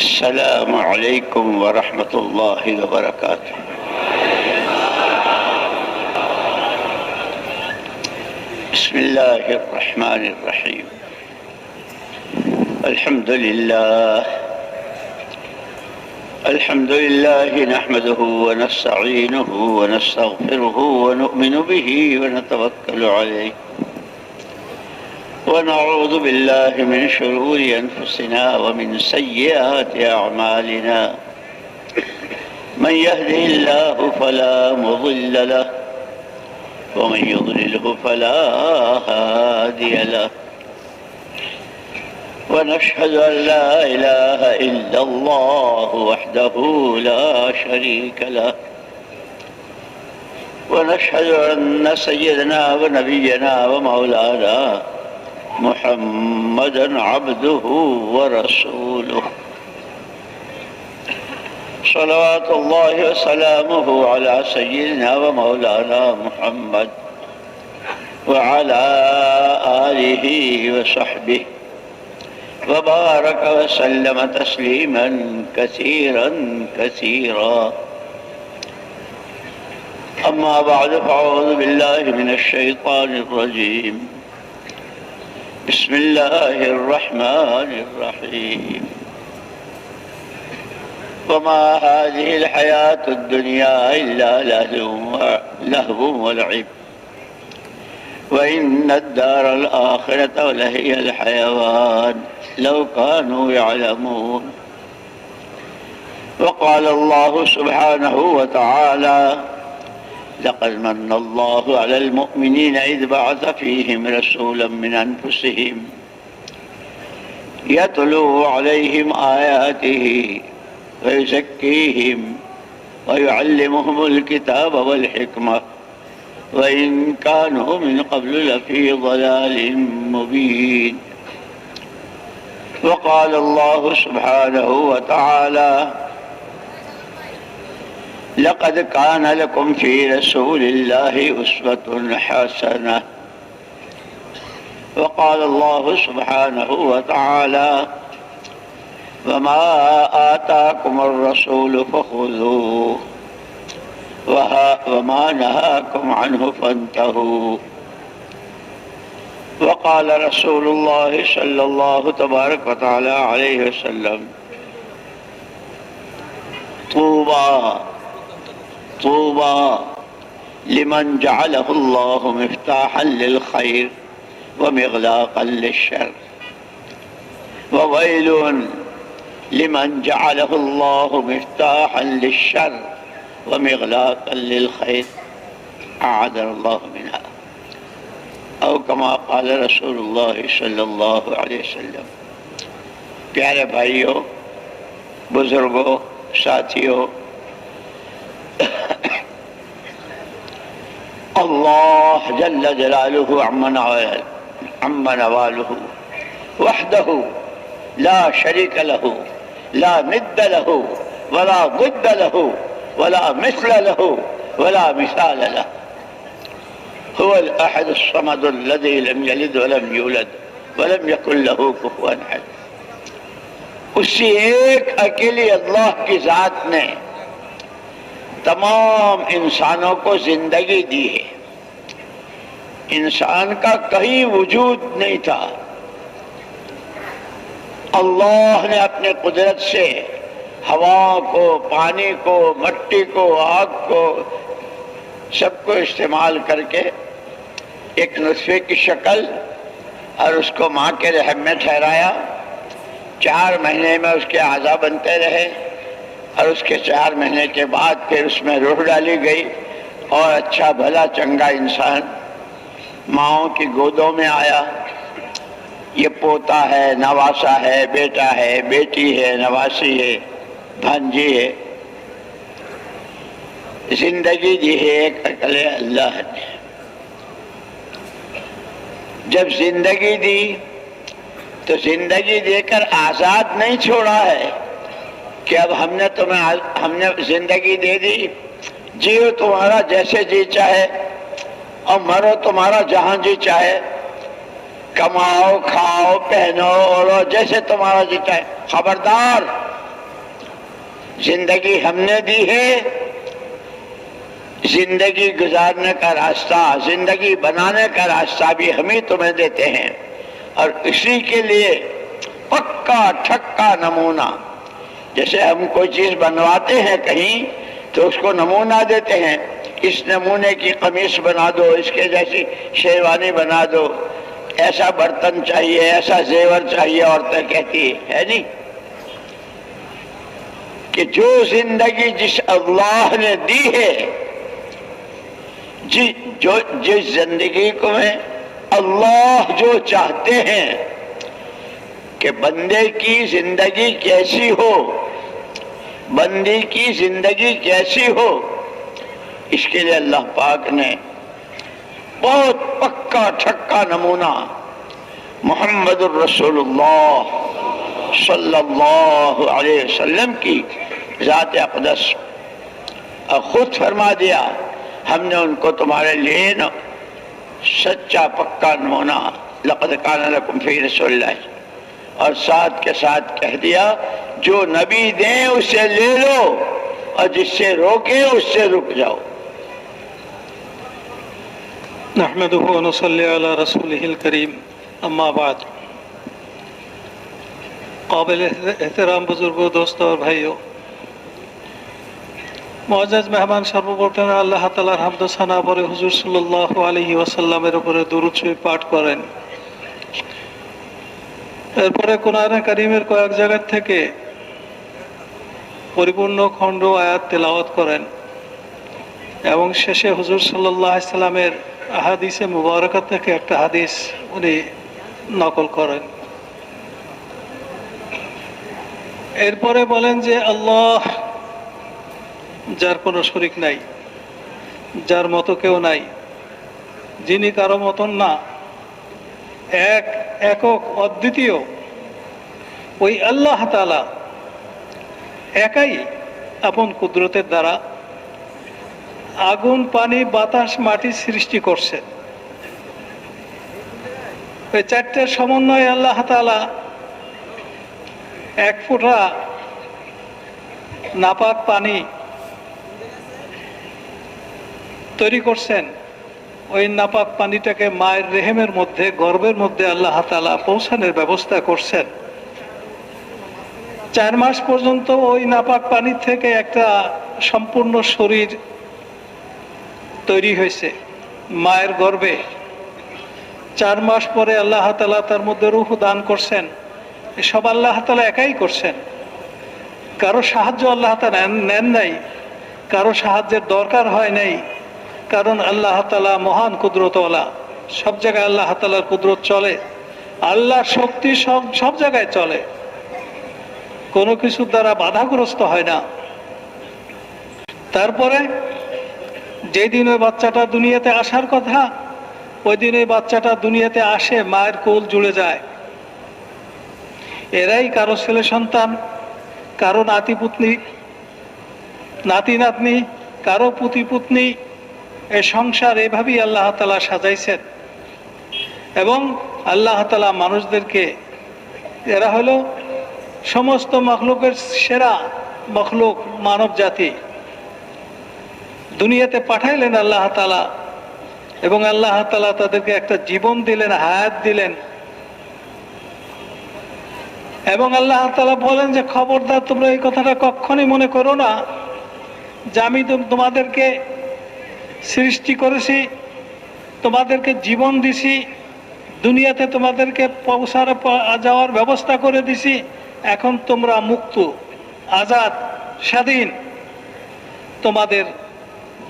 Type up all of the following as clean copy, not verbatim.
السلام علیکم ورحمۃ اللہ وبرکاتہ۔ بسم اللہ الرحمن الرحیم۔ الحمد للہ نحمده ونستعینه ونستغفره ونؤمن به ونتوکل علیہ ونعوذ باللہ من شرور انفسنا ومن سیئات اعمالنا من يهده الله فلا مضل له ومن يضلله فلا هادي له ونشهد أن لا إله إلا الله وحده لا شريك له ونشهد أن سيدنا ونبينا ومولانا محمدا عبده ورسوله صلوات الله وسلامه على سيدنا ومولانا محمد وعلى آله وصحبه وبارك وسلم تسليما كثيرا كثيرا. أما بعد فأعوذ بالله من الشيطان الرجيم. بسم الله الرحمن الرحيم. وما هذه الحياة الدنيا إلا لهو ولعب وإن الدار الآخرة لهي الحيوان لو كانوا يعلمون. وقال الله سبحانه وتعالى لقد من الله على المؤمنين إذ بعث فيهم رسولا من أنفسهم يتلو عليهم آياته ويزكيهم ويعلمهم الكتاب والحكمة وإن كانوا من قبل لفي ضلال مبين. وقال الله سبحانه وتعالى لقد كان لكم في رسول الله أسوة حسنة. وقال الله سبحانه وتعالى وما آتاكم الرسول فخذوه وما نهاكم عنه فانتهوا. وقال رسول الله صلى الله تبارك وتعالى عليه وسلم طوبى لمن جعله الله مفتاحا للخير ومغلاقا للشر وويل لمن جعله الله مفتاحا للشر ومغلاقا للخير أعاذنا الله منها او كما قال رسول اللہ صلی اللہ علیہ وسلم. پیارے بھائیوں، بزرگوں، ساتھیوں، اللہ جل جلالہ عم نوالہ وحدہ لا شریک لہ لا ند لہ ولا ضد لہ ولا مثل لہ ولا مثال لہ. هو الأحد الصمد الذي لم يلد ولم يولد ولم يكن له كفوا أحد. اسی ایک اکیلی اللہ کی ذات نے تمام انسانوں کو زندگی دی ہے. انسان کا کہیں وجود نہیں تھا. اللہ نے اپنے قدرت سے ہوا کو، پانی کو، مٹی کو، آگ کو، سب کو استعمال کر کے ایک نطفے کی شکل اور اس کو ماں کے رحم میں ٹھہرایا. 4 مہینے میں اس کے اعضاء بنتے رہے اور اس کے 4 مہینے کے بعد پھر اس میں روح ڈالی گئی اور اچھا بھلا چنگا انسان ماؤں کی گودوں میں آیا. یہ پوتا ہے، نواسا ہے، بیٹا ہے، بیٹی ہے، نواسی ہے، بھانجی ہے. زندگی دی ہے ایک اکیلے اللہ نے. جب زندگی دی تو زندگی دے کر آزاد نہیں چھوڑا ہے کہ اب ہم نے زندگی دے دی، جیو تمہارا جیسے جی چاہے اور مرو تمہارا جہاں جی چاہے. کماؤ، کھاؤ، پہنو، اوڑھو، جیسے تمہارا جی چاہے. خبردار، जिंदगी हमने दी है, जिंदगी गुजारने का रास्ता, जिंदगी बनाने का रास्ता भी हम ही तुम्हें देते हैं। और इसी के लिए पक्का ठक्का नमूना, जैसे हम कोई चीज बनवाते हैं कहीं तो उसको नमूना देते हैं, इस नमूने की कमीज बना दो, इसके जैसी शेरवानी बना दो, ऐसा बर्तन चाहिए, ऐसा जेवर चाहिए, औरतें कहती है नहीं कि जो जिंदगी जिस अल्लाह ने दी है, जिस जिंदगी को में अल्लाह जो चाहते हैं कि बंदे की जिंदगी कैसी हो, बंदी की जिंदगी कैसी हो, इसके लिए अल्लाह पाक ने बहुत पक्का ठक्का नमूना मुहम्मदुर रसूलुल्लाह सल्लल्लाहु अलैहि वसल्लम की ज़ात अक़दस और खुद फरमा दिया, हमने उनको तुम्हारे लिए न सच्चा पक्का नमूना लक़द काना लकुम फ़ी रसूलिल्लाह, और साथ के साथ कह दिया जो नबी दें उससे ले लो और जिससे रोके उससे रुक जाओ। नहमदुहु व नुसल्ली अला रसूलिहिल करीम, अम्मा बाद। काबिल एहतराम बुजुर्गों, दोस्तों और भाइयों, मुअज़्ज़ज़ मेहमान, সর্বপ্রথম আল্লাহ তাআলার হামদ ও সানা পড়ে হুজুর সাল্লাল্লাহু আলাইহি ওয়াসাল্লামের উপরে দরুদ শরীফ পাঠ করেন। এরপরে কোরআনে কারীমের কয়েক জায়গা থেকে পরিপূর্ণ খণ্ড আয়াত তেলাওয়াত করেন এবং শেষে হুজুর সাল্লাল্লাহু আলাইহি সাল্লামের হাদিসে মুবারাকা থেকে একটা হাদিস উনি নকল করেন। এরপরে বলেন যে আল্লাহ, যার কোনো শরীক নাই, যার মতো কেউ নাই, যিনি কারো মতন না, এক একক অদ্বিতীয়, ওই আল্লাহ তাআলা একাই আপন কুদরতের দ্বারা আগুন, পানি, বাতাস, মাটি সৃষ্টি করছেন। ওই চারটের সমন্বয়ে আল্লাহ তাআলা এক ফোঁটা নাপাক পানি তৈরি করছেন। ওই নাপাক পানিটাকে মায়ের রেহেমের মধ্যে, গর্ভের মধ্যে আল্লাহ তাআলা পৌঁছানোর ব্যবস্থা করছেন। 4 মাস পর্যন্ত ওই নাপাক পানি থেকে একটা সম্পূর্ণ শরীর তৈরি হয়েছে মায়ের গর্ভে। 4 মাস পরে আল্লাহ তাআলা তার মধ্যে রূহ দান করছেন। এসব আল্লাহ তাআলা একাই করছেন, কারো সাহায্য আল্লাহ তাআলা নেন নাই, কারো সাহায্যের দরকার হয় নাই, কারণ আল্লাহ তাআলা মহান কুদরতওয়ালা। সব জায়গায় আল্লাহ তাআলার কুদরত চলে, আল্লাহর শক্তি সব জায়গায় চলে, কোনো কিছুর দ্বারা বাধাগ্রস্ত হয় না। তারপরে যেদিন ওই বাচ্চাটা দুনিয়াতে আসার কথা, ওই দিন ওই বাচ্চাটা দুনিয়াতে আসে, মায়ের কোল জুড়ে যায়। এরাই কারো ছেলে সন্তান, কারো নাতি পুতনি, নাতি নাতনি, কারো পুতি পুতনি। এই সংসার এভাবেই আল্লাহ তাআলা সাজাইছেন। এবং আল্লাহ তাআলা মানুষদেরকে, এরা হলো সমস্ত মখলুকের সেরা মখলুক, মানব জাতি, দুনিয়াতে পাঠাইলেন আল্লাহ তাআলা। এবং আল্লাহ তাআলা তাদেরকে একটা জীবন দিলেন, হায়াত দিলেন। এবং আল্লাহ তাআলা বলেন যে খবরদার তোমরা এই কথাটা কখনই মনে করো না যে আমি তোমাদেরকে সৃষ্টি করেছি, তোমাদেরকে জীবন দিছি, দুনিয়াতে তোমাদেরকে পৌঁছার যাওয়ার ব্যবস্থা করে দিছি, এখন তোমরা মুক্ত, আজাদ, স্বাধীন, তোমাদের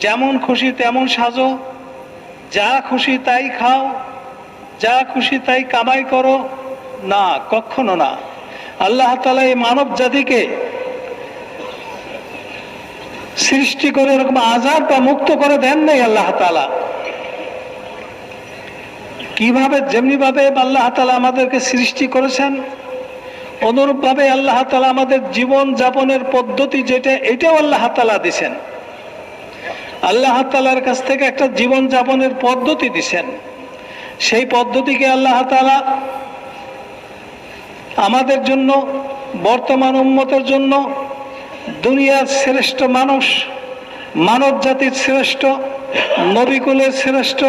যেমন খুশি তেমন সাজো, যা খুশি তাই খাও, যা খুশি তাই কামাই করো। না, কখনো না। আল্লাহ তাআলা এই মানব জাতিকে সৃষ্টি করে এরকম আজাদ বা মুক্ত করে দেন নাই। আল্লাহ তাআলা কিভাবে, যেমনি ভাবে আল্লাহ তাআলা আমাদেরকে সৃষ্টি করেছেন, অনুরূপ ভাবে আল্লাহ তাআলা আমাদের জীবন যাপনের পদ্ধতি যেটা, এটাও আল্লাহ তাআলা দিছেন। আল্লাহ তাআলার কাছ থেকে একটা জীবন যাপনের পদ্ধতি দিছেন। সেই পদ্ধতিকে আল্লাহ তাআলা আমাদের জন্য, বর্তমান উম্মতের জন্য দুনিয়ার শ্রেষ্ঠ মানুষ, মানব জাতির শ্রেষ্ঠ, নবীকুলের শ্রেষ্ঠ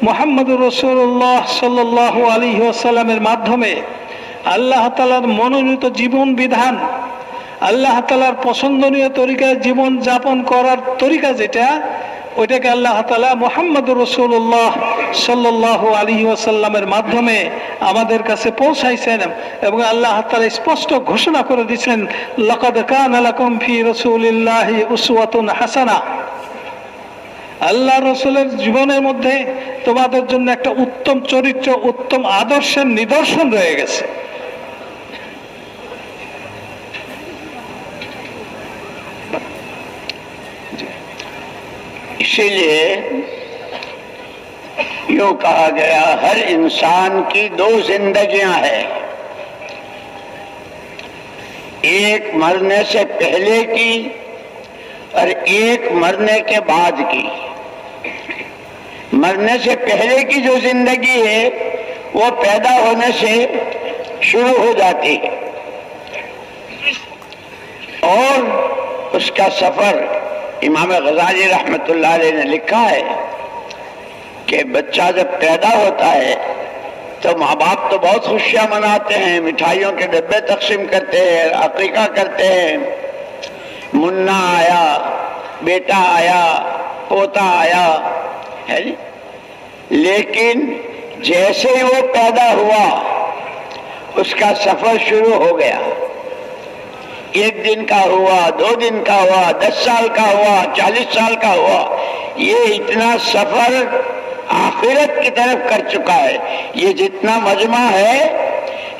মুহাম্মদুর রাসূলুল্লাহ সাল্লাল্লাহু আলাইহি ওয়াসাল্লামের মাধ্যমে আল্লাহ তাআলার মনোনীত জীবন বিধান, আল্লাহ তাআলার পছন্দনীয় তরিকায় জীবন যাপন করার তরিকা যেটা, ওইটাকে আল্লাহ তাআলা মুহাম্মদুর রাসূলুল্লাহ সাল্লাল্লাহু আলাইহি ওয়াসাল্লামের মাধ্যমে আমাদের কাছে পৌঁছাইছেন। এবং আল্লাহ তাআলা স্পষ্ট ঘোষণা করে দিয়েছেন, লাকাদ কানা লাকুম ফি রাসূলিল্লাহি উসওয়াতুন হাসানা। আল্লাহ রসুলের জীবনের মধ্যে তোমাদের জন্য একটা উত্তম চরিত্র, উত্তম আদর্শের নিদর্শন রয়ে গেছে। इसीलिए यूं कहा गया, हर इंसान की दो जिंदगियां हैं, एक मरने से पहले की और एक मरने के बाद की। मरने से पहले की जो जिंदगी है वो पैदा होने से शुरू हो जाती है और उसका सफर इमाम गजाली रहमतुल्लाह अलैह ने लिखा है कि बच्चा जब पैदा होता है तो माँ बाप तो बहुत खुशियां मनाते हैं, मिठाइयों के डब्बे तकसीम करते हैं, अकीका करते हैं, मुन्ना आया, बेटा आया, पोता आया, है नी? लेकिन जैसे ही वो पैदा हुआ उसका सफर शुरू हो गया। एक दिन का हुआ, 2 दिन का हुआ, 10 साल का हुआ, 40 साल का हुआ, ये इतना सफर आखिरत की तरफ कर चुका है। ये जितना मजमा है,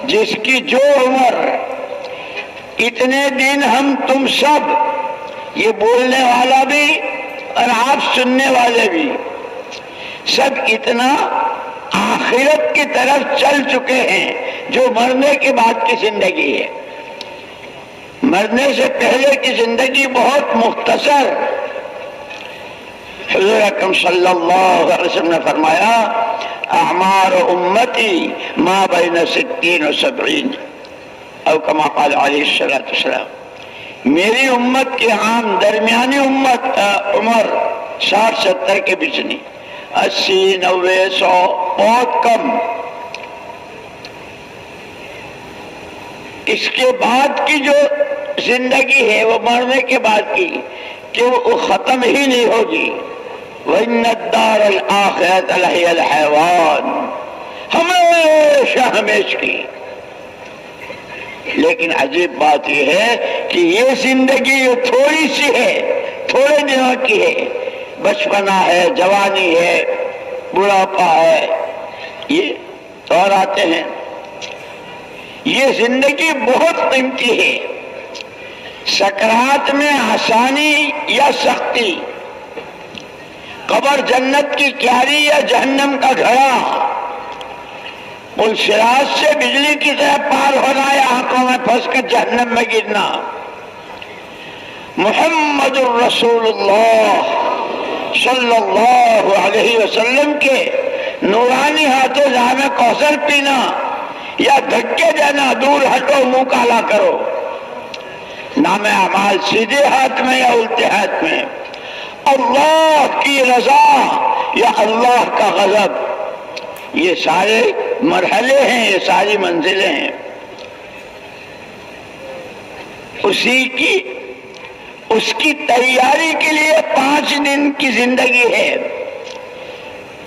जिसकी जो उम्र, इतने दिन हम तुम सब, ये बोलने वाला भी और आप सुनने वाले भी, सब इतना आखिरत की तरफ चल चुके हैं जो मरने के बाद की जिंदगी है। मरने से पहले की जिंदगी बहुत मुख्तसर। हुज़ूर अकरम सल्लल्लाहु अलैहि वसल्लम ने फरमाया, अमार उम्मती मा बैन 60 व 70, औ कमा क़ाल अलैहिस्सलातु वस्सलाम, मेरी उम्मत की आम दरमियानी उम्मत उम्र 60-70 के बीच नहीं, 80-90-100 बहुत कम। इसके बाद की जो जिंदगी है वो मरने के बाद की, कि वो खत्म ही नहीं होगी। वन्नद्दार आखिरत लहियल हैवान, हमेशा हमेश की। लेकिन अजीब बात यह है कि ये जिंदगी थोड़ी सी है, थोड़े दिनों की है, बचपना है, जवानी है, बुढ़ापा है, ये और आते हैं। ये जिंदगी बहुत कीमती है। सकरात में आसानी या सख्ती, कब्र जन्नत की क्यारी या जहन्नम का घड़ा, पुलसिराज से बिजली की तरह पार होना या आंखों में फंसकर जहन्नम में गिरना। मुहम्मदुर रसूलुल्लाह सल्लल्लाहु अलैहि वसल्लम के नूरानी हाथों जामे कौसर पीना या धक्के देना, दूर हटो, मुंह काला करो, नामे अमाल सीधे हाथ में या उल्टे हाथ में, अल्लाह की रजा या अल्लाह का गजब, ये सारे मरहले हैं, ये सारी मंजिलें हैं। उसकी तैयारी के लिए 5 दिन की जिंदगी है।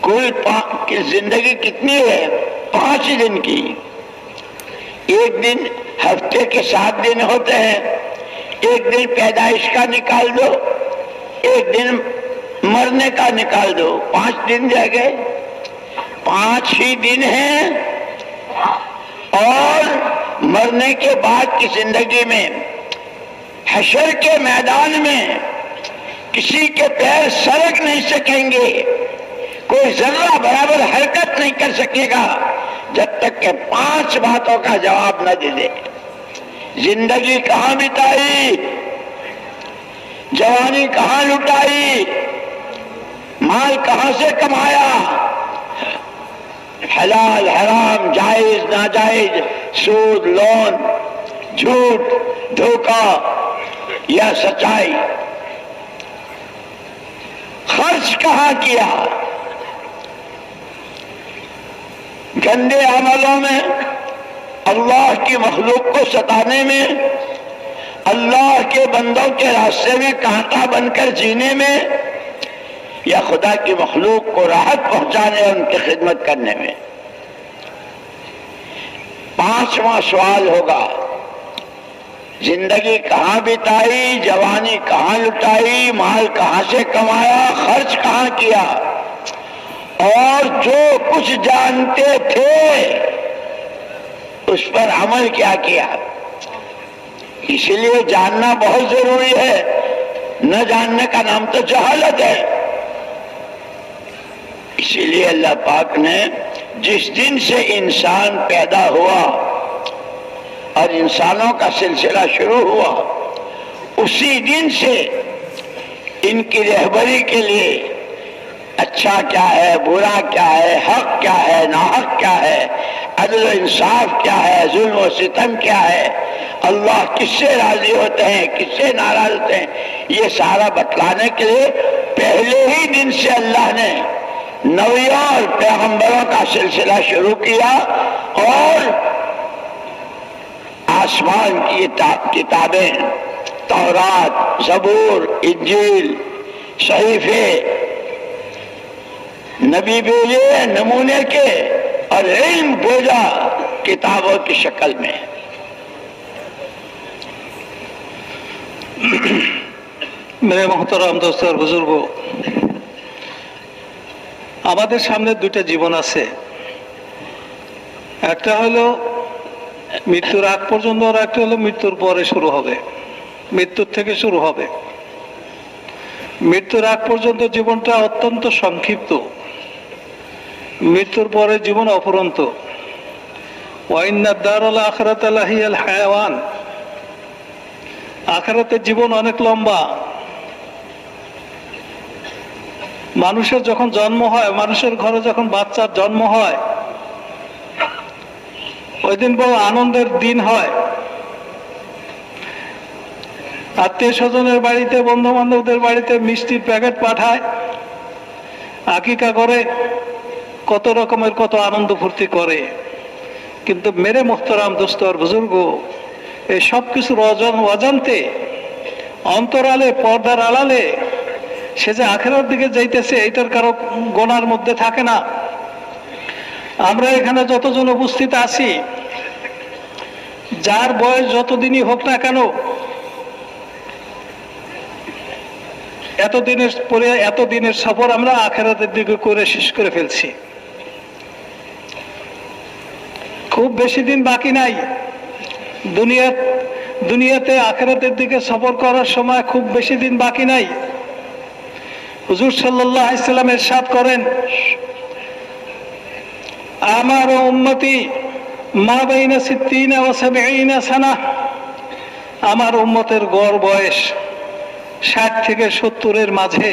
कुल जिंदगी कितनी है? 5 दिन की। एक दिन हफ्ते के 7 दिन होते हैं, एक दिन पैदाइश का निकाल दो, एक दिन मरने का निकाल दो, 5 दिन रह गए। 5 ही दिन हैं। और मरने के बाद की जिंदगी में हशर के मैदान में किसी के पैर सरक नहीं सकेंगे, कोई जर्रा बराबर हरकत नहीं कर सकेगा जब तक के 5 बातों का जवाब न दे दे। जिंदगी कहाँ बिताई, जवानी कहाँ लुटाई, माल कहाँ से कमाया, हलाल हराम, जायज नाजायज, सूद लोन, झूठ धोखा, या सच्चाई। खर्च कहां किया? गंदे अमलों में, अल्लाह की मखलूक को सताने में, अल्लाह के बंदों के रास्ते में कांटा बनकर जीने में, या खुदा की मखलूक को राहत पहुंचाने और उनकी खिदमत करने में। पांचवा सवाल होगा, जिंदगी कहां बिताई, जवानी कहां लुटाई, माल कहां से कमाया, खर्च कहां किया, और जो कुछ जानते थे उस पर अमल क्या किया। इसलिए जानना बहुत जरूरी है। न जानने का नाम तो जहालत है। इसीलिए अल्लाह पाक ने जिस दिन से इंसान पैदा हुआ और इंसानों का सिलसिला शुरू हुआ, उसी दिन से इनकी रहबरी के लिए अच्छा क्या है, बुरा क्या है, हक क्या है, नाहक क्या है, अदल इंसाफ क्या है, जुल्म और सितम क्या है, अल्लाह किससे राजी होते हैं, किससे नाराज होते हैं, ये सारा बतलाने के लिए पहले ही दिन से अल्लाह ने नबियों और पैगंबरों का सिलसिला शुरू किया और आसमान की किताबें, तौरात, ज़बूर, इंजील, सहीफे नबी भेजे नमूने के और इल्म भेजा किताबों की शक्ल में। मेरे मोहतरम दोस्त और बुजुर्ग, আমাদের সামনে দুটো জীবন আছে। একটা হলো মৃত্যুর আগ পর্যন্ত, আর একটা হলো মৃত্যুর পরে শুরু হবে, মৃত্যুর থেকে শুরু হবে। মৃত্যুর আগ পর্যন্ত জীবনটা অত্যন্ত সংক্ষিপ্ত, মৃত্যুর পরে জীবন অফুরন্ত। ওয়াইন্নাদ দারাল আখিরাতা লাহিয়াল হায়াওয়ান, আখিরাতের জীবন অনেক লম্বা। মানুষের যখন জন্ম হয়, মানুষের ঘরে যখন বাচ্চার জন্ম হয়, ওই দিন বড় আনন্দের দিন হয়। আত্মীয় স্বজনের বাড়িতে, বন্ধু বান্ধবদের বাড়িতে মিষ্টির প্যাকেট পাঠায়, আকিকা করে, কত রকমের কত আনন্দ ফুর্তি করে। কিন্তু মেরে মোহতারাম দোস্ত আর বুজুর্গ, এই সব কিছুর অজান্তে, অন্তরালে, পর্দার আড়ালে সে যে আখেরার দিকে যাইতেছে, এইটার কারো গোনার মধ্যে থাকে না। আমরা এখানে যতজন উপস্থিত আছি, যার বয়স যতদিনই হোক না কেন, এতদিনের সফর আমরা আখেরাতের দিকে করে শেষ করে ফেলছি। খুব বেশি দিন বাকি নাই। দুনিয়াতে আখেরাতের দিকে সফর করার সময় খুব বেশি দিন বাকি নাই। হুজুর সাল্লাল্লাহু আলাইহি সাল্লাম ইরশাদ করেন, আমার উম্মতি মা বাইনা 60 ওয়া 70 সানা, আমার উম্মতের গড় বয়স 60 থেকে 70-এর মাঝে।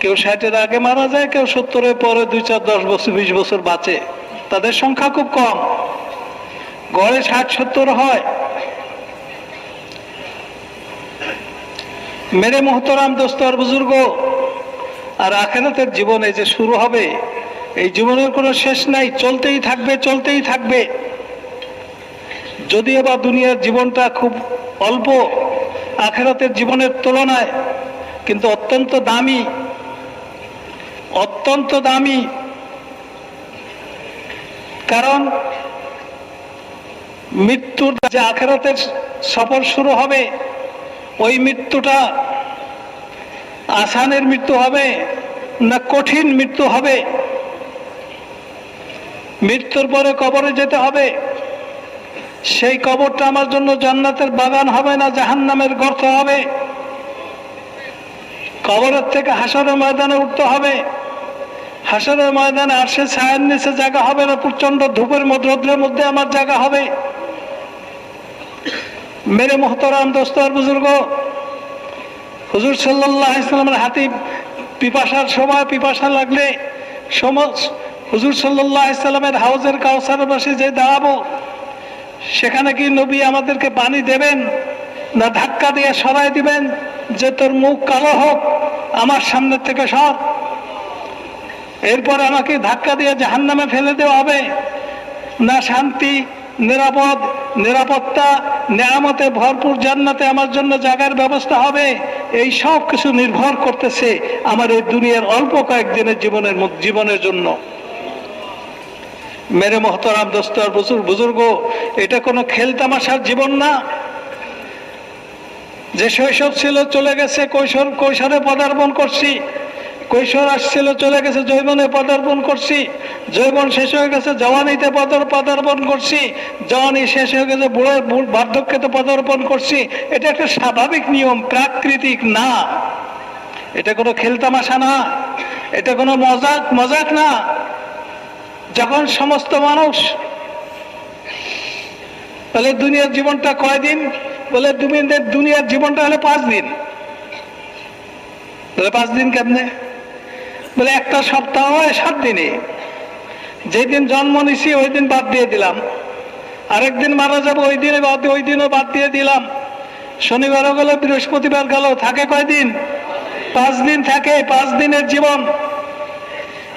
কেউ 60-এর আগে মারা যায়, কেউ 70-এর পরে 2, 4, 10 বছর 20 বছর বাঁচে। তাদের সংখ্যা খুব কম, গড়ে 60-70 হয়। মেরে মোহতরাম দোস্ত আর বুজুর্গ, আর আখিরাতের জীবনে যে শুরু হবে, এই জীবনের কোনো শেষ নাই, চলতেই থাকবে, চলতেই থাকবে। যদিও বা দুনিয়ার জীবনটা খুব অল্প আখিরাতের জীবনের তুলনায়, কিন্তু অত্যন্ত দামি, অত্যন্ত দামি। কারণ মৃত্যুর যে আখিরাতের সফর শুরু হবে, ওই মৃত্যুটা আসানের মৃত্যু হবে না কঠিন মৃত্যু হবে। মৃত্যুর পরে কবরে যেতে হবে। সেই কবরটা আমার জন্য জান্নাতের বাগান হবে না জাহান্নামের গর্ত হবে। কবরের থেকে হাসরের ময়দানে উঠতে হবে। হাসরের ময়দানে আরশে ছায়ার নিচে জায়গা হবে না, প্রচন্ড ধূপের রৌদ্রের মধ্যে আমার জায়গা হবে। মেরে মোহতরাম দোস্ত আর বুজুর্গ, হুজুর সাল্লাল্লাহু আলাইহি সাল্লামের হাতে পিপাসার সময়, পিপাসা লাগলে হুজুর সাল্লাল্লাহু আলাইহি সাল্লামের হাউজের কাউসারের পাশে যে দাঁড়াবো, সেখানে কি নবী আমাদেরকে পানি দেবেন না ধাক্কা দিয়ে সরাই দিবেন যে তোর মুখ কালো হোক, আমার সামনে থেকে সর, এরপর আমাকে ধাক্কা দিয়ে জাহান্নামে ফেলে দেওয়া হবে? না শান্তি, নিরাপত্তা, নিয়ামতে ভরপুর জান্নাতে আমার জন্য জায়গার ব্যবস্থা হবে? এই সব কিছু নির্ভর করতেছে আমার এই দুনিয়ার অল্প কয়েকদিনের জীবনের জন্য। মেরে মোহতারাম দোস্ত আর বুজুর্গ, এটা কোনো খেলতামাশার জীবন না। যে শৈশব ছিল চলে গেছে, কৈশোরে পদার্পণ করছি, কৈশোর আসছিল চলে গেছে, যৌবনে পদার্পণ করছি, যৌবন শেষ হয়ে গেছে, জওয়ানিতে পদার্পণ করছি, জওয়ানি শেষ হয়ে গেছে, বার্ধক্যতে পদার্পণ করছি। এটা একটা স্বাভাবিক নিয়ম, প্রাকৃতিক না। এটা কোনো খেলতামাশা না, এটা কোনো মজাক না। যখন সমস্ত মানুষ বলে দুনিয়ার জীবনটা কয়দিন, বলে দুনিয়ার জীবনটা হলে 5 দিন। বলে 5 দিন কেমনে? বলে একটা সপ্তাহ হয় 7 দিনে। যেদিন জন্ম নিছি ওই দিন বাদ দিয়ে দিলাম, আরেকদিন মারা যাবো ওই দিনও বাদ দিয়ে দিলাম। শনিবারও গেল, বৃহস্পতিবার গেল, থাকে কয়দিন? 5 দিন থাকে। 5 দিনের জীবন।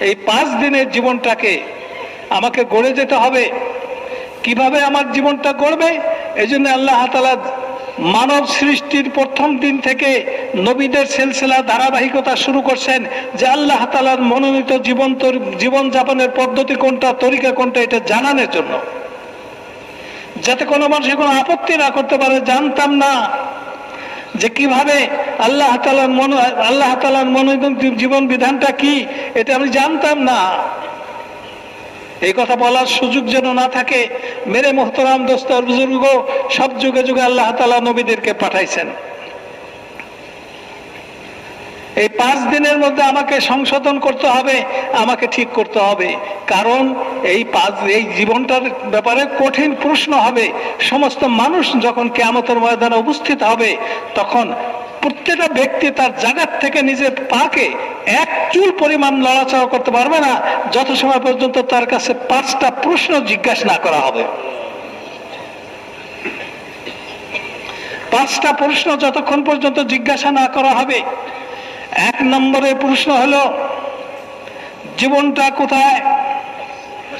এই 5 দিনের জীবনটাকে আমাকে গড়ে যেতে হবে। কিভাবে আমার জীবনটা গড়বে? এই জন্য আল্লাহ তাআলা মানব সৃষ্টির প্রথম দিন থেকে নবীদের সিলসিলা ধারাবাহিকতা শুরু করছেন যে আল্লাহ তাআলার মনোনীত জীবন যাপনের পদ্ধতি কোনটা, তরিকা কোনটা, এটা জানানোর জন্য, যাতে কোনো মানুষ কোনো আপত্তি না করতে পারে। জানতাম না যে কিভাবে আল্লাহ তাআলার মনোনীত জীবন বিধানটা কি, এটা আমি জানতাম না। এই কথা বলার সুযোগ যেন না থাকে। মেরে মোহতারাম দোস্ত আর বুজুর্গ, সব যুগে যুগে আল্লাহ তাআলা নবীদেরকে পাঠাইছেন। এই 5 দিনের মধ্যে আমাকে সংশোধন করতে হবে, আমাকে ঠিক করতে হবে। কারণ এই জীবনটার ব্যাপারে কঠিন প্রশ্ন হবে। সমস্ত মানুষ যখন কিয়ামতের ময়দানে উপস্থিত হবে, তখন প্রত্যেকটা ব্যক্তি তার জায়গার থেকে নিজের পাকে 1 চুল পরিমাণ নড়াচড়া করতে পারবে না যত সময় পর্যন্ত তার কাছে 5টা প্রশ্ন জিজ্ঞাসা না করা হবে। 5টা প্রশ্ন যতক্ষণ পর্যন্ত জিজ্ঞাসা না করা হবে। 1 নম্বরের প্রশ্ন হলো, জীবনটা কোথায়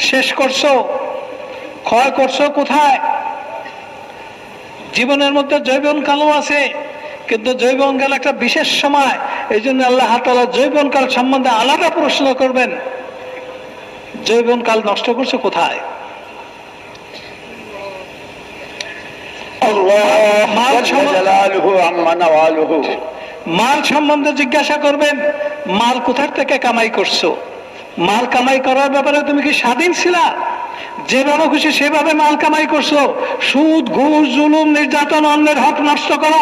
শেষ করছো, ক্ষয় করছো কোথায়? জীবনের মধ্যে যৌবনকালও আছে, কিন্তু যৌবনকাল একটা বিশেষ সময়। এই জন্য আল্লাহ তাআলা যৌবনকাল সম্বন্ধে আলাদা প্রশ্ন করবেন। যৌবনকাল নষ্ট করছো কোথায়? মাল সম্বন্ধে জিজ্ঞাসা করবেন, মাল কোথার থেকে কামাই করছো? মাল কামাই করার ব্যাপারে তুমি কি স্বাধীন ছিলা? যেভাবে খুশি সেভাবে মাল কামাই করছো? সুদ, ঘুষ, জুলুম, নির্যাতন, অন্যের হক নষ্ট করা,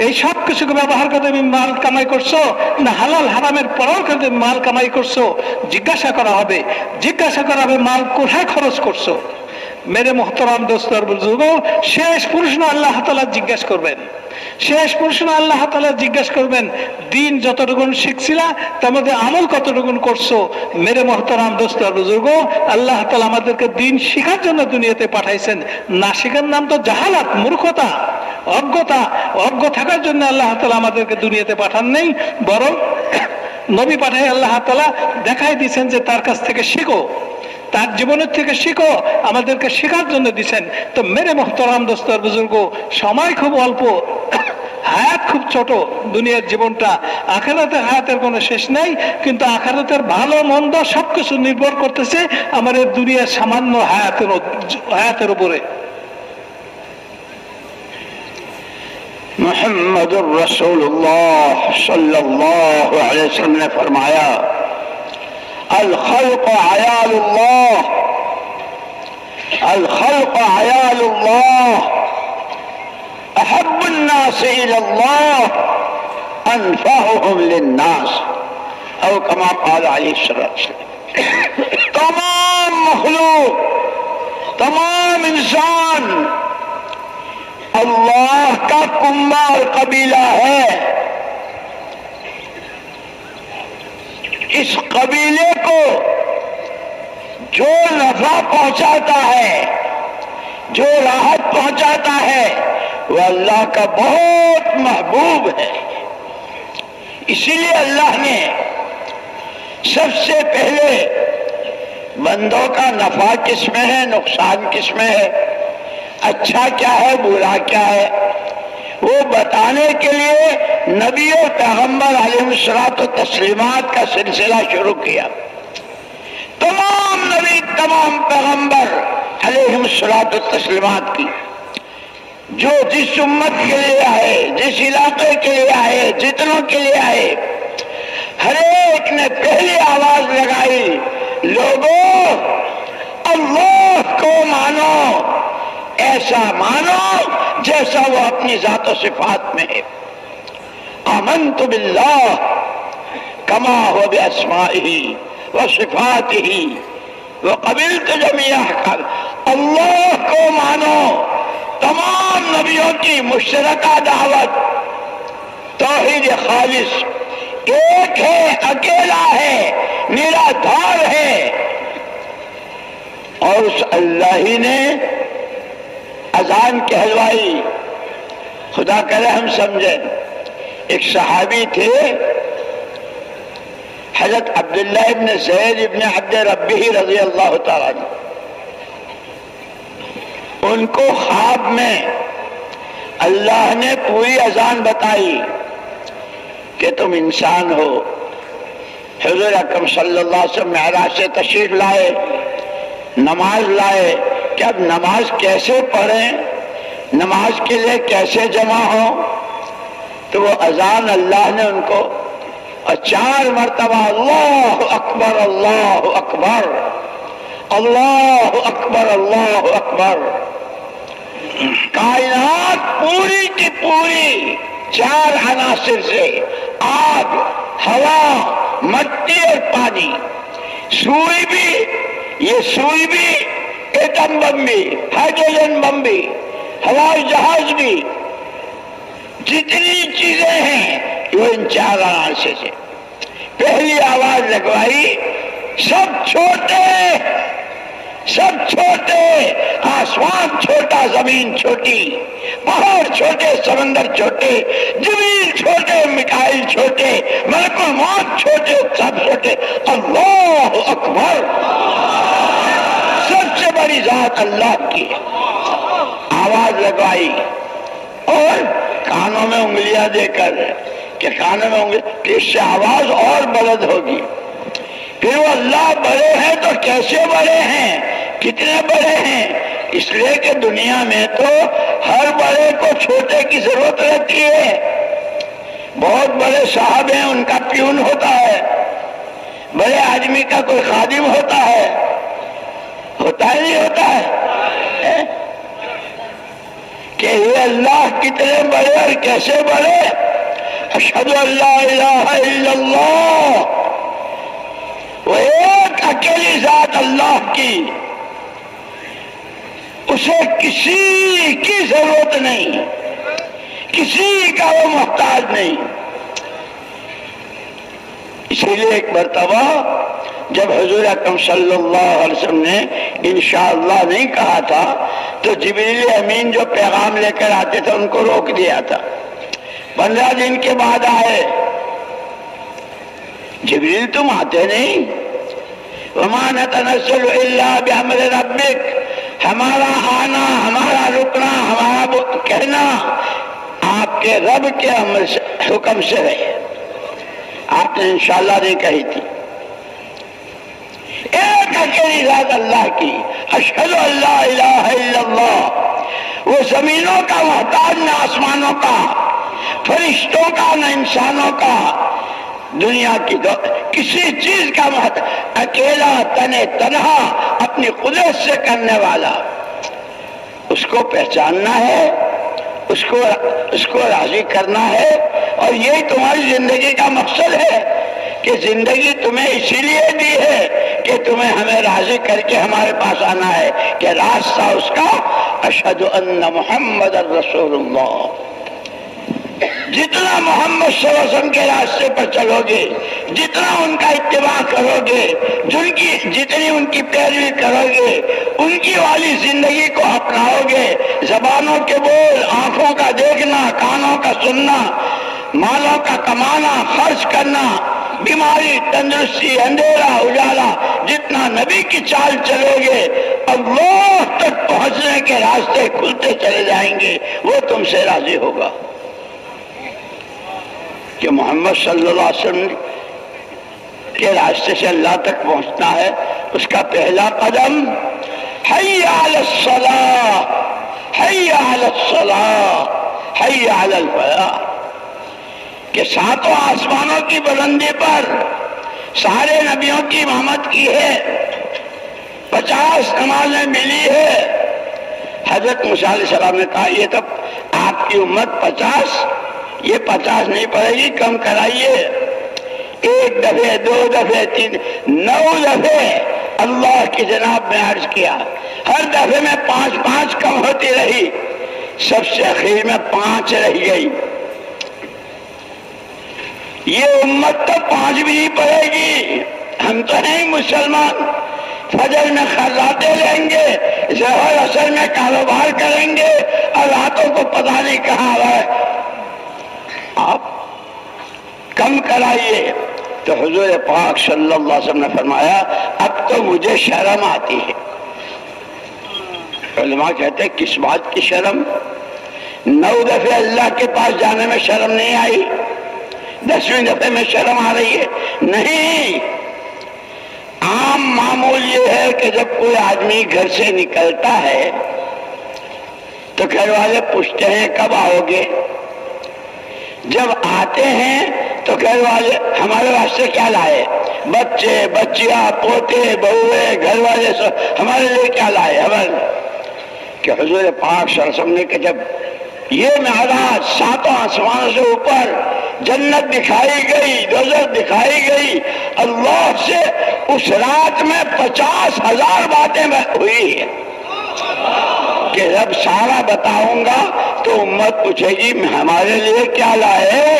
এই সব কিছুকে ব্যবহার করে তুমি মাল কামাই করছো, না হালাল হারামের পরেও তুমি মাল কামাই করছো? জিজ্ঞাসা করা হবে। জিজ্ঞাসা করা হবে মাল কোথায় খরচ করছো। মেরে মোহতারাম দোস্ত আর বুজুর্গ, শেষ প্রশ্ন আল্লাহ তাআলা জিজ্ঞাসা করবেন। শেষ প্রশ্ন আল্লাহ তাআলা জিজ্ঞাসা করবেন, দিন যতটুকু শিখছিলা তার মধ্যে আমল কতটুকু করছো? মেরে মোহতারাম দোস্ত আর বুজুর্গ, আল্লাহ তাআলা আমাদেরকে দিন শিখার জন্য দুনিয়াতে পাঠাইছেন। না শিখার নাম তো জাহালাত, মূর্খতা, অজ্ঞতা। অজ্ঞ থাকার জন্য আল্লাহ তাআলা আমাদেরকে দুনিয়াতে পাঠান নেই, বরং নবী পাঠাই আল্লাহ তাআলা দেখাই দিয়েছেন যে তার কাছ থেকে শিখো, তার জীবনের থেকে শিখো, আমাদেরকে শেখার জন্য দিচ্ছেন। তো মেরে মোহতারাম দোস্ত আর বুজুর্গ, সময় খুব অল্প, হায়াত খুব ছোট, দুনিয়ার জীবনটা। আখিরাতের হায়াতের কোনো শেষ নাই, কিন্তু আখিরাতের ভালো মন্দ সবকিছু নির্ভর করতেছে আমাদের দুনিয়ার সামান্য হায়াতের উপরে। मुहम्मदुर रसूलुल्लाह सल्लल्लाहु अलैहि वसल्लम ने फरमाया, अल खल्क़ अयालुल्लाह, अल खल्क़ अयालुल्लाह, अहब्बुन नास इलल्लाह अनफअहुहुम लिन्नास, औ कमा क़ाल अलैहिस्सलाम। तमाम मखलूक, तमाम इंसान अल्लाह का कुम्मार कबीला है। इस कबीले को जो नफा पहुंचाता है, जो राहत पहुंचाता है, وہ اللہ کا بہت محبوب ہے. اسی لیے اللہ نے سب سے پہلے بندوں کا نفع کس میں ہے، نقصان کس میں ہے، اچھا کیا ہے، برا کیا ہے، وہ بتانے کے لیے نبی و پیغمبر علیہ الصلوۃ والتسلیمات کا سلسلہ شروع کیا. تمام نبی، تمام پیغمبر علیہ الصلوۃ والتسلیمات کی، جو جس امت کے لیے آئے، جس علاقے کے لیے آئے، جتنوں کے لیے آئے، ہر ایک نے پہلی آواز لگائی، لوگوں اللہ کو مانو، ایسا مانو جیسا وہ اپنی ذات و صفات میں ہے. آمنت باللہ کما ہو باسمائہ وصفاتہ وقبلت جمیع احکام. اللہ کو مانو، تمام نبیوں کی مشترکہ دعوت، توحید خالص، ایک ہے، اکیلا ہے، نرادھار ہے. اور اس اللہ ہی نے اذان کہلوائی. خدا کرے ہم سمجھیں. ایک صحابی تھے حضرت عبداللہ ابن زید ابن عبد ربہ رضی اللہ تعالیٰ عنہ. ان کو خواب میں اللہ نے پوری اذان بتائی کہ تم انسان ہو. حضور اکرم صلی اللہ علیہ وسلم معراج سے تشریف لائے، نماز لائے کہ اب نماز کیسے پڑھیں، نماز کے لیے کیسے جمع ہوں. تو وہ اذان اللہ نے ان کو، اور 4 مرتبہ اللہ اکبر اللہ اکبر اللہ اکبر اللہ اکبر. کائنات پوری کی پوری 4 عناصر سے، آگ، ہوا، مٹی اور پانی. سوئی بھی، یہ سوئی بھی ایٹم بم بھی، ہائیڈروجن بم بھی، ہوائی جہاز بھی، جتنی چیزیں ہیں وہ ان 4 عناصر سے. پہلی آواز لگوائی، سب چھوٹے، سب چھوٹے، آسمان چھوٹا، زمین چھوٹی، پہاڑ چھوٹے، سمندر چھوٹے، جبریل چھوٹے، میکائیل چھوٹے، ملک الموت چھوٹے، سب چھوٹے. اللہ اکبر. سب سے بڑی ذات اللہ کی. آواز لگائی اور کانوں میں انگلیاں دے کر کہ کانوں میں انگلی، کہ اس سے آواز اور بلند ہوگی. پھر وہ اللہ بڑے ہیں تو کیسے بڑے ہیں، کتنے بڑے ہیں؟ اس لیے کہ دنیا میں تو ہر بڑے کو چھوٹے کی ضرورت رہتی ہے. بہت بڑے صاحب ہیں، ان کا پیون ہوتا ہے. بڑے آدمی کا کوئی خادم ہوتا ہے، ہوتا ہی نہیں ہوتا ہے. کہ یہ اللہ کتنے بڑے اور کیسے بڑے. اشہد ان لا الہ الا اللہ، وہ ایک اکیلی ذات اللہ کی، اسے کسی کی ضرورت نہیں، کسی کا وہ محتاج نہیں. اسی لیے ایک مرتبہ جب حضور اکرم صلی اللہ علیہ وسلم نے انشاءاللہ نہیں کہا تھا تو جبریل امین جو پیغام لے کر آتے تھے ان کو روک دیا تھا. 15 دن کے بعد آئے. جبریل تم آتے نہیں. وما نتنزل الا بامر ربک، ہمارا آنا، ہمارا رکنا، ہمارا کہنا آپ کے رب کے امر سے، حکم سے ہے. آپ نے انشاءاللہ نہیں کہی تھی. ایک اکیلی ذات اللہ کی. اشہد ان لا الہ الا اللہ. وہ زمینوں کا محتاج، نہ آسمانوں کا، فرشتوں کا، نہ انسانوں کا، دنیا کی کسی چیز کا محتاج، اکیلا تنے تنہا اپنی قدرت سے کرنے والا. اس کو پہچاننا ہے، اس کو راضی کرنا ہے. اور یہی تمہاری زندگی کا مقصد ہے کہ زندگی تمہیں اسی لیے دی ہے کہ تمہیں ہمیں راضی کر کے ہمارے پاس آنا ہے. کہ راستہ اس کا اشہد ان محمد الرسول اللہ. जितना मोहम्मद सल्लल्लाहु अलैहि वसल्लम के रास्ते पर चलोगे, जितना उनका इत्तिबा करोगे, जितनी उनकी पैरवी करोगे, उनकी वाली जिंदगी को अपनाओगे, जबानों के बोल, आंखों का देखना, कानों का सुनना, मालों का कमाना, खर्च करना, बीमारी, तंदुरुस्ती, अंधेरा, उजाला, जितना नबी की चाल चलोगे, अल्लाह तक पहुंचने के रास्ते खुलते चले जाएंगे। वो तुमसे राजी होगा कि मोहम्मद सल्लल्लाहु अलैहि वसल्लम के रास्ते से अल्लाह तक पहुंचना है। उसका पहला कदम हय्या अलस सलाह, हय्या अलस सलाह, हय्या अलल फलाह, कि सातों आसमानों की बुलंदी पर सारे नबियों की इमामत की है, 50 नमाजें मिली है। हजरत मूसा अलैहिस्सलाम ने कहा ये तो आपकी उम्मत 50, ये 50 नहीं पड़ेगी, कम कराइए। एक दफे, 2 दफे, 3, 9 दफे अल्लाह की जनाब में अर्ज किया। हर दफे में 5-5 कम होती रही, सबसे आखिर में 5 रह गई। ये उम्मत तो 5 भी नहीं पड़ेगी। हम तो नहीं मुसलमान, फजर में खर्राते लेंगे, ज़ोहर असर में कारोबार करेंगे और रातों को पता नहीं कहाँ है। आप कम कराइए। तो हुजूर पाक सल्लल्लाहु अलैहि वसल्लम ने फरमाया अब तो मुझे शर्म आती है। उलमा कहते हैं किस बात की शर्म? 9 दफे अल्लाह के पास जाने में शर्म नहीं आई, 10वीं दफे में शर्म आ रही है? नहीं। आम मामूल ये है कि जब कोई आदमी घर से निकलता है तो घर वाले पूछते हैं कब आओगे। जब आते हैं तो घर वाले हमारे वास्ते क्या लाए? बच्चे, बच्चियां, पोते, बहुए, घर वाले सब हमारे लिए क्या लाए? हमारे कि हुजूर पाक सल्लल्लाहु अलैहि वसल्लम ने कि जब ये मेराज 7 आसमानों से ऊपर जन्नत दिखाई गई, दोज़ख दिखाई गई, अल्लाह से उस रात में 50,000 बातें हुई है कि जब सारा बताऊंगा तो उम्मत पूछेगी हमारे लिए क्या लाए।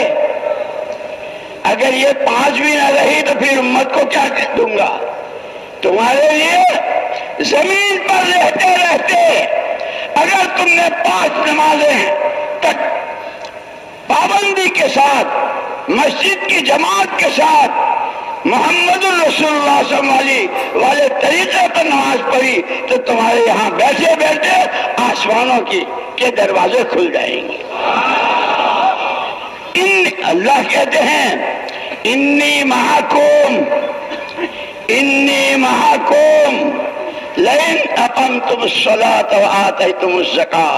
अगर ये 5 भी न रही तो फिर उम्मत को क्या कह दूंगा? तुम्हारे लिए जमीन पर रहते रहते अगर तुमने 5 नमाजें तक पाबंदी के साथ मस्जिद की जमात के साथ मोहम्मदुर रसूलुल्लाह सल्लल्लाहु अलैहि वसल्लम वाले तरीके पर नमाज पढ़ी तो तुम्हारे यहाँ बैठे बैठे आसमानों के दरवाजे खुल जाएंगे। अल्लाह कहते हैं इन्नी महाकुम लइन अक़मतुमुस्सलात व आतैतुमुज़्ज़काह।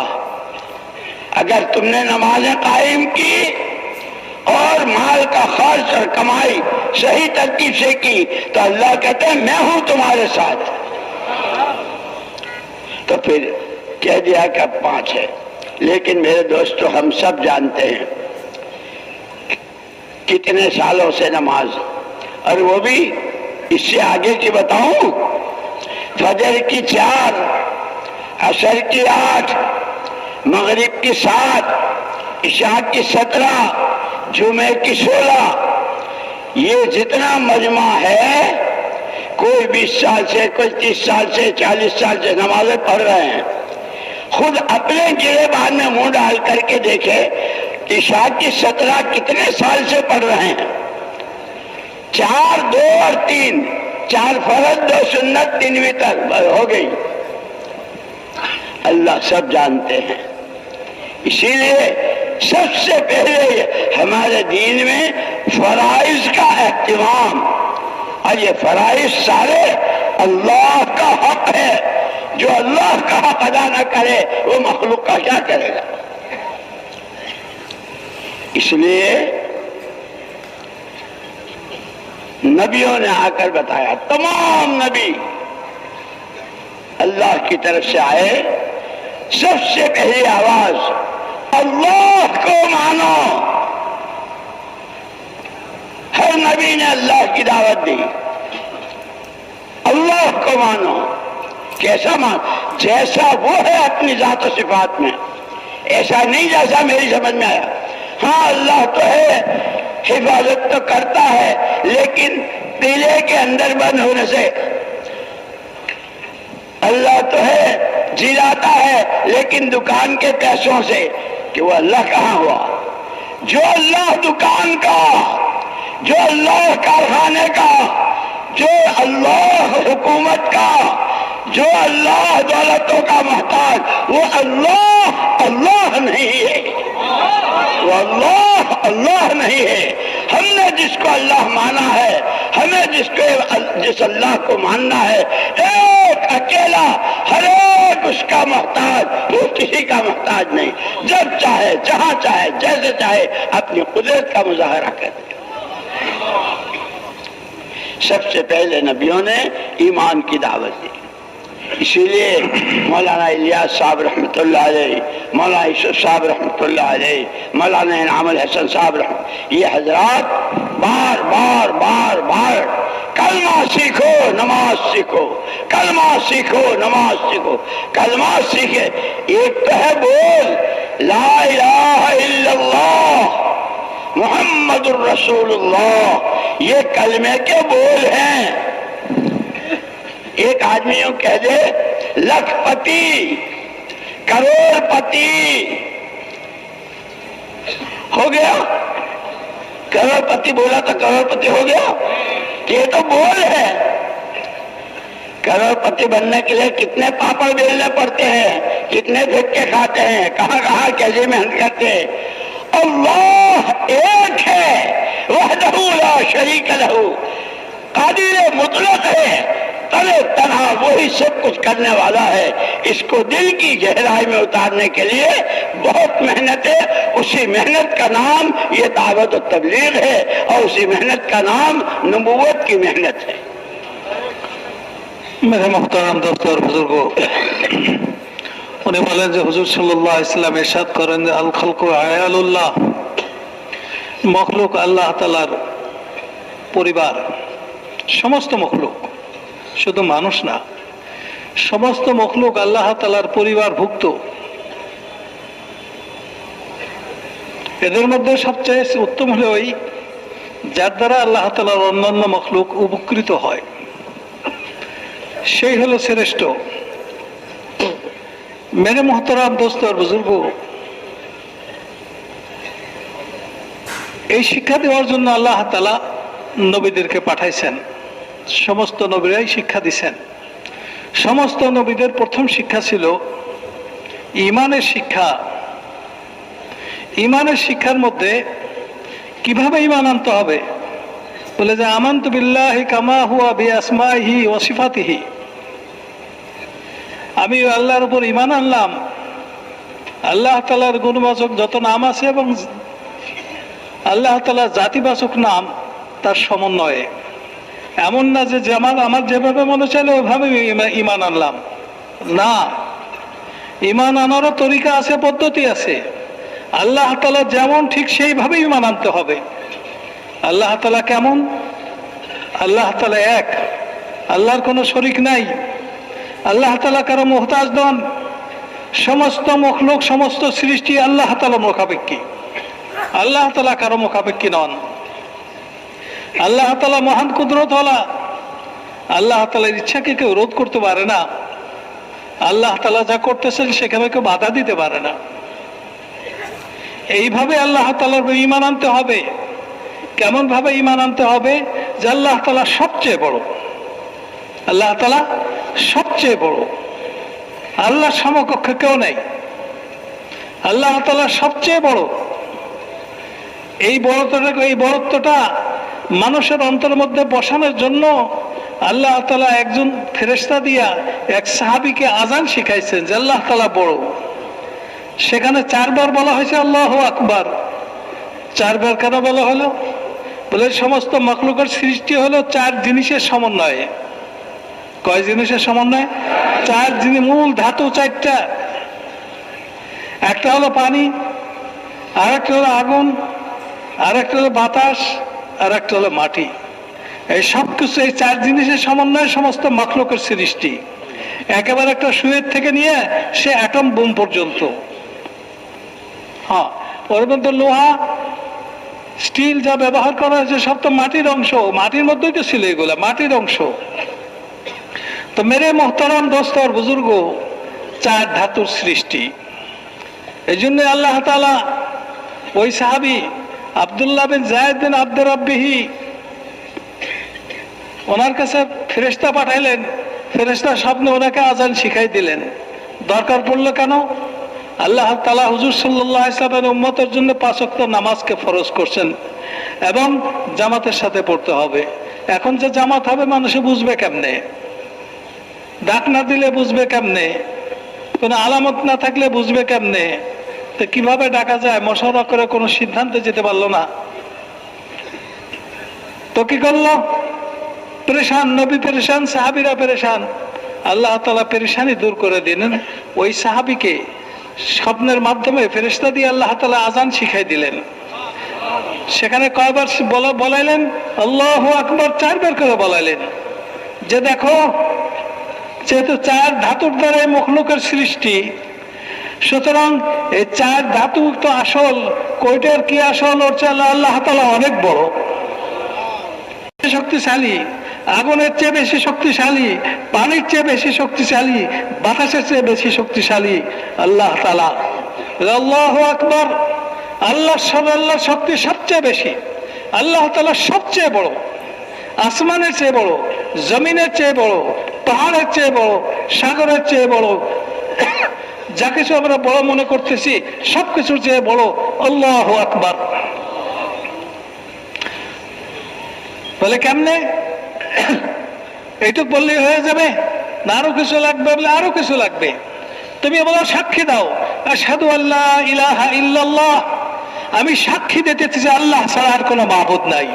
अगर तुमने नमाजें कायम की और माल का खर्च और कमाई सही तरतीब से की तो अल्लाह कहते हैं मैं हूं तुम्हारे साथ। तो फिर कह दिया कि अब 5 है। लेकिन मेरे दोस्तों हम सब जानते हैं कितने सालों से नमाज, और वो भी इससे आगे की बताऊं, फजर की 4, असर की 8, मगरिब की 7, इशा की 17, जुमे की 16, ये जितना मजमा है कोई 20 साल से, कोई 30 साल से, 40 साल से नमाजें पढ़ रहे हैं। खुद अपने गिरेबान में मुंह डाल करके देखे इशा की 17 कितने साल से पढ़ रहे हैं। 4, 2 और 3, 4 फर्ज, 2 सुन्नत, 3 वितर हो गई। अल्लाह सब जानते हैं। इसीलिए सबसे पहले हमारे दीन में फराइज का एहतिमाम, और ये फराइज सारे अल्लाह का हक है। जो अल्लाह का हक अदा न करे वो मखलूक का क्या करेगा? इसलिए नबियों ने आकर बताया, तमाम नबी अल्लाह की तरफ से आए, सबसे पहली आवाज अल्लाह को मानो। हर नबी ने अल्लाह की दावत दी, अल्लाह को मानो। कैसा मान? जैसा वो है अपनी जात और सिफात में, ऐसा नहीं जैसा मेरी समझ में आया। हाँ अल्लाह तो है, हिफाजत तो करता है, लेकिन पीले के अंदर बंद होने से। अल्लाह तो है, जिलाता है, लेकिन दुकान के पैसों से, कि वो अल्लाह कहाँ हुआ? जो अल्लाह दुकान का, जो अल्लाह कारखाने का, जो अल्लाह हुकूमत का, जो अल्लाह दौलतों का मोहताज, वो अल्लाह अल्लाह नहीं है, वो अल्लाह अल्लाह नहीं है। हमने जिसको अल्लाह माना है, हमें जिस अल्लाह को मानना है, एक अकेला, हर एक उसका मोहताज, वो किसी का मोहताज नहीं। जब चाहे, जहां चाहे, जैसे चाहे अपनी कुदरत का मुजाहरा करे। सबसे पहले नबियों ने ईमान की दावत दी। इसीलिए मौलाना इलियास साहब रहमतुल्लाह अलैह, मौलाना यूसुफ साहब रहमतुल्लाह अलैह, मौलाना इनामुल हसन साहब ये हजरात बार बार बार बार कलमा सीखो नमाज सीखो, कलमा सीखो नमाज सीखो, कलमा सीखे। एक तो है बोल ला इलाहा इल्लल्लाह मुहम्मदुर रसूलुल्लाह, ये कलमे के बोल हैं। एक आदमी यूं कह दे लखपति करोड़पति हो गया, करोड़पति बोला तो करोड़पति हो गया, ये तो बोल है। करोड़पति बनने के लिए कितने पापड़ बेलने पड़ते हैं, कितने धक्के खाते हैं, कहाँ कहाँ कैसे मेहनत करते हैं। अल्लाह एक है, वहदहू ला शरीक लहू, कादिर मुतलक है, तने तन्हा वही सब कुछ करने वाला है। इसको दिल की गहराई में उतारने के लिए बहुत मेहनत है। उसी मेहनत का नाम ये दावत और तबलीग है, और उसी मेहनत का नाम नबूवत की मेहनत है। मेरे मोहतरम दोस्तों और बुजुर्गों, उन्हें बोलें जो हुजूर सल्लल्लाहु अलैहि वसल्लम इरशाद करें अल खल्कु आयालुल्लाह, मखलूक আল্লাহ তাআলার পরিবার। সমস্ত মখলুক, শুধু মানুষ না, সমস্ত মখলুক আল্লাহ তাআলার পরিবারভুক্ত। এদের মধ্যে সবচেয়ে উত্তম হলো ওই যার দ্বারা আল্লাহ তাআলার অন্যান্য মখলুক উপকৃত হয়, সেই হলো শ্রেষ্ঠ। मेरे मोहतरम दोस्त और बुजुर्ग, এই শিক্ষা দেওয়ার জন্য আল্লাহ তাআলা নবীদেরকে পাঠাইছেন। সমস্ত নবীরাই শিক্ষা দিয়েছেন। সমস্ত নবীদের প্রথম শিক্ষা ছিল ঈমানের শিক্ষা। ঈমানের শিক্ষার মধ্যে কিভাবে ঈমান আনতে হবে, বলে যে আমানতু বিল্লাহি কামা হুয়া বিআসমাইহি ওয়া সিফাতিহি, আমি আল্লাহর উপর ঈমান আনলাম। আল্লাহ তাআলার গুণবাচক যত নাম আছে এবং আল্লাহ তাআলার জাতিবাচক নাম তার সমন্বয়ে, এমন না যে যেমন আমার যেভাবে মনে চাইলে ওইভাবে ঈমান আনলাম, না, ঈমান আনারও তরিকা আছে, পদ্ধতি আছে। আল্লাহ তাআলা যেমন ঠিক সেইভাবে ঈমান আনতে হবে। আল্লাহ তাআলা কেমন? আল্লাহ তাআলা এক, আল্লাহর কোনো শরীক নাই। আল্লাহ তাআলা কারো মুহতাজ নন। সমস্ত মখলুক, সমস্ত সৃষ্টি আল্লাহ তাআলা মুখাপেক্ষী, আল্লাহ তাআলা কারো মুখাপেক্ষী নন। আল্লাহ তাআলা মহান কুদরতওয়ালা, আল্লাহ তাআলার ইচ্ছাকে কেউ রোধ করতে পারে না। আল্লাহ তাআলা যা করতেছেন সেখানে কেউ বাধা দিতে পারে না। এইভাবে আল্লাহ তাআলার ঈমান আনতে হবে। কেমন ভাবে ঈমান আনতে হবে? যে আল্লাহ তাআলা সবচেয়ে বড়, আল্লাহ তাআলা সবচেয়ে বড়, আল্লাহর সমকক্ষ কেউ নেই, আল্লাহ তাআলা সবচেয়ে বড়। এই বড়ত্বটা মানুষের অন্তরের মধ্যে বসানোর জন্য আল্লাহ তাআলা একজন ফেরেশতা দিয়া এক সাহাবীকে আযান শিখাইছেন যে আল্লাহ তাআলা বড়। সেখানে 4 বার বলা হয়েছে আল্লাহু আকবার। 4 বার কেন বলা হলো? বলে সমস্ত মাখলুকের সৃষ্টি হলো 4 জিনিসের সমন্বয়ে। কয় জিনিসের সমন্বয়? 4 জিনিস, মূল ধাতু 4টা। একটা হলো পানি, আর একটা হলো আগুন, আর একটা হলো বাতাস, আর একটা হলো মাটি। এই সব কিছু, এই 4 জিনিসের সমন্বয়ে সমস্ত মাখলুকের সৃষ্টি। একেবারে একটা সুয়ের থেকে নিয়ে সে অ্যাটম বোম পর্যন্ত। হ্যাঁ, ওর মধ্যে লোহা স্টিল যা ব্যবহার করা হয়েছে সব তো মাটির অংশ, মাটির মধ্যেই তো ছিল এগুলা, মাটির অংশ। তো মেরে মোহতারাম দোস্ত আর বুজুর্গ, চার ধাতুর সৃষ্টি। এই জন্য আল্লাহ তাআলা ওই সাহাবী আব্দুল্লাহ বিন যায়েদ বিন আব্দুর রাব্বিহি, ওনার কাছে ফেরেশতা পাঠাইলেন। ফেরেশতা স্বপ্নে ওনাকে আজান শিখাই দিলেন। দরকার পড়লো কেন? আল্লাহ তাআলা হুজুর সাল্লাল্লাহু আলাইহি ওয়াসাল্লামের উম্মতের জন্য 5 ওয়াক্ত নামাজকে ফরজ করছেন এবং জামাতের সাথে পড়তে হবে। এখন যে জামাত হবে মানুষে বুঝবে কেমনে? ডাক না দিলে বুঝবে কেমনে? কোনো আলামত না থাকলে বুঝবে কেমনে? তো কিভাবে ডাকা যায়? মশওয়ারা করে কোনো সিদ্ধান্তে যেতে পারলো না। তো কি করলো? পেরেশান, নবী পেরেশান, সাহাবীরা পেরেশান। আল্লাহ তাআলা পেরেশানি দূর করে দিলেন। ওই সাহাবীকে স্বপ্নের মাধ্যমে ফেরেশতা দিয়ে আল্লাহ তাআলা আজান শিখাই দিলেন। সেখানে কয়বার বলাইলেন? আল্লাহু আকবার 4 বার করে বলাইলেন। যে দেখো, যেহেতু 4 ধাতুর দ্বারা মখলুকের সৃষ্টি, সুতরাং এই 4 ধাতু তো আসল, কয়টার কি আসল? ওর চেয়ে আল্লাহ তাআলা অনেক বড়, শক্তিশালী। আগুনের চেয়ে বেশি শক্তিশালী, পানির চেয়ে বেশি শক্তিশালী, বাতাসের চেয়ে বেশি শক্তিশালী আল্লাহ তাআলা। আল্লাহু আকবার। আল্লাহর শক্তি সবচেয়ে বেশি। আল্লাহ তাআলা সবচেয়ে বড়, আসমানের চেয়ে বড়, জমিনের চেয়ে বড়, পাহাড়ের চেয়ে বড়, সাগরের চেয়ে বড়। যা কিছু আমরা বড় মনে করতেছি সবকিছুর চেয়ে বড় আল্লাহু আকবার। বলে কেমনে? এইটুক বললেই হয়ে যাবে না? আরো কিছু লাগবে? বলে আরো কিছু লাগবে। তুমি বলো, সাক্ষী দাও, আশহাদু আল্লা ইলাহা ইল্লাল্লাহ, আমি সাক্ষী দিতেছি যে আল্লাহ ছাড়া আর কোনো মাবুদ নাই।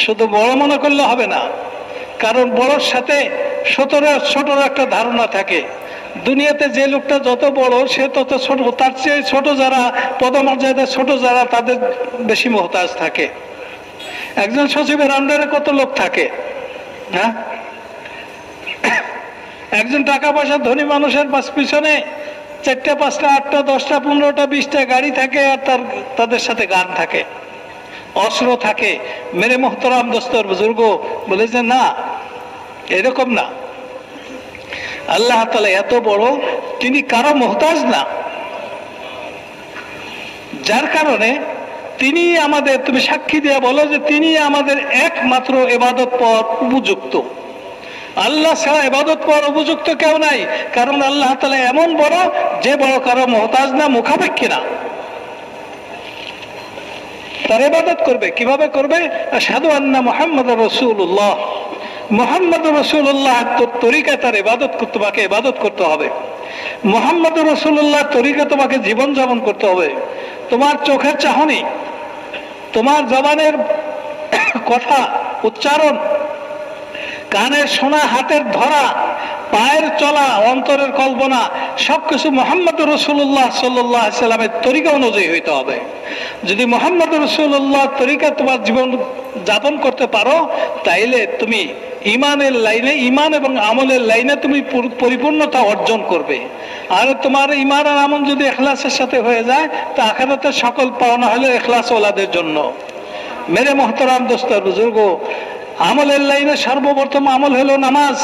শুধু বড় মনে করলে হবে না, কারণ বড়র সাথে ছোটর একটা ধারণা থাকে। দুনিয়াতে যে লোকটা যত বড় সে তত ছোট, তার চেয়ে ছোট যারা পদমর্যাদা ছোট যারা তাদের বেশি মুহতাজ থাকে। একজন সচিবের আন্ডারে কত লোক থাকে? হ্যাঁ, একজন টাকা পয়সা ধনী মানুষের পিছনে 4টা 5টা 8টা 10টা 15টা 20টা গাড়ি থাকে, আর তাদের সাথে গান থাকে, অস্ত্র থাকে। মেরে মোহতারাম দোস্তর বুজুর্গ বলে যে না, এরকম না। আল্লাহ তাআলা এত বড়, তিনি কারো মোহতাজ না। যার কারণে তিনি আমাদের, তুমি সাক্ষী দিয়ে বলো যে তিনি আমাদের একমাত্র ইবাদত পাওয়ার উপযুক্ত। আল্লাহ ছাড়া ইবাদত পাওয়ার উপযুক্ত কেউ নাই, কারণ আল্লাহ তাআলা এমন বড় যে বড় কারো মোহতাজ না, মুখাপেক্ষী না। তার ইবাদত করবে কিভাবে করবে? আশহাদু আন্না মুহাম্মাদুর রাসূলুল্লাহ, মুহাম্মাদুর রাসূলুল্লাহ তরিকায় তার তোমাকে ইবাদত করতে হবে। মুহাম্মাদুর রাসূলুল্লাহ তরিকা তোমাকে জীবন যাপন করতে হবে। তোমার চোখের চাহনি, তোমার জবানের কথা উচ্চারণ, কানের শোনা, হাতের ধরা, পায়ের চলা, অন্তরের কল্পনা সবকিছু মুহাম্মদুর রাসূলুল্লাহ সাল্লাল্লাহু আলাইহি সাল্লামের তরিকা অনুযায়ী হইতে হবে। যদি মুহাম্মদুর রাসূলুল্লাহ তরিকা তোমার জীবন যাপন করতে পারো, তাইলে তুমি ইমানের লাইনে, ইমান এবং আমলের লাইনে তুমি পরিপূর্ণতা অর্জন করবে। আর তোমার ইমান আর আমল যদি ইখলাসের সাথে হয়ে যায়, তা আখিরাতের সকল পাওনা হলো ইখলাস ওয়ালাদের জন্য। মেরে মোহতারাম দোস্ত বুজুর্গ, আমলের লাইনে সর্বপ্রথম আমল হলো নামাজ।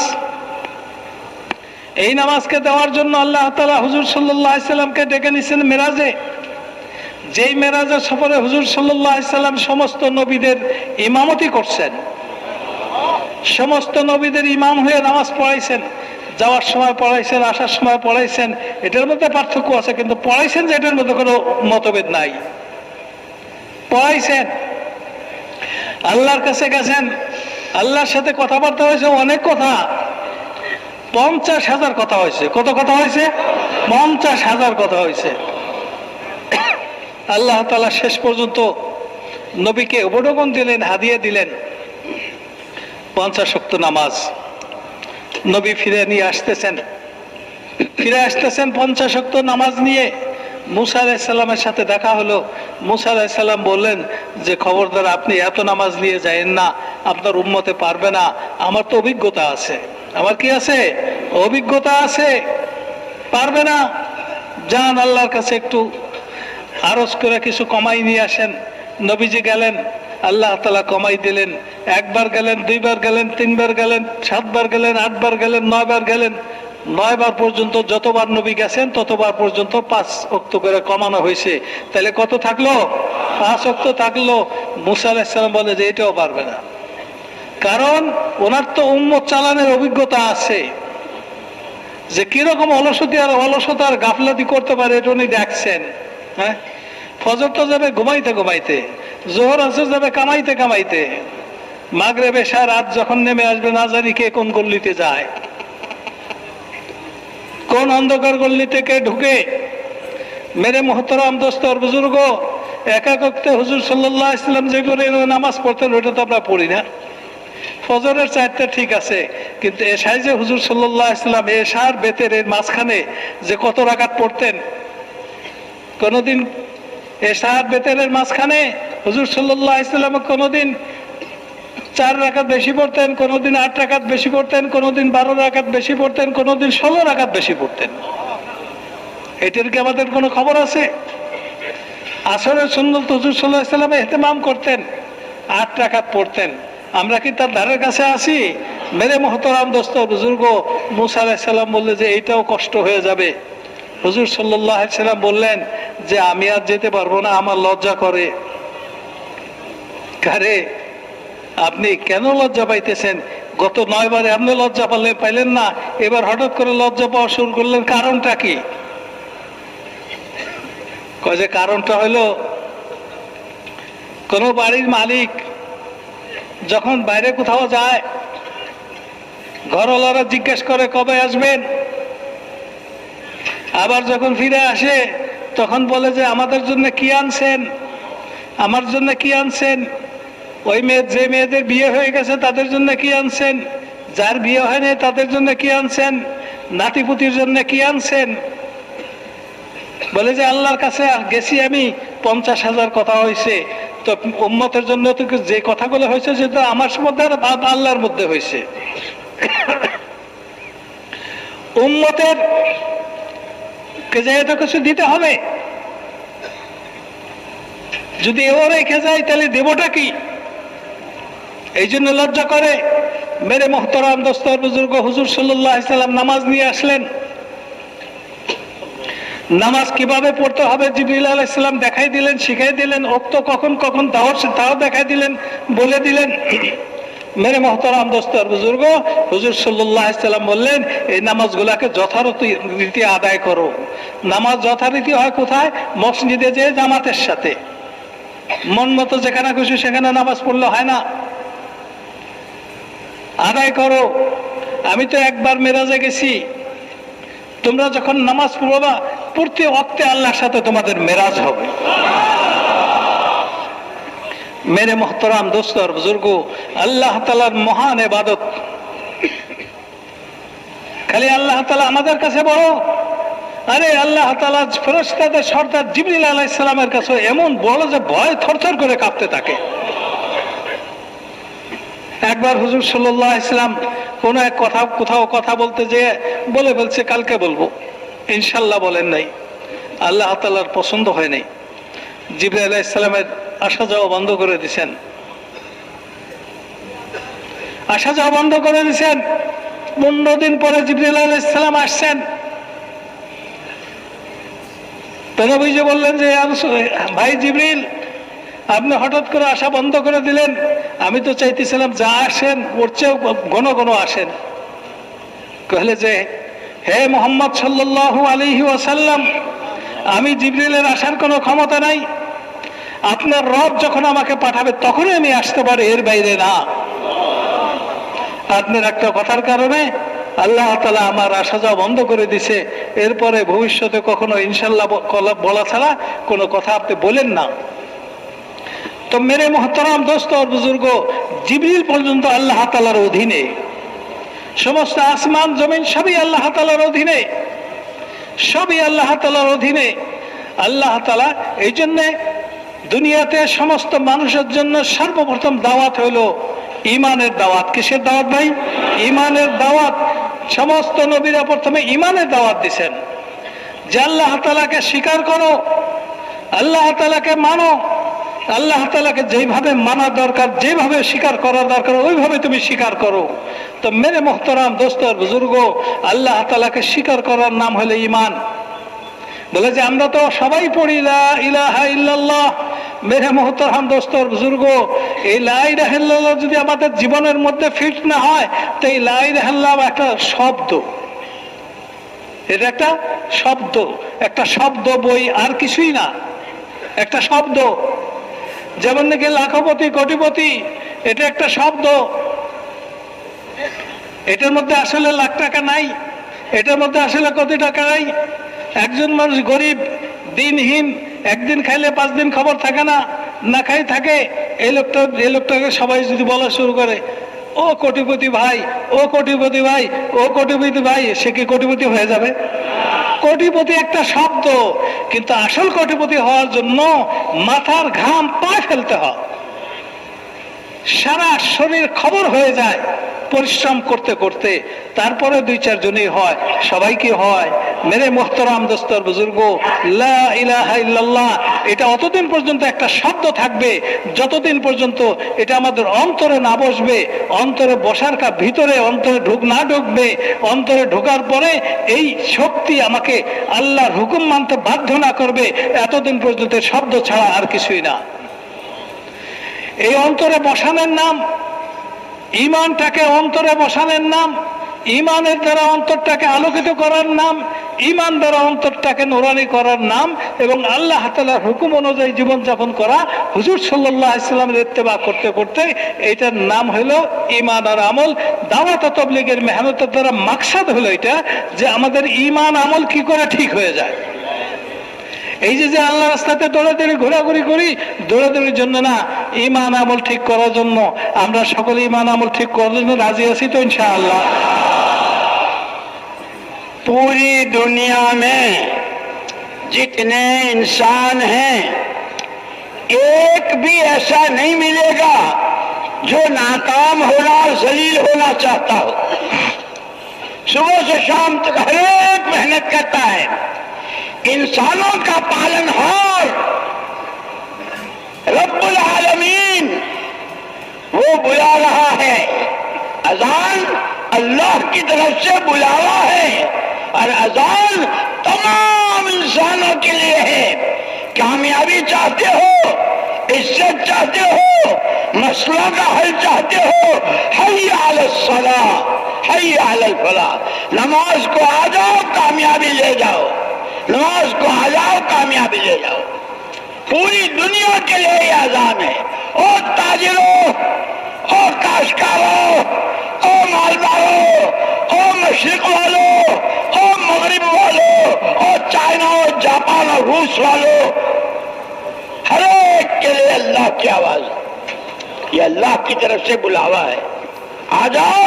এই নামাজকে দেওয়ার জন্য আল্লাহ তাআলা হুজুর সাল্লাল্লাহু আলাইহি সাল্লামকে ডেকে নিয়েছেন মেরাজে। যেই মেরাজের সফরে হুজুর সাল্লাল্লাহু আলাইহি সাল্লাম সমস্ত নবীদের ইমামতি করছেন, সমস্ত নবীদের ইমাম হয়ে নামাজ পড়াইছেন। যাওয়ার সময় পড়াইছেন, আসার সময় পড়াইছেন। এটার মধ্যে পার্থক্য আছে, কিন্তু পড়াইছেন যে এটার মধ্যে কোনো মতভেদ নাই। পড়াইছেন, আল্লাহর কাছে গেছেন, আল্লাহর সাথে কথাবার্তা হয়েছে, অনেক কথা, 50,000 কথা হয়েছে। কত কথা হয়েছে? 50,000 কথা হয়েছে। আল্লাহ তাআলা শেষ পর্যন্ত নবীকে উপঢৌকন দিলেন, হাদিয়া দিলেন 50 ওয়াক্ত নামাজ। নবী ফিরে আসতেছেন 50 ওয়াক্ত নামাজ নিয়ে। মুসা আলাইহিস সালামের সাথে দেখা হলো। মুসা আলাইহিস সালাম বললেন যে খবরদার, আপনি এত নামাজ নিয়ে যায়েন না, আপনার উম্মতে পারবে না। আমার তো অভিজ্ঞতা আছে। আমার কি আছে? অভিজ্ঞতা আছে, পারবে না। যান আল্লাহর কাছে একটু আরজ করে কিছু কমাই নিয়ে আসেন। নবীজি গেলেন, আল্লাহ তাআলা কমাই দিলেন। একবার গেলেন, দুইবার গেলেন, তিনবার গেলেন, 7 বার গেলেন, 8 বার গেলেন, 9 বার গেলেন। 9 বার পর্যন্ত যতবার নবী গেছেন ততবার পর্যন্ত 5 ওয়াক্ত করে কমানো হয়েছে। তাহলে কত থাকলো? 5 ওয়াক্ত থাকলো। মুসা আলাইহিস সালাম বলে যে এটাও পারবে না, কারণ ওনার তো উম্মত চালানোর অভিজ্ঞতা আছে, যে কিরকম অলসতার গাফলাতি করতে পারে এটা উনি দেখছেন। হ্যাঁ, ফজর তো যাবে ঘুমাইতে ঘুমাইতে, জোহর আসর যাবে কামাইতে কামাইতে, মাগরিব এশা রাত যখন নেমে আসবে না জানি কে কোন গল্লিতে যায়, কোন অন্ধকার গল্লিতে কে ঢুকে। মেরে মোহতরম দোস্ত আর বুজুর্গ, একাকতে হুজুর সাল্লাল্লাহু আলাইহি ওয়াসাল্লাম যে করে নামাজ পড়তেন ওইটা তো আমরা পড়ি না। ফজরের 4টা ঠিক আছে, কিন্তু এশায় যে হুজুর সাল্লাল্লাহু আলাইহি ওয়াসাল্লাম এশার বেতের মাঝখানে যে কত রাকাত পড়তেন, কোনদিন এশার বেতের মাঝখানে হুজুর সাল্লাল্লাহু আলাইহি ওয়াসাল্লাম কোনদিন 4 রাকাত বেশি পড়তেন, কোনদিন 8 রাকাত বেশি পড়তেন, কোনদিন 12 রাকাত বেশি পড়তেন, কোনদিন 16 রাকাত বেশি পড়তেন। এটার কি আমাদের কোনো খবর আছে? আসরের সুন্নত হুজুর সাল্লাল্লাহু আলাইহি ওয়াসাল্লাম ইহতিমাম করতেন, 8 রাকাত পড়তেন। আমরা কি তার ধারের কাছে আসি? মেরে মোহতরম দোস্ত বুজুর্গ, মুসা আলাইহিস সালাম বললে যে এইটাও কষ্ট হয়ে যাবে। হুজুর সাল্লাল্লাহু আলাইহি সাল্লাম বললেন যে আমি আর যেতে পারবো না, আমার লজ্জা করে। কারে আপনি কেন লজ্জা পাইতেছেন? গত 9 বারে আপনি লজ্জা পাইলেন না, এবার হঠাৎ করে লজ্জা পাওয়া শুরু করলেন, কারণটা কি? কয় যে কারণটা হলো, কোন বাড়ির মালিক যখন বাইরে কোথাও যায়, ঘরওয়ালারা জিজ্ঞেস করে কবে আসবেন, আবার যখন ফিরে আসে তখন বলে যে আমাদের জন্য কি আনছেন, আমার জন্য কি আনছেন, ওই যে মেয়েদের বিয়ে হয়ে গেছে তাদের জন্য কি আনছেন, যার বিয়ে হয়নি তাদের জন্য কি আনছেন, নাতিপুতির জন্য কি আনছেন। বলে যে আল্লাহর কাছে গেছি আমি, 50,000 কথা হয়েছে, তো উম্মতের জন্য তো যে কথাগুলো হয়েছে সেটা আমার মধ্যে আর আল্লাহর মধ্যে হয়েছে। উম্মতের কে যে এত কিছু দিতে হবে, যদি এও রেখে যায় তাহলে দেবটা কি? এই জন্য লজ্জা করে। মেরে মোহতরম দোস্তর বুজুর্গ, হুজুর সাল্লাল্লাহু আলাইহি সাল্লাম নামাজ নিয়ে আসলেন। নামাজ কিভাবে পড়তে হবে জিবরিল আলাইহিস সালাম দেখাই দিলেন, শিখাই দিলেন। ওক্ত কখন কখন তাও দেখাই দিলেন, বলে দিলেন। মেরে মোহতরম দোস্তর বুজুর্গ, হুজুর সাল্লাল্লাহু আলাইহি সাল্লাম বললেন এই নামাজগুলাকে যথারীতি আদায় করো। নামাজ যথারীতি হয় কোথায়? মসজিদে যে জামাতের সাথে। মন মতো যেখানে খুশি সেখানে নামাজ পড়লে হয় না, আদায় করো। আমি তো একবার মেরাজে গেছি, তোমরা যখন নামাজ পড়বা প্রতি ওয়াক্তে আল্লাহর সাথে তোমাদের মেরাজ হবে। মেরে মোহতরাম দোস্তর বুজুর্গ, আল্লাহ তাআলার মহান ইবাদত। খালি আল্লাহ তাআলা আমাদের কাছে বড়, আরে আল্লাহ তাআলা ফেরেশতাদের সর্দার জিবরিল আলাইহিস সালামের কাছে এমন বড় যে ভয় থরথর করে কাঁপতে থাকে। একবার হুজুর সাল্লাল্লাহু আলাইহি সাল্লাম কোন এক কোথাও কথা বলতে যেয়ে বলে ফেলছে কালকে বলবো, ইনশাল্লাহ বলেন নাই। আল্লাহ তাআলার পছন্দ হয় নাই, জিবরিল আলাইহিস সালামের আসা যাওয়া বন্ধ করে দিয়েছেন। আসা যাওয়া বন্ধ করে দিয়েছেন। 15 দিন পরে জিবরিল আলাইহিস সালাম আসছেন। নবীজি বললেন যে ভাই জিবরিল, আপনি হঠাৎ করে আসা বন্ধ করে দিলেন, আমি তো চাইতেছিলাম যা আসেন ওর চেয়েও ঘন ঘন আসেন। কহলে যে হে মুহাম্মদ সাল্লাল্লাহু আলাইহি ওয়াসাল্লাম, আমি জিবরিলের আসার কোনো ক্ষমতা নাই, আপনার রব যখন আমাকে পাঠাবে তখনই আমি আসতে পারি, এর বাইরে না। আপনার একটা কথার কারণে আল্লাহ তাআলা আমার আসা যাওয়া বন্ধ করে দিছে, এরপরে ভবিষ্যতে কখনো ইনশাল্লাহ বলা ছাড়া কোনো কথা আপনি বলেন না। তো মেরে মোহতরম দোস্ত আর বুজুর্গ, জিবরিল পর্যন্ত আল্লাহ তাআলার অধীনে, সমস্ত আসমান জমিন সবই আল্লাহ তাআলার অধীনে, সবই আল্লাহ তাআলার অধীনে। আল্লাহ তাআলা এই জন্যে দুনিয়াতে সমস্ত মানুষের জন্য সর্বপ্রথম দাওয়াত হইল ইমানের দাওয়াত। কিসের দাওয়াত ভাই? ইমানের দাওয়াত। সমস্ত নবীরা প্রথমে ইমানের দাওয়াত দিয়েছেন যে আল্লাহ তাআলাকে স্বীকার করো, আল্লাহ তাআলাকে মানো, আল্লাহ তাআলাকে যেভাবে মানা দরকার, যেভাবে স্বীকার করা দরকার ওইভাবে তুমি স্বীকার করো। তো মেরে মোহতারাম দোস্ত আর বুজুর্গ, আল্লাহ তাআলাকে স্বীকার করার নাম হলো ঈমান। বলে যে আমরা তো সবাই পড়ি লা ইলাহা ইল্লাল্লাহ। মেরে মোহতারাম দোস্ত আর বুজুর্গ, এই লা ইলাহা ইল্লাল্লাহ যদি আমাদের জীবনের মধ্যে ফিট না হয়, তো এই লা ইলাহা ইল্লাল্লাহ একটা শব্দ, এটা একটা শব্দ, একটা শব্দ বই, আর কিছুই না, একটা শব্দ। যেমন নাকি লাখপতি কোটিপতি, এটা একটা শব্দ, এটার মধ্যে আসলে লাখ টাকা নাই, এটার মধ্যে আসলে কোটি টাকা নাই। একজন মানুষ গরিব দিনহীন, একদিন খাইলে 5 দিন খবর থাকে না, না খাই থাকে, এই লোকটাকে সবাই যদি বলা শুরু করে, ও কোটিপতি ভাই, ও কোটিপতি ভাই, ও কোটিপতি ভাই, সে কি কোটিপতি হয়ে যাবে? কোটিপতি একটা শব্দ, কিন্তু আসল কোটিপতি হওয়ার জন্য মাথার ঘাম পায়ে ফেলতে হয়, সারা শরীর খবর হয়ে যায় পরিশ্রম করতে করতে, তারপরে 2-4 জনই হয়, সবাই কি হয়? মেরে মোহতারাম দোস্তর বুজুর্গ, লা ইলাহা ইল্লাল্লাহ এটা অতদিন পর্যন্ত একটা শব্দ থাকবে যতদিন পর্যন্ত এটা আমাদের অন্তরে না বসবে। অন্তরে বসার ভিতরে অন্তরে না ঢুকবে, অন্তরে ঢোকার পরে এই শক্তি আমাকে আল্লাহর হুকুম মানতে বাধ্য না করবে, এতদিন পর্যন্ত শব্দ ছাড়া আর কিছুই না। এই অন্তরে বসানোর নাম ঈমানটাকে, অন্তরে বসানোর নাম ঈমানের দ্বারা অন্তরটাকে আলোকিত করার নাম, ঈমান দ্বারা অন্তরটাকে নুরানি করার নাম, এবং আল্লাহ তাআলার হুকুম অনুযায়ী জীবনযাপন করা, হুজুর সাল্লাল্লাহু আলাইহি সাল্লামের ইত্তেবা করতে করতে, এইটার নাম হলো ঈমান আর আমল। দাওয়াত ও তাবলীগের মেহনতের দ্বারা মাকসাদ হলো এটা যে আমাদের ঈমান আমল কি করে ঠিক হয়ে যায়। এই যে আল্লাহ রাস্তাতে দৌড়াদৌড়ি ঘোরাঘুরি করি, দৌড়াদৌড়ির জন্য না, ঈমান আমল ঠিক করার জন্য। আমরা সকলে ঈমান আমল ঠিক করার জন্য রাজি আছি তো ইনশাআল্লাহ? पूरी दुनिया में जितने इंसान हैं, एक भी ऐसा नहीं मिलेगा जो नाकाम होना और जलील होना चाहता हो। सुबह से शाम तक हर एक मेहनत करता है, इंसानों का पालनहार रब्बुल आलमीन वो बुला रहा है। अजान अल्लाह की तरफ से बुलावा है, और अजान तमाम इंसानों के लिए है। कामयाबी चाहते हो, इज्जत चाहते हो, मसलों का हल चाहते हो, हय्या अलस सलाह, हय्या अलल फलाह, नमाज को आ जाओ कामयाबी ले जाओ, नमाज को आ जाओ कामयाबी ले जाओ। पूरी दुनिया के लिए ये अजान है। ओ ताजिरों, ओ काश्तकारों, ओ मालदारों, ओ मशरिक वालों, ओ मगरिब वालों, ओ चाइना और जापान और रूस वालों, हर एक के लिए अल्लाह की आवाज, ये अल्लाह की तरफ से बुलावा है। आ जाओ,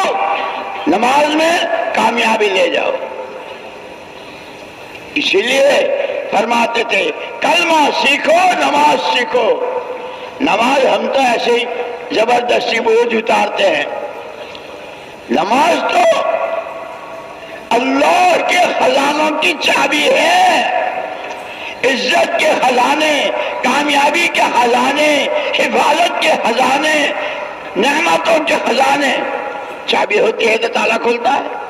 नमाज में कामयाबी ले जाओ। इसीलिए फरमाते थे कलमा सीखो, नमाज सीखो। नमाज हम तो ऐसे ही जबरदस्ती बोझ उतारते हैं। नमाज तो अल्लाह के खजानों की चाबी है। इज्जत के खजाने, कामयाबी के खजाने, हिफाजत के खजाने, नेमतों के खजाने, चाबी होती है तो ताला खुलता है।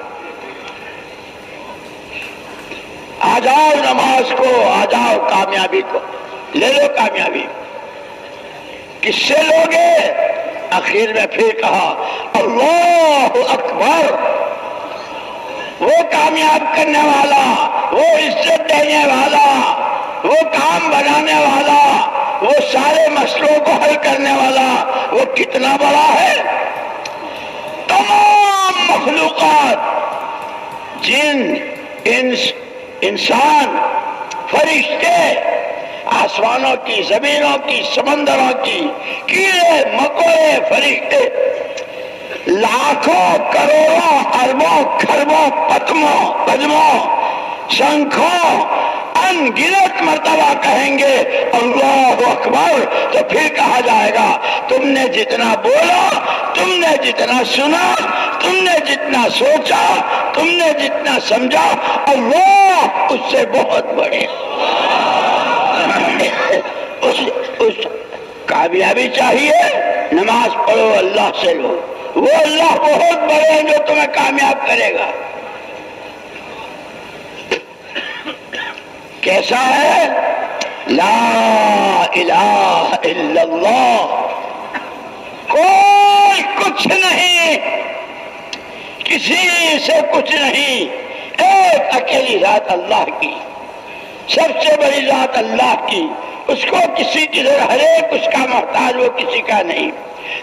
आ जाओ नमाज को, आ जाओ कामयाबी को ले लो। कामयाबी किससे लोगे? आखिर में फिर कहा अल्लाह अकबर। वो कामयाब करने वाला, वो इज्जत देने वाला, वो काम बनाने वाला, वो सारे मसलों को हल करने वाला, वो कितना बड़ा है। तमाम मखलूकात, जिन, इंस, इंसान, फरिश्ते, आसमानों की, जमीनों की, समंदरों की, कीड़े मकोड़े, फरिश्ते, लाखों करोड़ों अरबों खरबों पद्मों पद्मों शंखों अनगिनत मर्तबा कहेंगे अल्लाहु अकबर। तो फिर कहा जाएगा तुमने जितना बोला, तुमने जितना सुना, तुमने जितना सोचा, तुमने जितना समझा, अल्लाह उससे बहुत बड़े। اس کامیابی چاہیے، نماز پڑھو، اللہ سے لو، وہ اللہ بہت بڑے ہیں جو تمہیں کامیاب کرے گا۔ کیسا ہے؟ لا الہ الا اللہ، کوئی کچھ نہیں، کسی سے کچھ نہیں، ایک اکیلی ذات اللہ کی، سب سے بڑی ذات اللہ کی، اس کو کسی کی ضرورت، ہر ایک اس کا محتاج، وہ کسی کا نہیں۔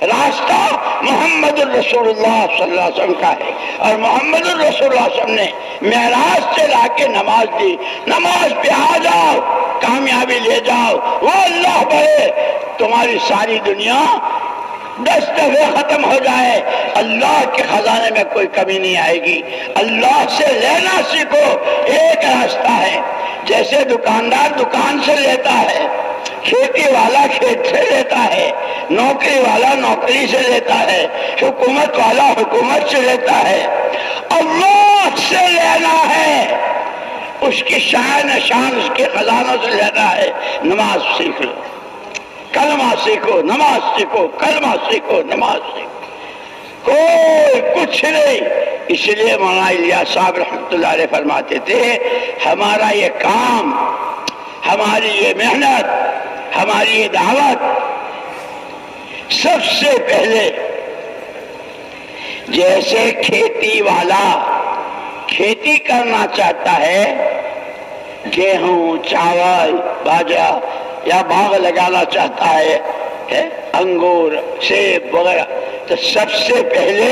راستہ محمد الرسول اللہ صلی اللہ علیہ وسلم کا ہے، اور محمد الرسول اللہ صلی اللہ علیہ وسلم نے معراج سے لا کے نماز دی، نماز پہ آ جاؤ، کامیابی لے جاؤ، وہ اللہ بڑے، تمہاری ساری دنیا 10 دفعے ختم ہو جائے، اللہ کے خزانے میں کوئی کمی نہیں آئے گی۔ اللہ سے لینا سیکھو، ایک راستہ ہے، جیسے دکاندار دکان سے لیتا ہے، کھیتی والا کھیت سے لیتا ہے، نوکری والا نوکری سے لیتا ہے، حکومت والا حکومت سے لیتا ہے، اللہ سے لینا ہے، اس کی شان شان اس کے خزانوں سے لینا ہے۔ نماز سیکھ لو، کلمہ سیکھو، نماز سیکھو، کلمہ سیکھو، نماز سیکھو، کوئی کچھ نہیں۔ اس لیے مولانا الیاس صاحب رحمۃ اللہ علیہ فرماتے تھے، ہمارا یہ کام، ہماری یہ محنت، ہماری یہ دعوت، سب سے پہلے جیسے کھیتی والا کھیتی کرنا چاہتا ہے، گیہوں، چاول، باجرہ یا باغ لگانا چاہتا ہے، انگور، سیب وغیرہ، تو سب سے پہلے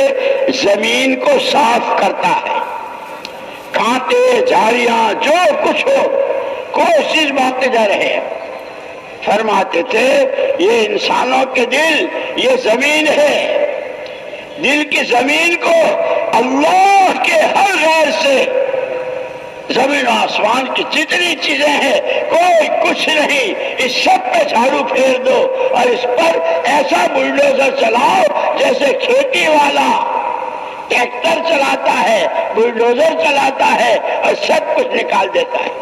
زمین کو صاف کرتا ہے، کانٹے، جھاڑیاں، جو کچھ ہو، کوئی چیز باقی نہ رہے۔ فرماتے تھے یہ انسانوں کے دل، یہ زمین ہے، دل کی زمین کو اللہ کے ہر غیر سے، زمین و آسمان کی جتنی چیزیں ہیں کوئی کچھ نہیں، اس سب پہ جھاڑو پھیر دو، اور اس پر ایسا بلڈوزر چلاؤ جیسے کھیتی والا ٹریکٹر چلاتا ہے، بلڈوزر چلاتا ہے، اور سب کچھ نکال دیتا ہے۔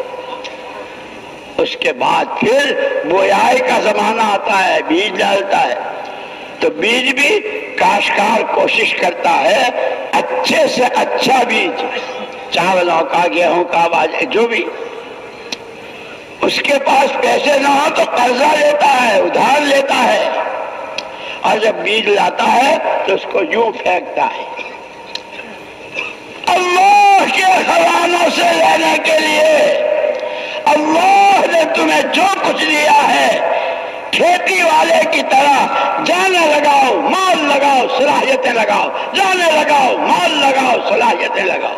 اس کے بعد پھر بویائی کا زمانہ آتا ہے، بیج ڈالتا ہے، تو بیج بھی کاشتکار کوشش کرتا ہے اچھے سے اچھا بیج، چاولوں کا، گیہوں کا، باجرے، جو بھی۔ اس کے پاس پیسے نہ ہو تو قرضہ لیتا ہے، ادھار لیتا ہے، اور جب بیج لاتا ہے تو اس کو یوں پھینکتا ہے۔ اللہ کے خزانوں سے لینے کے لیے اللہ نے تمہیں جو کچھ دیا ہے، کھیتی والے کی طرح جانے لگاؤ، مال لگاؤ، صلاحیتیں لگاؤ، جانے لگاؤ، مال لگاؤ، صلاحیتیں لگاؤ۔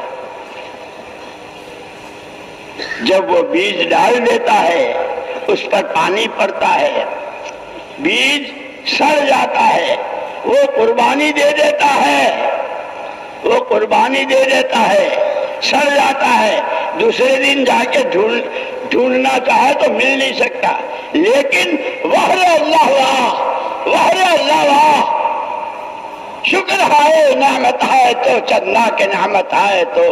جب وہ بیج ڈال دیتا ہے، اس پر پانی پڑتا ہے، بیج سڑ جاتا ہے، وہ قربانی دے دیتا ہے، وہ قربانی دے دیتا ہے، سڑ جاتا ہے، دوسرے دن جا کے ڈھونڈنا چاہے تو مل نہیں سکتا، لیکن وحر اللہ واہ، وحر اللہ واہ، شکر ہے نعمت ہے تو چندہ کے نعمت ہے تو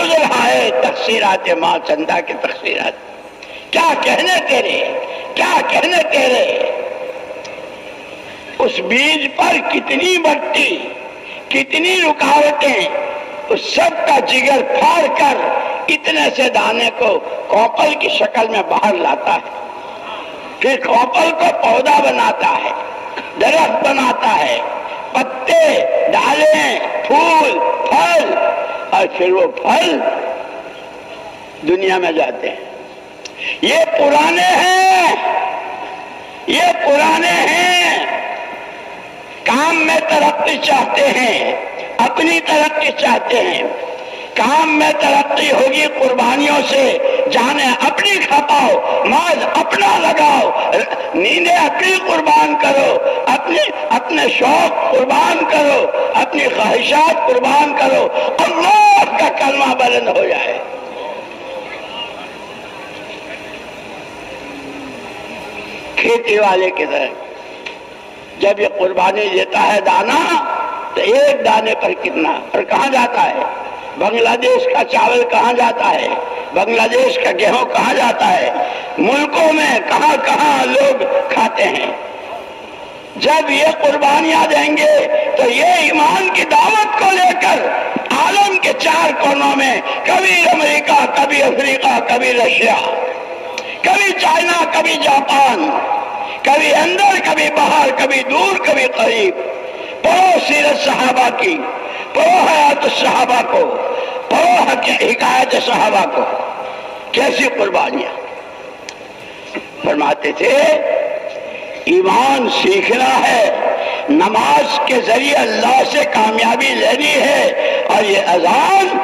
عذر ہے تقصیرات ماں چندہ کے تقصیرات۔ کیا کہنے تیرے، کیا کہنے تیرے، اس بیج پر کتنی مٹی، کتنی رکاوٹیں، اس سب کا جگر پھاڑ کر اتنے سے دانے کو کوپل کی شکل میں باہر لاتا ہے، پھر کوپل کو پودا بناتا ہے، درخت بناتا ہے، پتے، ڈالیں، پھول، پھل، اور پھر وہ پھل دنیا میں جاتے ہیں۔ یہ پرانے ہیں، یہ پرانے ہیں، کام میں ترقی چاہتے ہیں، اپنی ترقی چاہتے ہیں، کام میں ترقی ہوگی قربانیوں سے، جانیں اپنی کھپاؤ، مال اپنا لگاؤ، نیندیں اپنی قربان کرو، اپنے شوق قربان کرو، اپنی خواہشات قربان کرو، اللہ کا کلمہ بلند ہو جائے۔ کھیتی والے کی طرح جب یہ قربانی دیتا ہے دانا، تو ایک دانے پر کتنا، اور کہاں جاتا ہے؟ بنگلہ دیش کا چاول کہاں جاتا ہے؟ بنگلہ دیش کا گیہوں کہاں جاتا ہے؟ ملکوں میں کہاں کہاں لوگ کھاتے ہیں. جب یہ قربانیاں دیں گے تو یہ ایمان کی دعوت کو لے کر عالم کے 4 کونوں میں، کبھی امریکہ، کبھی افریقہ، کبھی رشیا، کبھی چائنا، کبھی جاپان، کبھی اندر، کبھی باہر، کبھی دور، کبھی قریب، پڑھو سیرت صحابہ کی، پڑھو حیات الصحابہ کو، پڑھو حکایت صحابہ کو، کیسی قربانیاں. فرماتے تھے ایمان سیکھنا ہے، نماز کے ذریعے اللہ سے کامیابی لینی ہے، اور یہ اذان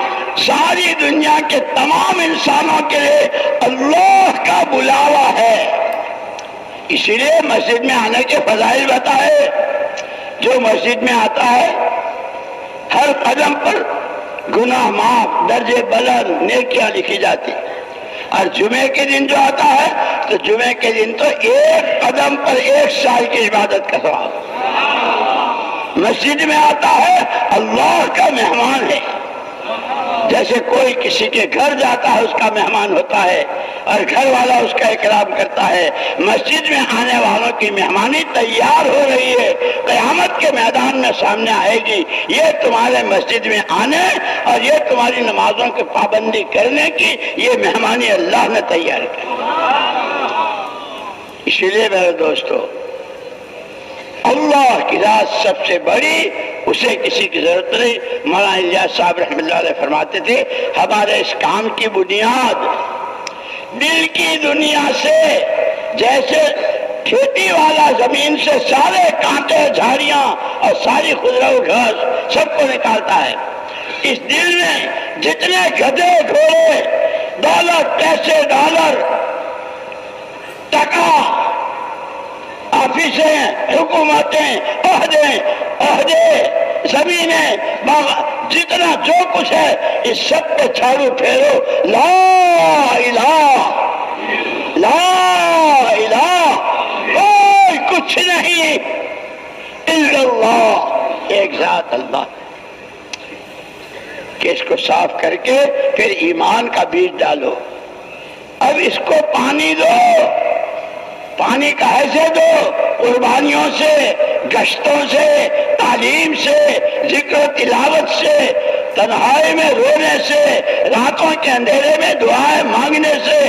ساری دنیا کے تمام انسانوں کے لیے اللہ کا بلاوا ہے. اسی لیے مسجد میں آنے کے فضائل بتائے. جو مسجد میں آتا ہے ہر قدم پر گناہ معاف، درجے بلند، نیکیاں لکھی جاتی. اور جمعے کے دن جو آتا ہے تو جمعے کے دن تو ایک قدم پر 1 سال کی عبادت کا ثواب. مسجد میں آتا ہے اللہ کا مہمان ہے. جیسے کوئی کسی کے گھر جاتا ہے اس کا مہمان ہوتا ہے اور گھر والا اس کا اکرام کرتا ہے، مسجد میں آنے والوں کی مہمانی تیار ہو رہی ہے، قیامت کے میدان میں سامنے آئے گی. یہ تمہارے مسجد میں آنے اور یہ تمہاری نمازوں کی پابندی کرنے کی یہ مہمانی اللہ نے تیار کی. اسی لیے میرے دوستو، اللہ کی ذات سب سے بڑی، اسے کسی کی ضرورت نہیں. مولانا الیاس صاحب رحمۃ اللہ علیہ فرماتے تھے ہمارے اس کام کی بنیاد دل کی دنیا سے، جیسے کھیتی والا زمین سے سارے کانٹے، جھاڑیاں اور ساری خضرہ و گھاس سب کو نکالتا ہے، اس دل میں جتنے گدھے گھوڑے، دولت، پیسے، ڈالر، ٹکا، آفیسیں، حکومتیں، عہدے، زمینیں، جتنا جو کچھ ہے اس سب پہ جھاڑو پھیرو، لا الہ لا الہ، کوئی کچھ نہیں الا اللہ، ایک ذات اللہ. کہ اس کو صاف کر کے پھر ایمان کا بیج ڈالو. اب اس کو پانی دو. پانی کیسے دو؟ قربانیوں سے، گشتوں سے، تعلیم سے، ذکر و تلاوت سے، تنہائی میں رونے سے، راتوں کے اندھیرے میں دعائیں مانگنے سے.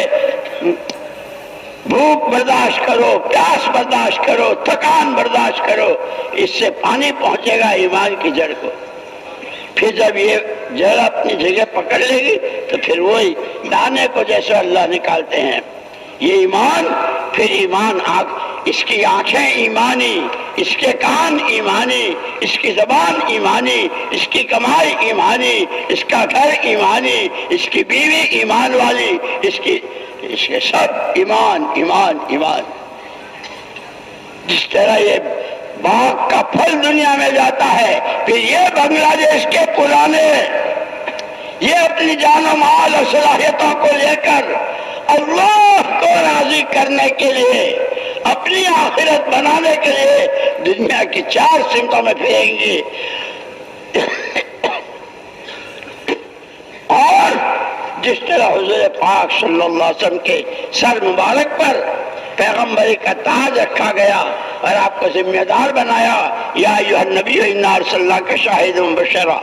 بھوک برداشت کرو، پیاس برداشت کرو، تھکان برداشت کرو، اس سے پانی پہنچے گا ایمان کی جڑ کو. پھر جب یہ جڑ اپنی جگہ پکڑ لے گی تو پھر وہی دانے کو جیسے اللہ نکالتے ہیں یہ ایمان. پھر ایمان اس کی آنکھیں ایمانی، اس کے کان ایمانی، اس کی زبان ایمانی، اس کی کمائی ایمانی، اس کا گھر ایمانی، اس کی بیوی ایمان والی، اس کے سب ایمان ایمان ایمان. جس طرح یہ باغ کا پھل دنیا میں جاتا ہے، پھر یہ بنگلہ دیش کے پرانے یہ اپنی جان و مال اور صلاحیتوں کو لے کر اللہ کو راضی کرنے کے لیے، اپنی آخرت بنانے کے لیے دنیا کی 4 سمتوں میں پھریں گی. اور جس طرح حضور پاک صلی اللہ علیہ وسلم کے سر مبارک پر پیغمبری کا تاج رکھا گیا اور آپ کو ذمہ دار بنایا، یا ایھا النبی انا ارسلناک شاہدا وبشرا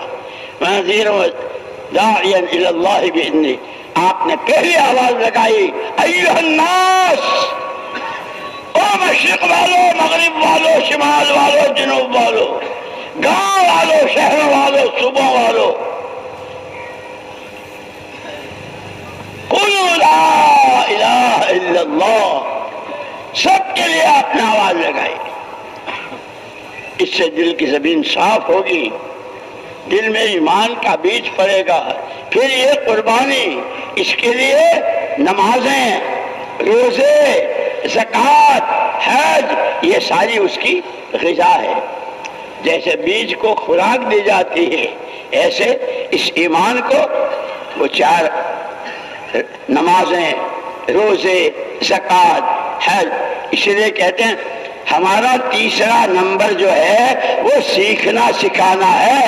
ونذیرا وداعیا الی اللہ باذنہ. آپ نے پہلی آواز لگائی ایھا الناس، او مشرق والوں، مغرب والوں، شمال والوں، جنوب والوں، گاؤں والوں، شہروں والوں، صوبوں والوں، قولوا لا الہ الا اللہ. سب کے لیے آپ نے آواز لگائی. اس سے دل کی زمین صاف ہوگی، دل میں ایمان کا بیج پڑے گا. پھر یہ قربانی، اس کے لیے نمازیں، روزے، زکوٰۃ، حج، یہ ساری اس کی غذا ہے. جیسے بیج کو خوراک دی جاتی ہے، ایسے اس ایمان کو وہ 4 نمازیں، روزے، زکوٰۃ، حج. اسی لیے کہتے ہیں ہمارا تیسرا نمبر جو ہے وہ سیکھنا سکھانا ہے.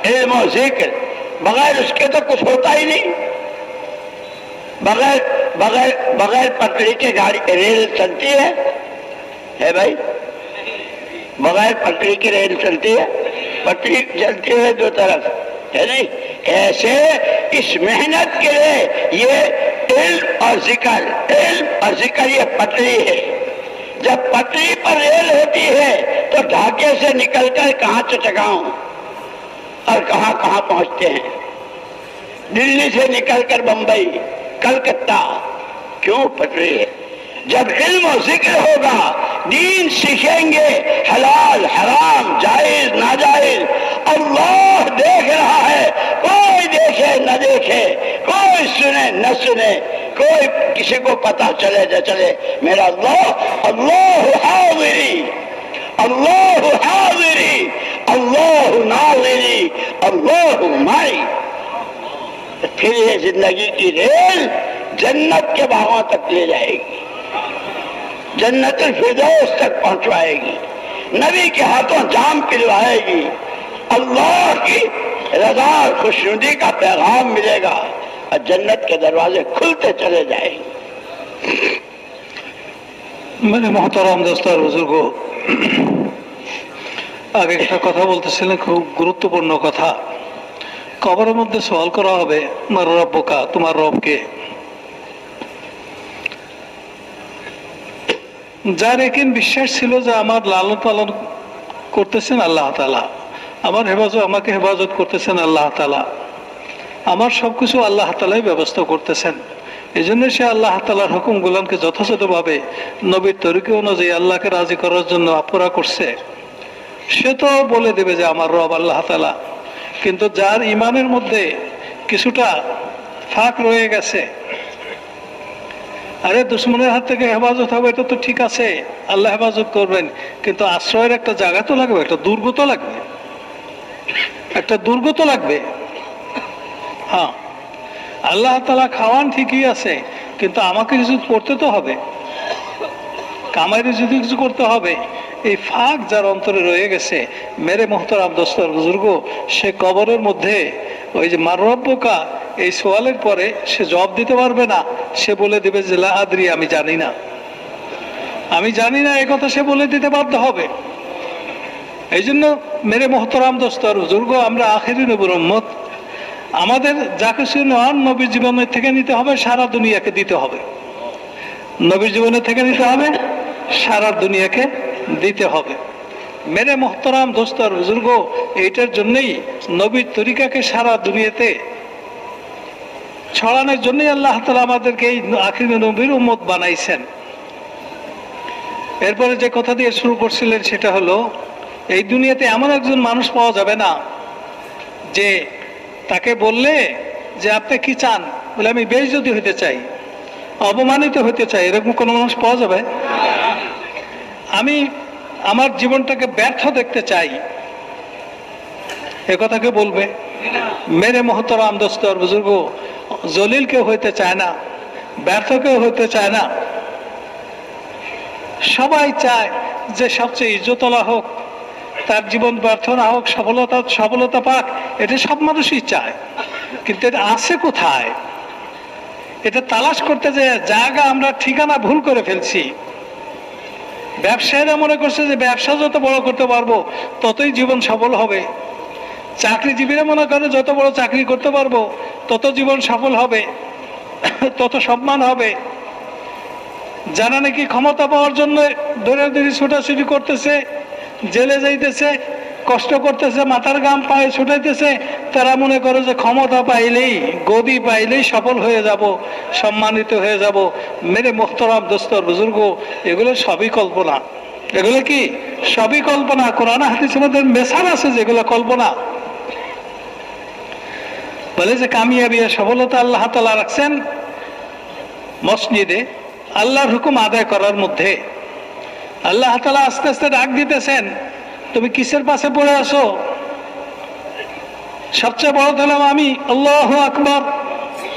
علم و ذکر، بغیر اس کے تو کچھ ہوتا ہی نہیں. بغیر बगैर बगैर पटरी के गाड़ी रेल चलती है भाई? बगैर पटरी की रेल चलती है? पटरी चलती है दो तरफ, है नहीं? ऐसे इस मेहनत के लिए ये इल्म और जिक्र ये पटरी है। जब पटरी पर रेल होती है तो ढाके से निकलकर कहाँ चटगांव और कहाँ कहाँ पहुंचते हैं। दिल्ली से निकलकर बंबई, कलकत्ता, क्यों? पटरी है। जब इल्म और जिक्र होगा, दीन सीखेंगे, हलाल हराम जायज नाजायज अल्लाह देख रहा है। कोई देखे न देखे, कोई सुने न सुने, कोई किसी को पता चले न चले, मेरा अल्लाह अल्लाह हाज़िरी, अल्लाह हाज़िरी, अल्लाह नाज़िरी, अल्लाह माई। फिर ये जिंदगी की रेल जन्नत के बागों तक ले जाएगी, जन्नतुल फिरदौस तक पहुंचवाएगी, नबी के हाथों जाम पिलवाएगी, अल्लाह की रज़ा और खुशनुदी का पैगाम मिलेगा और जन्नत के दरवाजे खुलते चले जाएंगे। मेरे मोहतरम दोस्त और बुजुर्गो, আগে একটা কথা বলতেছিলেন, খুব গুরুত্বপূর্ণ কথা। কবরের মধ্যে সওয়াল করা হবে, মার রব্বুকা, তোমার রবকে। যার একদিন বিশ্বাস ছিল যে আমার লালন পালন করতেছেন আল্লাহ তাআলা, আমার হেফাজত, আমাকে হেফাজত করতেছেন আল্লাহ তাআলা, আমার সবকিছু আল্লাহ তাআলাই ব্যবস্থা করতেছেন। এই জন্য সে আল্লাহ তাআলার হুকুমগুলোকে যথাযথভাবে নবীর তরিকা অনুযায়ী আল্লাহকে রাজি করার জন্য আপুরা করছে। সে তো বলে দেবে যে আমার রব আল্লাহ তাআলা। কিন্তু যার ইমানের মধ্যে কিছুটা ফাঁক রয়ে গেছে, আরে দুশ্মনের হাত থেকে হেফাজত হবে, এটা তো ঠিক আছে, আল্লাহ হেফাজত করবেন, কিন্তু আশ্রয়ের একটা জায়গা তো লাগবে, একটা দুর্গ তো লাগবে, একটা দুর্গ তো লাগবে। হ্যাঁ, আল্লাহ তাআলা খাওয়ান ঠিকই আছে, কিন্তু আমাকে কিছু করতে তো হবে, কামাইরে যদি কিছু করতে হবে। এই ফাঁক যার অন্তরে রয়ে গেছে, মেরে মোহতারাম দোস্তর বুজুর্গ, সে কবরের মধ্যে ওই যে মার রব্বুকা, এই সোয়ালের পরে সে জবাব দিতে পারবে না। সে বলে দেবে যে লা আদরি, আমি জানি না, আমি জানি না, এই কথা সে বলে দিতে বাধ্য হবে। এই জন্য মেরে মোহতারাম দোস্তর বুজুর্গ, আমরা আখেরি নবীর উম্মত, আমাদের যা কিছু নেওয়ার নবীর জীবনের থেকে নিতে হবে, সারা দুনিয়াকে দিতে হবে। নবীর জীবনের থেকে নিতে হবে, সারা দুনিয়াকে দিতে হবে। মেরে মোহতারাম দোস্তর বুজুর্গ, এইটার জন্যই নবীর তরিকাকে সারা দুনিয়াতে ছড়ানোর জন্যই আল্লাহ তাআলা আমাদেরকে এই আখিরি নবীর উম্মত বানাইছেন। এরপরে যে কথা দিয়ে শুরু করছিলেন সেটা হলো, এই দুনিয়াতে এমন একজন মানুষ পাওয়া যাবে না যে তাকে বললে যে আপনি কি চান, বলে আমি বেইজ্জতি হতে চাই, অপমানিত হতে চাই, এরকম কোনো মানুষ পাওয়া যাবে? আমি আমার জীবনটাকে ব্যর্থ দেখতে চাই, এ কথা কে বলবে? মেরে মোহতারাম দোস্তর বুজুর্গ, জলিল কেউ হইতে চায় না, ব্যর্থ কেউ হইতে চায় না। সবাই চায় যে সবচেয়ে ইজ্জতওয়ালা হোক, তার জীবন ব্যর্থ না হোক, সফলতা পাক, এটা সব মানুষই চায়। কিন্তু এটা আছে কোথায়? এটা তালাশ করতে যে জায়গা আমরা ঠিকানা ভুল করে ফেলছি। ব্যবসায়ীরা মনে করছে যে ব্যবসা যত বড় করতে পারবো ততই জীবন সফল হবে। চাকরিজীবীরা মনে করে যত বড় চাকরি করতে পারবো তত জীবন সফল হবে, তত সম্মান হবে। যারা নাকি ক্ষমতা পাওয়ার জন্য দৌড়াদৌড়ি ছোটাছুটি করতেছে, জেলে যাইতেছে, কষ্ট করতেছে, মাথার ঘাম পায়ে ছুটাইতেছে, তারা মনে করে যে ক্ষমতা পাইলেই, গদি পাইলেই সফল হয়ে যাব, সম্মানিত হয়ে যাব। মেরে মোহতারাম দোস্তর বুজুর্গ, এগুলো সবই কল্পনা। এগুলো কি? সবই কল্পনা। কোরআন হাদিসের মধ্যে মেসাল আছে যেগুলো কল্পনা। বলে যে কামিয়াবি সফলতা আল্লাহ তাআলা রাখছেন মসজিদে আল্লাহর হুকুম আদায় করার মধ্যে। আল্লাহ তাআলা আস্তে আস্তে ডাক দিতেছেন, তুমি কিসের পাশে পড়ে আসো? সবচেয়ে বড় হলাম আমি, আল্লাহু আকবার,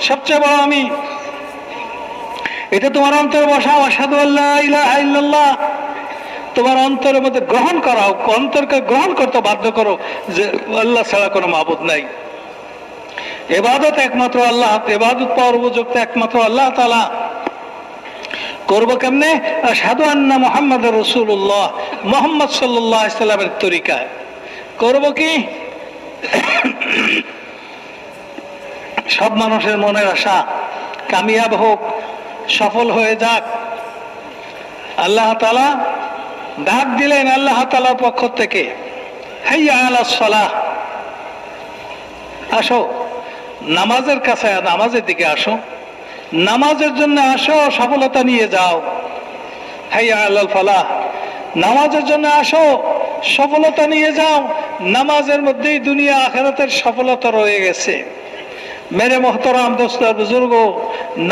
সবচেয়ে বড় আমি। এটা তোমার অন্তরে বসাও, আশহাদু আল্লা ইলাহা ইল্লাল্লাহ। তোমার অন্তরের মধ্যে গ্রহণ করাও, অন্তরকে গ্রহণ করতে বাধ্য করো যে আল্লাহ ছাড়া কোনো মাবুদ নাই। ইবাদত একমাত্র আল্লাহ, ইবাদত পাওয়ার উপযুক্ত একমাত্র আল্লাহ তাআলা। করবো কেমনে? আশহাদু আন্না মুহাম্মাদুর রাসূলুল্লাহ, মুহাম্মদ সাল্লাল্লাহু আলাইহি সাল্লামের তরিকায় করবো। কি সব মানুষের মনের আশা কামিয়াব হোক, সফল হয়ে যাক। আল্লাহ তাআলা ডাক দিলেন আল্লাহ তাআলার পক্ষ থেকে, হাইয়া আলাস সালাহ, আসো নামাজের কাছে, নামাজের দিকে আসো, নামাজের জন্য আসো, সফলতা নিয়ে যাও। হাইয়া আলাল ফালাহ, নামাজের জন্য আসো, সফলতা নিয়ে যাও। নামাজের মধ্যেই দুনিয়া আখিরাতের সফলতা রয়ে গেছে। মেরে মোহতারাম দোস্ত বুজুর্গ,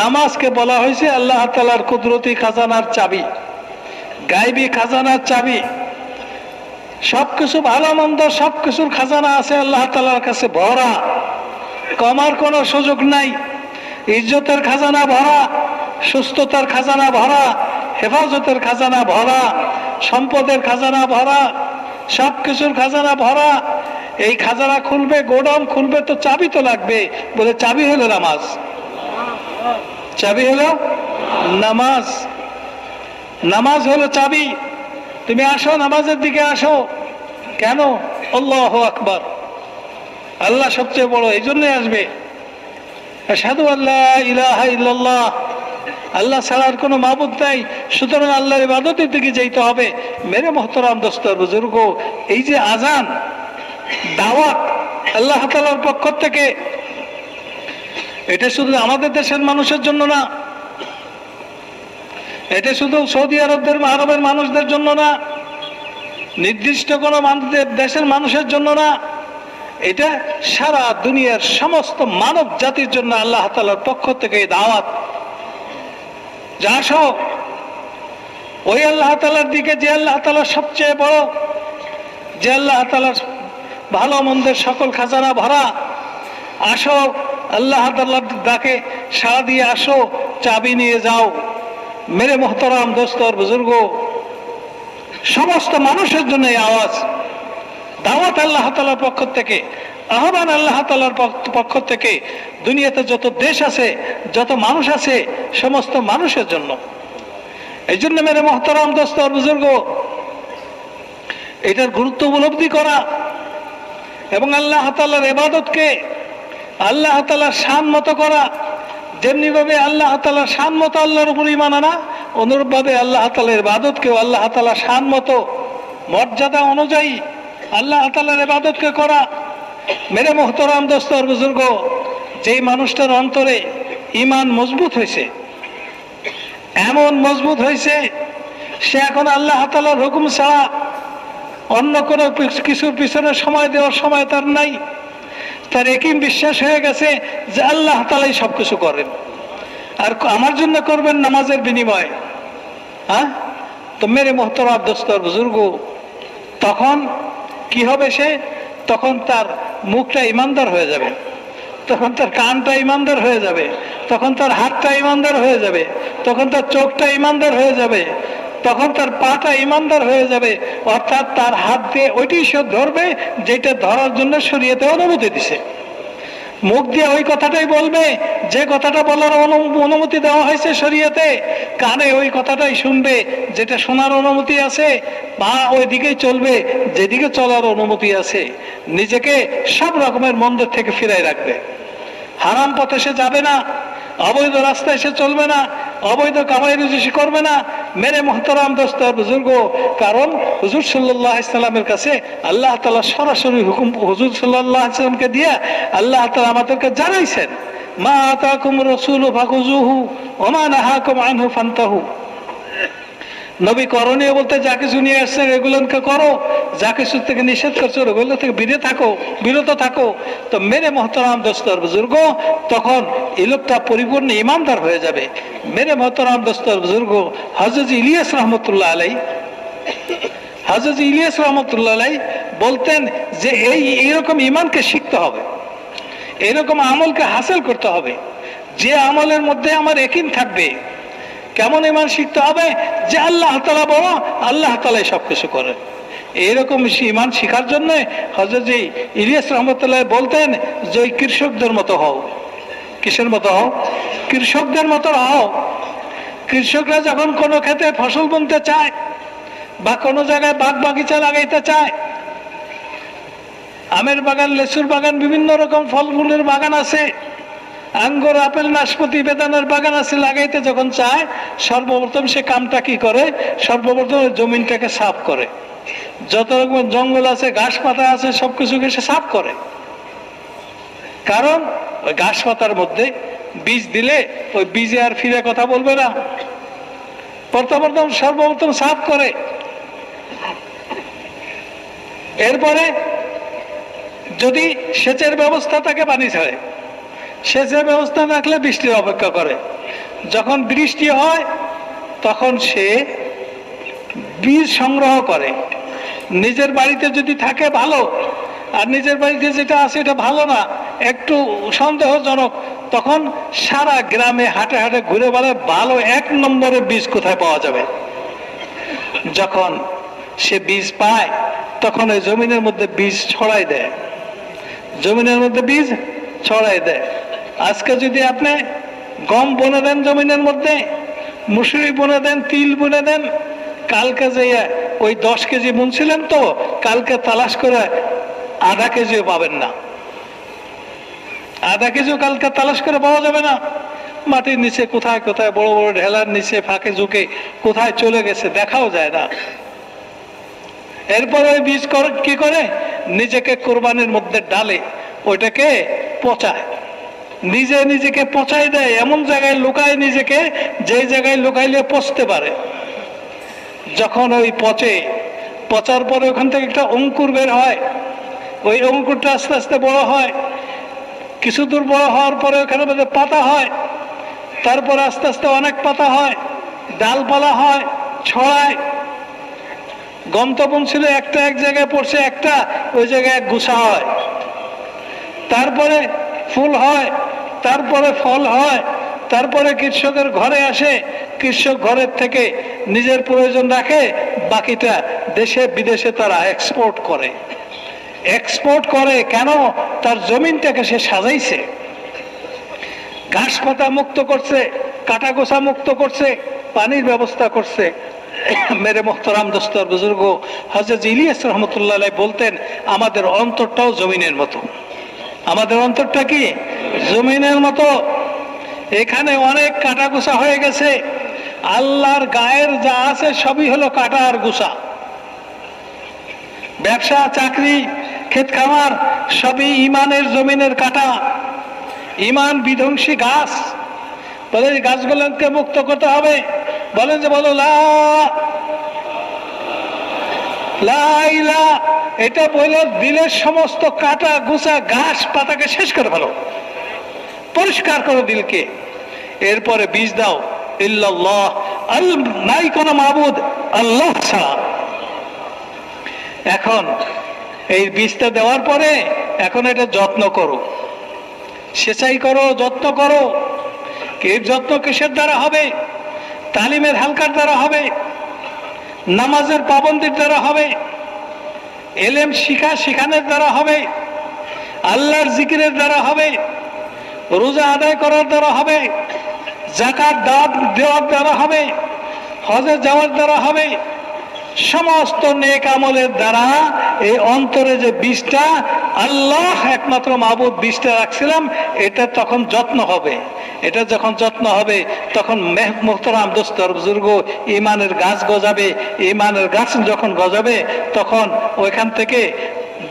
নামাজকে বলা হয়েছে আল্লাহ তাআলার কুদরতি খাজানার চাবি, গায়বী খাজানার চাবি। সবকিছু ভালো মন্দ সবকিছুর খাজানা আছে আল্লাহ তাআলার কাছে ভরা, কমার কোনো সুযোগ নাই। ইজ্জতের খাজানা ভরা, সুস্থতার খাজানা ভরা, হেফাজতের খাজানা ভরা, সম্পদের খাজানা ভরা, সবকিছুর খাজানা ভরা। এই খাজানা খুলবে, গোডাউন খুলবে তো চাবি তো লাগবে। বলে চাবি হলো নামাজ, চাবি হলো নামাজ, নামাজ হলো চাবি। তুমি আসো, নামাজের দিকে আসো। কেন? আল্লাহু আকবার, আল্লাহ সবচেয়ে বড়, এই জন্যই আসবে। আশহাদু আল্লা ইলাহা ইল্লাল্লাহ, আল্লাহ ছাড়া আর কোনো মাবুদ নাই, সুতরাং আল্লাহর ইবাদতের দিকে যেতে হবে। মেরে মোহতারাম দোস্ত বুজুর্গ, এই যে আজান, দাওয়াত আল্লাহ তাআলার পক্ষ থেকে, এটা শুধু আমাদের দেশের মানুষের জন্য না, এটা শুধু সৌদি আরবের মানুষদের জন্য না, নির্দিষ্ট কোনো দেশের মানুষের জন্য না, এটা সারা দুনিয়ার সমস্ত মানব জাতির জন্য আল্লাহ তাআলার পক্ষ থেকে এই দাওয়াত। যা আসো ওই আল্লাহ তাআলার দিকে, যে আল্লাহ তাআলা সবচেয়ে বড়, যে আল্লাহ তাআলার ভালো মন্দের সকল খাজানা ভরা। আসো, আল্লাহ তাআলার ডাকে সাড়া দিয়ে আসো, চাবি নিয়ে যাও। মেরে মোহতারাম দোস্ত বুজুর্গ, সমস্ত মানুষের জন্য এই আওয়াজ, দাওয়াত আল্লাহ তাআলার পক্ষ থেকে, আহ্বান আল্লাহ তাআলার পক্ষ থেকে। দুনিয়াতে যত দেশ আছে, যত মানুষ আছে, সমস্ত মানুষের জন্য। এই জন্য মেরে মোহতারাম দোস্ত বুজুর্গ, এটার গুরুত্ব উপলব্ধি করা এবং আল্লাহ তাআলার ইবাদতকে আল্লাহ তাআলার শান মতো করা। যেমনি ভাবে আল্লাহ তাআলার শান মতো আল্লাহর উপর ঈমান আনা, অনুরূপ ভাবে আল্লাহ তাআলার ইবাদতকেও আল্লাহ তাআলার শান মতো, মর্যাদা অনুযায়ী আল্লাহ তাআলার ইবাদতকে করা। মেরে মোহতারাম দোস্ত বুজুর্গ, যেই মানুষটার অন্তরে ঈমান মজবুত হয়েছে, এমন মজবুত হয়েছে, সে এখন আল্লাহ তাআলার হুকুম ছাড়া অন্য কোনো কিছুর পিছনে সময় দেওয়ার সময় তার নাই। তার একই বিশ্বাস হয়ে গেছে যে আল্লাহ তাআলাই সবকিছু করেন, আর আমার জন্য করবেন নামাজের বিনিময়ে। হ্যাঁ, তো মেরে মোহতারাম দোস্ত বুজুর্গ, তখন কি হবে? সে তখন তার মুখটা ইমানদার হয়ে যাবে, তখন তার কানটা ইমানদার হয়ে যাবে, তখন তার হাতটা ইমানদার হয়ে যাবে, তখন তার চোখটা ইমানদার হয়ে যাবে, তখন তার পাটা ইমানদার হয়ে যাবে। অর্থাৎ তার হাত দিয়ে ওইটি সে ধরবে যেটা ধরার জন্য শরীয়তে অনুমতি দিছে। মুখ দিয়ে ওই কথাটাই বলবে যে কথাটা বলার অনুমতি দেওয়া হয়েছে শরীয়তে। কানে ওই কথাটাই শুনবে যেটা শোনার অনুমতি আছে, বা ওই দিকেই চলবে যেদিকে চলার অনুমতি আছে। নিজেকে সব রকমের মন্দের থেকে ফিরাই রাখবে। হারাম পথে সে যাবে না, অবৈধ রাস্তায় সে চলবে না, অবৈধ কামাই রুজি করবে না। মেরে মোহতারাম দোস্ত বুজুর্গ, কারণ হুজুর সাল্লাল্লাহু আলাইহি সাল্লামের কাছে আল্লাহ তাআলা সরাসরি হুকুম হুজুর সাল্লাল্লাহু আলাইহি সাল্লামকে দিয়ে আল্লাহ তাআলা আমাদেরকে জানাইছেন, মা আতাকুম রাসূলু ফাখুযুহু ওয়া মা নাহাকুম আনহু ফান্তাহু। নবী করণীয় বলতে যা কিছু নিয়ে আসছেন এগুলোকে করো, যা কিছু থেকে নিষেধ করছো ওগুলো থেকে বিরত থাকো। তো মেরে মোহতারাম দোস্ত বুজুর্গ, তখন এই লোকটা পরিপূর্ণ ইমানদার হয়ে যাবে। মেরে মোহতারাম দোস্ত বুজুর্গ, হযরত ইলিয়াস রহমতুল্লাহ আলাই বলতেন যে এইরকম ইমানকে শিখতে হবে, এইরকম আমলকে হাসিল করতে হবে, যে আমলের মধ্যে আমার ইয়াকিন থাকবে। কেমন ইমান শিখতে হবে? যে আল্লাহ তাআলা বড়, আল্লাহ তাআলাই সবকিছু করেন। এইরকম ইমান শিখার জন্য হযরত ইলিয়াস রহমতুল্লাহ বলতেন যে ওই কৃষকদের মতো হও। কিসের মতো হও? কৃষকদের মতো হও। কৃষকরা যখন কোনো ক্ষেতে ফসল বুনতে চায় বা কোনো জায়গায় বাগ বাগিচা লাগাইতে চায়, আমের বাগান, লেচুর বাগান, বিভিন্ন রকম ফলমূলের বাগান আছে, আঙ্গুর, আপেল, নাশপাতি, বেদানার বাগান আছে, লাগাইতে যখন চায় সর্বপ্রথম সে কামটা কি করে? সর্বপ্রথম জমিনটাকে সাফ করে। যত রকমের জঙ্গল আছে, ঘাস পাতা আছে, সবকিছুকে সে সাফ করে। কারণ ওই ঘাস পাতার মধ্যে বীজ দিলে ওই বীজে আর ফিরে কথা বলবে না। সর্বপ্রথম সাফ করে। এরপরে যদি সেচের ব্যবস্থা থাকে পানি ছাড়ে, সেচের ব্যবস্থা থাকলে বৃষ্টির অপেক্ষা করে। যখন বৃষ্টি হয় তখন সে বীজ সংগ্রহ করে। নিজের বাড়িতে যদি থাকে ভালো, আর নিজের বাড়িতে যেটা আছে এটা ভালো না, একটু সন্দেহজনক, তখন সারা গ্রামে হাটে হাটে ঘুরে বেড়ায় ভালো 1 নম্বরের বীজ কোথায় পাওয়া যাবে। যখন সে বীজ পায় তখন ওই জমিনের মধ্যে বীজ ছড়াই দেয়, জমিনের মধ্যে বীজ ছড়াই দেয়। আজকে যদি আপনি গম বুনে দেন জমিনের মধ্যে, মুসুরি বুনে দেন, তিল বুনে দেন, কালকে যে ওই 10 কেজি বুনছিলেন তো কালকে তালাশ করে আধা কেজিও পাবেন না। আধা কেজিও কালকে তালাশ করে পাওয়া যাবে না। মাটির নিচে কোথায় কোথায়, বড় বড় ঢেলার নিচে ফাঁকে ঝুঁকে কোথায় চলে গেছে দেখাও যায় না। এরপরে ওই বীজ কি করে? নিজেকে কোরবানির মধ্যে ডালে ওইটাকে পচায়, নিজেকে পচাই দেয়, এমন জায়গায় লুকায় নিজেকে যে জায়গায় লুকাইলে পচতে পারে। যখন ওই পচার পরে ওখান থেকে একটা অঙ্কুর বের হয়, ওই অঙ্কুরটা আস্তে আস্তে বড় হয়, কিছু দূর বড় হওয়ার পরে ওখানে মধ্যে পাতা হয়, তারপরে আস্তে আস্তে অনেক পাতা হয়, ডালপালা হয়, ছড়ায়। গন্তব্য ছিল একটা এক জায়গায় পড়ছে, একটা ওই জায়গায় এক গুছা হয়, তারপরে ফুল হয়, তারপরে ফল হয়, তারপরে কৃষকের ঘরে আসে, কৃষক ঘরের থেকে নিজের প্রয়োজন রাখে, বাকিটা দেশে বিদেশে তারা এক্সপোর্ট করে। কেন? তার জমিনটাকে সে সাজাইছে, ঘাস পাতা মুক্ত করছে, কাটা গোছা মুক্ত করছে, পানির ব্যবস্থা করছে। মেরে মোহতারাম দোস্তর বুজুর্গ হযরত ইলিয়াস রহমতুল্লাহ বলতেন, আমাদের অন্তরটাও জমিনের মতো। আমাদের অন্তরটা কি? জমিনের মতো। এখানে অনেক কাটা গোছা হয়ে গেছে, আল্লাহর গায়ের যা আছে সবই হলো কাটা আর গোছা। ব্যবসা, চাকরি, ক্ষেত খামার সবই ইমানের জমিনের কাটা, ইমান বিধ্বংসী গাছ। বলে এই গাছগুলোকে মুক্ত করতে হবে। বলেন যে বলো লা ইলাহা, এটা বলে দিলের সমস্ত কাটা গুছা ঘাস পাতাকে শেষ করে ফেলো, পরিষ্কার করো দিলকে। এরপরে বীজ দাও, ইল্লাল্লাহ, নাই কোনো মাবুদ আল্লাহ ছাড়া। এখন এই বীজটা দেওয়ার পরে এখন এটা যত্ন করো, সেচাই করো, যত্ন করো। এর যত্ন কিসের দ্বারা হবে? তালিমের হালকার দ্বারা হবে, নামাজের পাবন্দির দ্বারা হবে, এলেম শিখানোর দ্বারা হবে, আল্লাহর জিকিরের দ্বারা হবে, রোজা আদায় করার দ্বারা হবে, যাকাত দান দেওয়ার দ্বারা হবে, হজে যাওয়ার দ্বারা হবে। সমস্ত নেক আমলের দ্বারা এই অন্তরে যে বীজটা, আল্লাহ একমাত্র মাবুদ বীজটা রাখছিলাম, এটা তখন যত্ন হবে। এটা যখন যত্ন হবে তখন মোহতারাম দোস্তর বুজুর্গ ইমানের গাছ গজাবে। ইমানের গাছ যখন গজাবে তখন ওইখান থেকে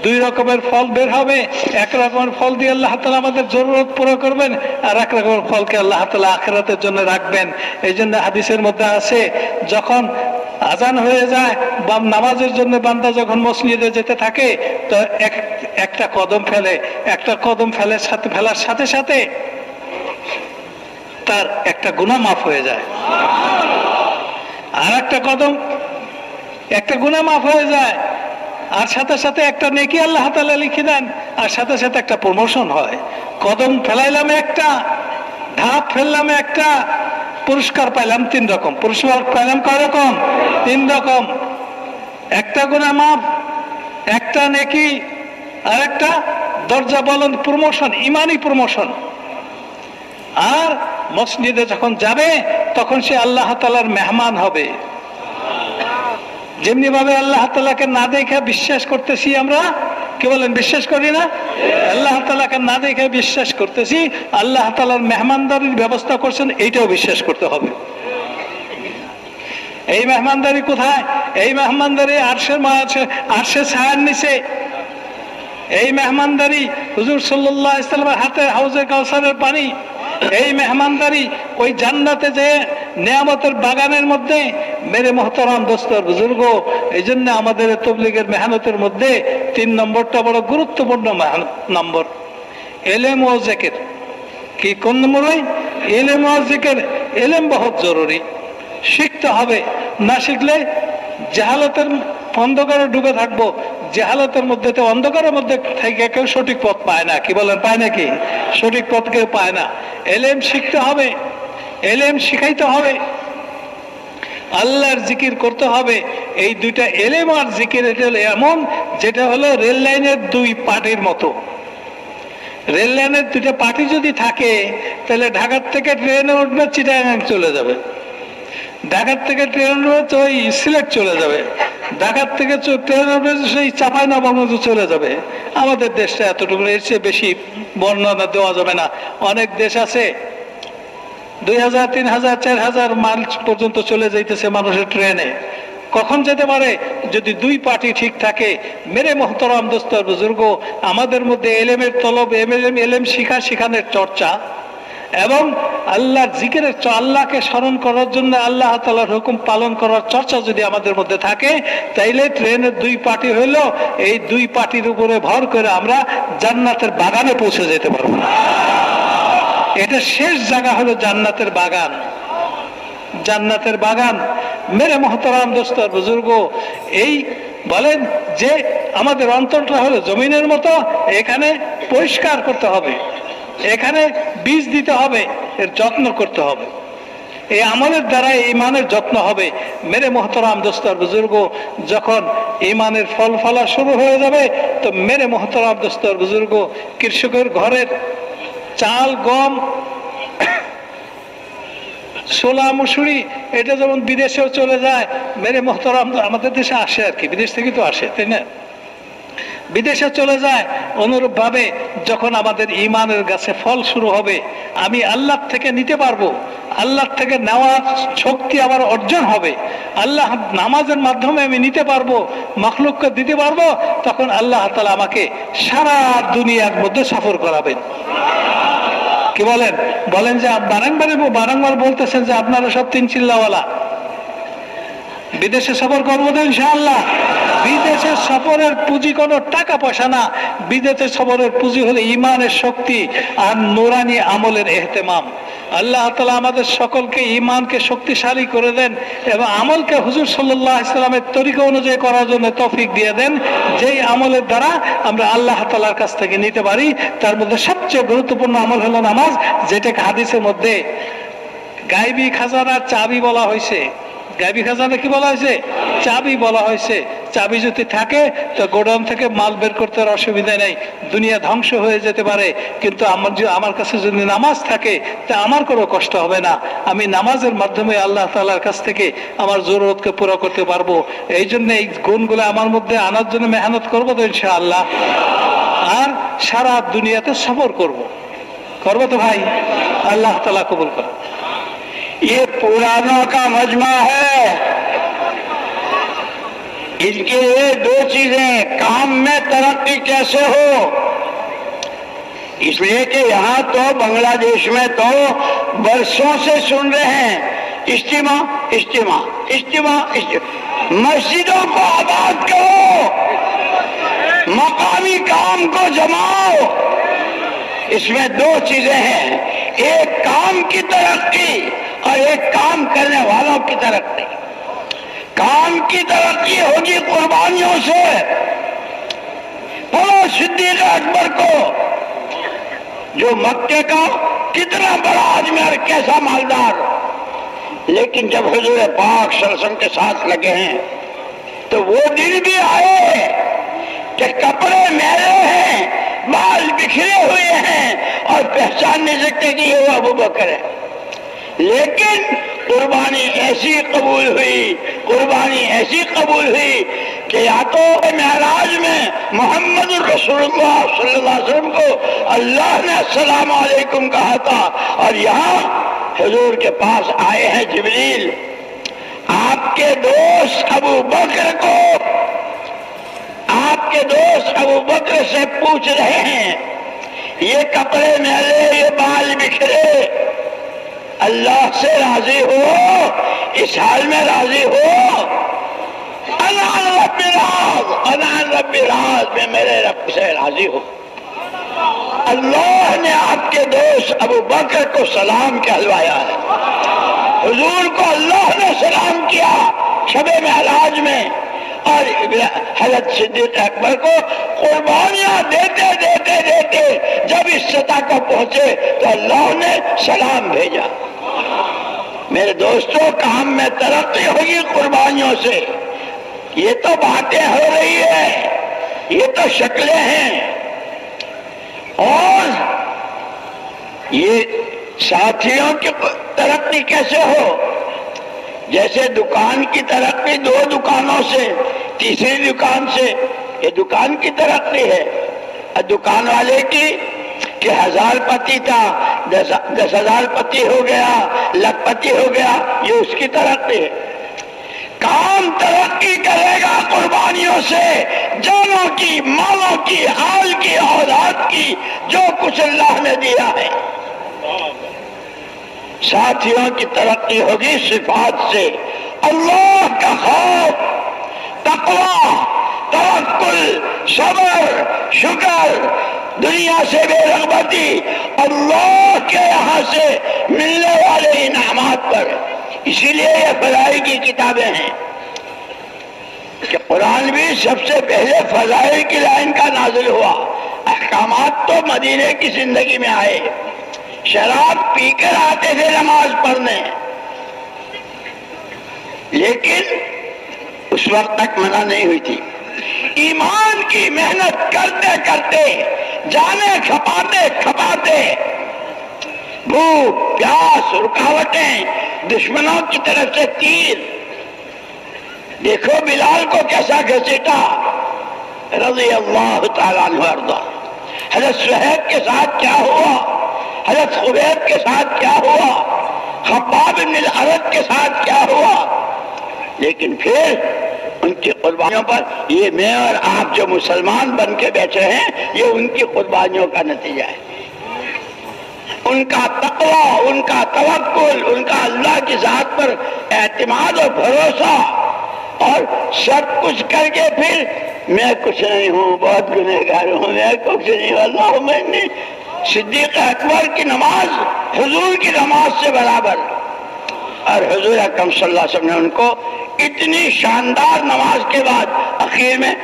2 রকমের ফল বের হবে। এক রকমের ফল দিয়ে আল্লাহ তাআলা আমাদের জরুরত পুরো করবেন, আর এক রকমের ফলকে আল্লাহ তাআলা আখিরাতের জন্য রাখবেন। এই জন্য হাদিসের মধ্যে আছে, যখন আজান হয়ে যায় বা নামাজের জন্য বান্দা যখন মসজিদে যেতে থাকে তো একটা কদম ফেলার সাথে সাথে তার একটা গুনাহ মাফ হয়ে যায়, আর একটা গুনাহ মাফ হয়ে যায়, আর সাথে সাথে একটা নেকি আল্লাহ তাআলা লিখে দেন, আর সাথে সাথে একটা প্রমোশন হয়। কদম ফেলাইলাম একটা, ধাপ ফেললাম একটা, পুরস্কার পাইলাম 3 রকম। পুরস্কার পাইলাম কয় রকম? 3 রকম। একটা গুনাহ মাফ, একটা নেকি আর একটা দরজা বলেন প্রমোশন, ইমানি প্রমোশন। আর মসজিদে যখন যাবে তখন সে আল্লাহ তাআলার মেহমান হবে। যেমনি ভাবে আল্লাহ তাআলাকে না দেখে বিশ্বাস করতেছি আমরা, কি বলেন, বিশ্বাস করি না? আল্লাহ তাআলাকে না দেখে বিশ্বাস করতেছি, আল্লাহ তাআলার মেহমানদারির ব্যবস্থা করছেন, এইটাও বিশ্বাস করতে হবে। এই মেহমানদারি কোথায়? এই মেহমানদারি আরশের ছায়ার নিচে। এই মেহমানদারি হুজুর সাল্লাল্লাহু আলাইহি ওয়াসাল্লামের হাতে হাউজে কাউসারের পানি। এই মেহমানদারি ওই জান্নাতে যে নিয়ামতের বাগানের মধ্যে। মেরে মোহতারাম দোস্তর বুজুর্গ, এই জন্য আমাদের তবলিগের মেহনতের মধ্যে 3 নম্বরটা বড় গুরুত্বপূর্ণ নম্বর, এলেম ও জিকির। কি কোন নম্বরে? এলেম ও জিকির। এলেম বহুত জরুরি, শিখতে হবে। না শিখলে জাহালতের অন্ধকারে ডুবে থাকবো। জাহালতের মধ্যে, অন্ধকারের মধ্যে থেকে কেউ সঠিক পথ পায় না। কি বলেন, পায় নাকি? সঠিক পথ কেউ পায় না। এলেম শিখতে হবে, এলেম শিখাইতে হবে, আল্লাহর জিকির করতে হবে। এই দুইটা এলেম আর জিকির, এটা হলো এমন, যেটা হলো রেল লাইনের 2 পাটির মতো। রেল লাইনের 2টা পাটি যদি থাকে, তাহলে ঢাকার থেকে ট্রেনে উঠবে, চিটাগাং চলে যাবে। ঢাকার থেকে ট্রেন উঠবে ওই সিলেট চলে যাবে। ঢাকার থেকে ট্রেন উঠবে সেই চাঁপাইনবাবগঞ্জ চলে যাবে। আমাদের দেশটা এতটুকু, এর চেয়ে বেশি বর্ণনা দেওয়া যাবে না। অনেক দেশ আছে 2000, 3000, 4000 মাইল পর্যন্ত চলে যাইতেছে মানুষের ট্রেনে। কখন যেতে পারে? যদি 2 পার্টি ঠিক থাকে। মেরে মোহতারাম দোস্তর বুজুর্গ, আমাদের মধ্যে এলেমের তলব, এলেম শিখানোর চর্চা এবং আল্লাহর জিকিরের, আল্লাহকে স্মরণ করার জন্য আল্লাহ তাআলার হুকুম পালন করার চর্চা যদি আমাদের মধ্যে থাকে, তাইলে ট্রেনের 2 পার্টি হইল, এই 2 পার্টির উপরে ভর করে আমরা জান্নাতের বাগানে পৌঁছে যেতে পারবো। এটা শেষ জায়গা হলো জান্নাতের বাগান। জান্নাতের বাগান। মেরে মোহতারাম দোস্তর বুজুর্গ, এই বলেন যে আমাদের অন্তরটা হলো জমিনের মতো, এখানে পরিষ্কার করতে হবে, এখানে বীজ দিতে হবে, এর যত্ন করতে হবে। এই আমলের দ্বারা ইমানের যত্ন হবে। মেরে মোহতারাম দোস্তর বুজুর্গ, যখন ইমানের ফল ফলা শুরু হয়ে যাবে, তো মেরে মোহতারাম দোস্তর বুজুর্গ, কৃষকের ঘরের চাল, গম, ছোলা, মুসুরি, এটা যেমন বিদেশেও চলে যায়, মেরে মোহতারাম আমাদের দেশে আসে আর কি, বিদেশ থেকে তো আসে, তাই না? বিদেশে চলে যায়। অনুরূপ ভাবে যখন আমাদের ইমানের গাছে ফল শুরু হবে, আমি আল্লাহ থেকে নিতে পারবো, আল্লাহ থেকে নেওয়ার শক্তি আমার অর্জন হবে, আল্লাহ নামাজের মাধ্যমে আমি নিতে পারবো, মাখলুককে দিতে পারবো, তখন আল্লাহ তাআলা আমাকে সারা দুনিয়ার মধ্যে সফর করাবেন। কি বলেন? বলেন যে বারংবার বলতেছেন যে আপনারা সব 3 চিল্লাওয়ালা, বিদেশে সফর করবো তো ইনশাআল্লাহ। বিদেশের সফরের পুঁজি কোনো টাকা পয়সা না, বিদেশের সফরের পুঁজি হলো ইমানের শক্তি আর নুরানি আমলের ইহতেমাম। আল্লাহ তাআলা আমাদের সকলকে ইমানকে শক্তিশালী করে দেন এবং আমলকে হুজুর সাল্লাল্লাহু আলাইহি ওয়াসাল্লামের তরিকা অনুযায়ী করার জন্য তৌফিক দিয়ে দেন, যেই আমলের দ্বারা আমরা আল্লাহ তাআলার কাছ থেকে নিতে পারি। তার মধ্যে সবচেয়ে গুরুত্বপূর্ণ আমল হলো নামাজ, যেটাকে হাদিসের মধ্যে গায়বী খাজানার চাবি বলা হয়েছে। গায়বী খাজানা কি বলা হয়েছে? চাবি বলা হয়েছে। চাবি যদি থাকে তো গোডাউন থেকে মাল বের করতে আর অসুবিধা নেই, দুনিয়া ধ্বংস হয়ে যেতে পারে, কিন্তু আমার কাছে যদি নামাজ থাকে তা আমার কোনো কষ্ট হবে না। আমি নামাজের মাধ্যমে আল্লাহ তাআলার কাছ থেকে আমার জরুরতকে পুরো করতে পারবো। এই জন্য এই গুণগুলো আমার মধ্যে আনার জন্য মেহনত করবো তো ইনশাআল্লাহ। আর সারা দুনিয়াতে সফর করবো তো ভাই। আল্লাহ তাআলা কবুল করে। ये पुरानों का मजमा है, इनके लिए 2 चीजें, काम में तरक्की कैसे हो, इसलिए कि यहाँ तो बांग्लादेश में तो बरसों से सुन रहे हैं इज्तिमा इज्तिमा इज्तिमा इज्तिमा। मस्जिदों को आबाद करो, मकामी काम को जमाओ। इसमें 2 चीजें हैं, एक काम की तरक्की और एक काम करने वालों की तरक्की। काम की तरक्की होगी कुर्बानियों से। बोलो सिद्दीक अकबर को, जो मक्के का कितना बड़ा आदमी और कैसा मालदार, लेकिन जब हुजूर पाक सल्लल्लाहु अलैहि वसल्लम के साथ लगे हैं तो वो दिन भी आए کہ کپڑے میلے ہیں، بال بکھرے ہوئے ہیں اور پہچان نہیں سکتے کہ یہ وہ ابو بکر ہے، لیکن قربانی ایسی قبول ہوئی، قربانی ایسی قبول ہوئی کہ یا تو معراج میں محمد رسول اللہ صلی اللہ علیہ وسلم کو اللہ نے السلام علیکم کہا تھا، اور یہاں حضور کے پاس آئے ہیں جبریل، آپ کے دوست ابو بکر کو، آپ کے دوست ابو بکر سے پوچھ رہے ہیں یہ کپڑے میلے، یہ بال بکھرے، اللہ سے راضی ہو، اس حال میں راضی ہو؟ انا رب راض، انا رب راض، میں میرے رب سے راضی ہوں۔ اللہ نے آپ کے دوست ابو بکر کو سلام کہلوایا ہے، حضور کو اللہ نے سلام کیا شب معراج میں، اور حضرت صدیق اکبر کو قربانیاں دیتے دیتے دیتے جب اس سطح کو پہنچے تو اللہ نے سلام بھیجا۔ میرے دوستوں، کام میں ترقی ہوگی قربانیوں سے، یہ تو باتیں ہو رہی ہے، یہ تو شکلیں ہیں، اور یہ ساتھیوں کی ترقی کیسے ہو؟ جیسے دکان کی ترقی 2 دکانوں سے، تیسری دکان سے، یہ دکان کی ترقی ہے، اور دکان والے کی کہ 1000 پتی تھا 10,000 پتی ہو گیا، لکھ پتی ہو گیا، یہ اس کی ترقی ہے۔ کام ترقی کرے گا قربانیوں سے، جانوں کی، مالوں کی، آل کی، اولاد کی، جو کچھ اللہ نے دیا ہے۔ ساتھیوں کی ترقی ہوگی صفات سے، اللہ کا خوف، تقوی، توکل، صبر، شکر، دنیا سے بے رغبتی، اللہ کے یہاں سے ملنے والے انعامات پر۔ اسی لیے یہ فضائل کی کتابیں ہیں کہ قرآن بھی سب سے پہلے فضائل کی لائن کا نازل ہوا، احکامات تو مدینے کی زندگی میں آئے، شراب پی کر آتے تھے نماز پڑھنے، لیکن اس وقت تک منع نہیں ہوئی تھی۔ ایمان کی محنت کرتے کرتے، جانے کھپاتے کھپاتے، بھوک پیاس، رکاوٹیں، دشمنوں کی طرف سے تیر، دیکھو بلال کو کیسا گھسیٹا رضی اللہ تعالیٰ عنہ وارضہ۔ حضرت صہیب کے ساتھ کیا ہوا، حضرت خبیب کے ساتھ کیا ہوا، خباب بن الارت کے ساتھ کیا ہوا، لیکن پھر ان کی قربانیوں پر یہ میں اور آپ جو مسلمان بن کے بیٹھے ہیں، یہ ان کی قربانیوں کا نتیجہ ہے۔ ان کا تقوی، ان کا توکل، ان کا اللہ کی ذات پر اعتماد اور بھروسہ، اور سب کچھ کر کے پھر میں کچھ نہیں ہوں، بہت گنہگار ہوں، میں کچھ نہیں ہوں، اللہم انی، صدیق اکبر کی نماز حضور کی نماز سے برابر، اور حضور اکرم صلی اللہ علیہ وسلم نے ان کو اتنی شاندار نماز کے بعد اخیر میں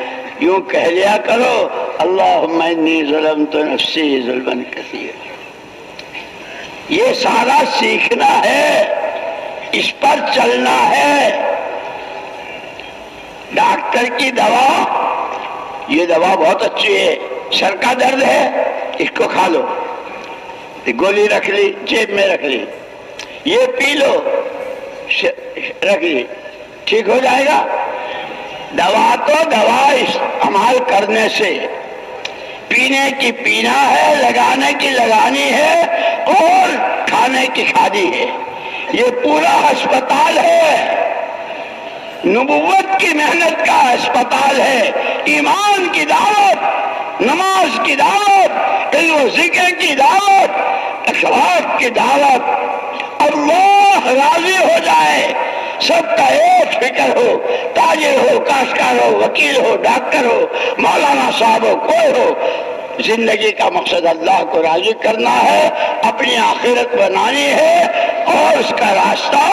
یوں کہہ لیا کرو، اللہم انی ظلمت نفسی ظلما کثیرا۔ یہ سارا سیکھنا ہے، اس پر چلنا ہے۔ ڈاکٹر کی دوا، یہ دوا بہت اچھی ہے، سر کا درد ہے اس کو کھا لو، گولی رکھ لی جیب میں رکھ لی، یہ پی لو رکھ لی، ٹھیک ہو جائے گا۔ دوا تو دوا استعمال کرنے سے، پینے کی پینا ہے، لگانے کی لگانی ہے، اور کھانے کی کھانی ہے۔ یہ پورا ہسپتال ہے، نبوت کی محنت کا ہسپتال ہے۔ ایمان کی دعوت، نماز کی دعوت، علم و ذکر کی دعوت، اخلاق کی دعوت، اللہ راضی ہو جائے، سب کا ایک فکر ہو، تاجر ہو، کاشتکار ہو، وکیل ہو، ڈاکٹر ہو، مولانا صاحب ہو، کوئی ہو، زندگی کا مقصد اللہ کو راضی کرنا ہے، اپنی آخرت بنانی ہے، اور اس کا راستہ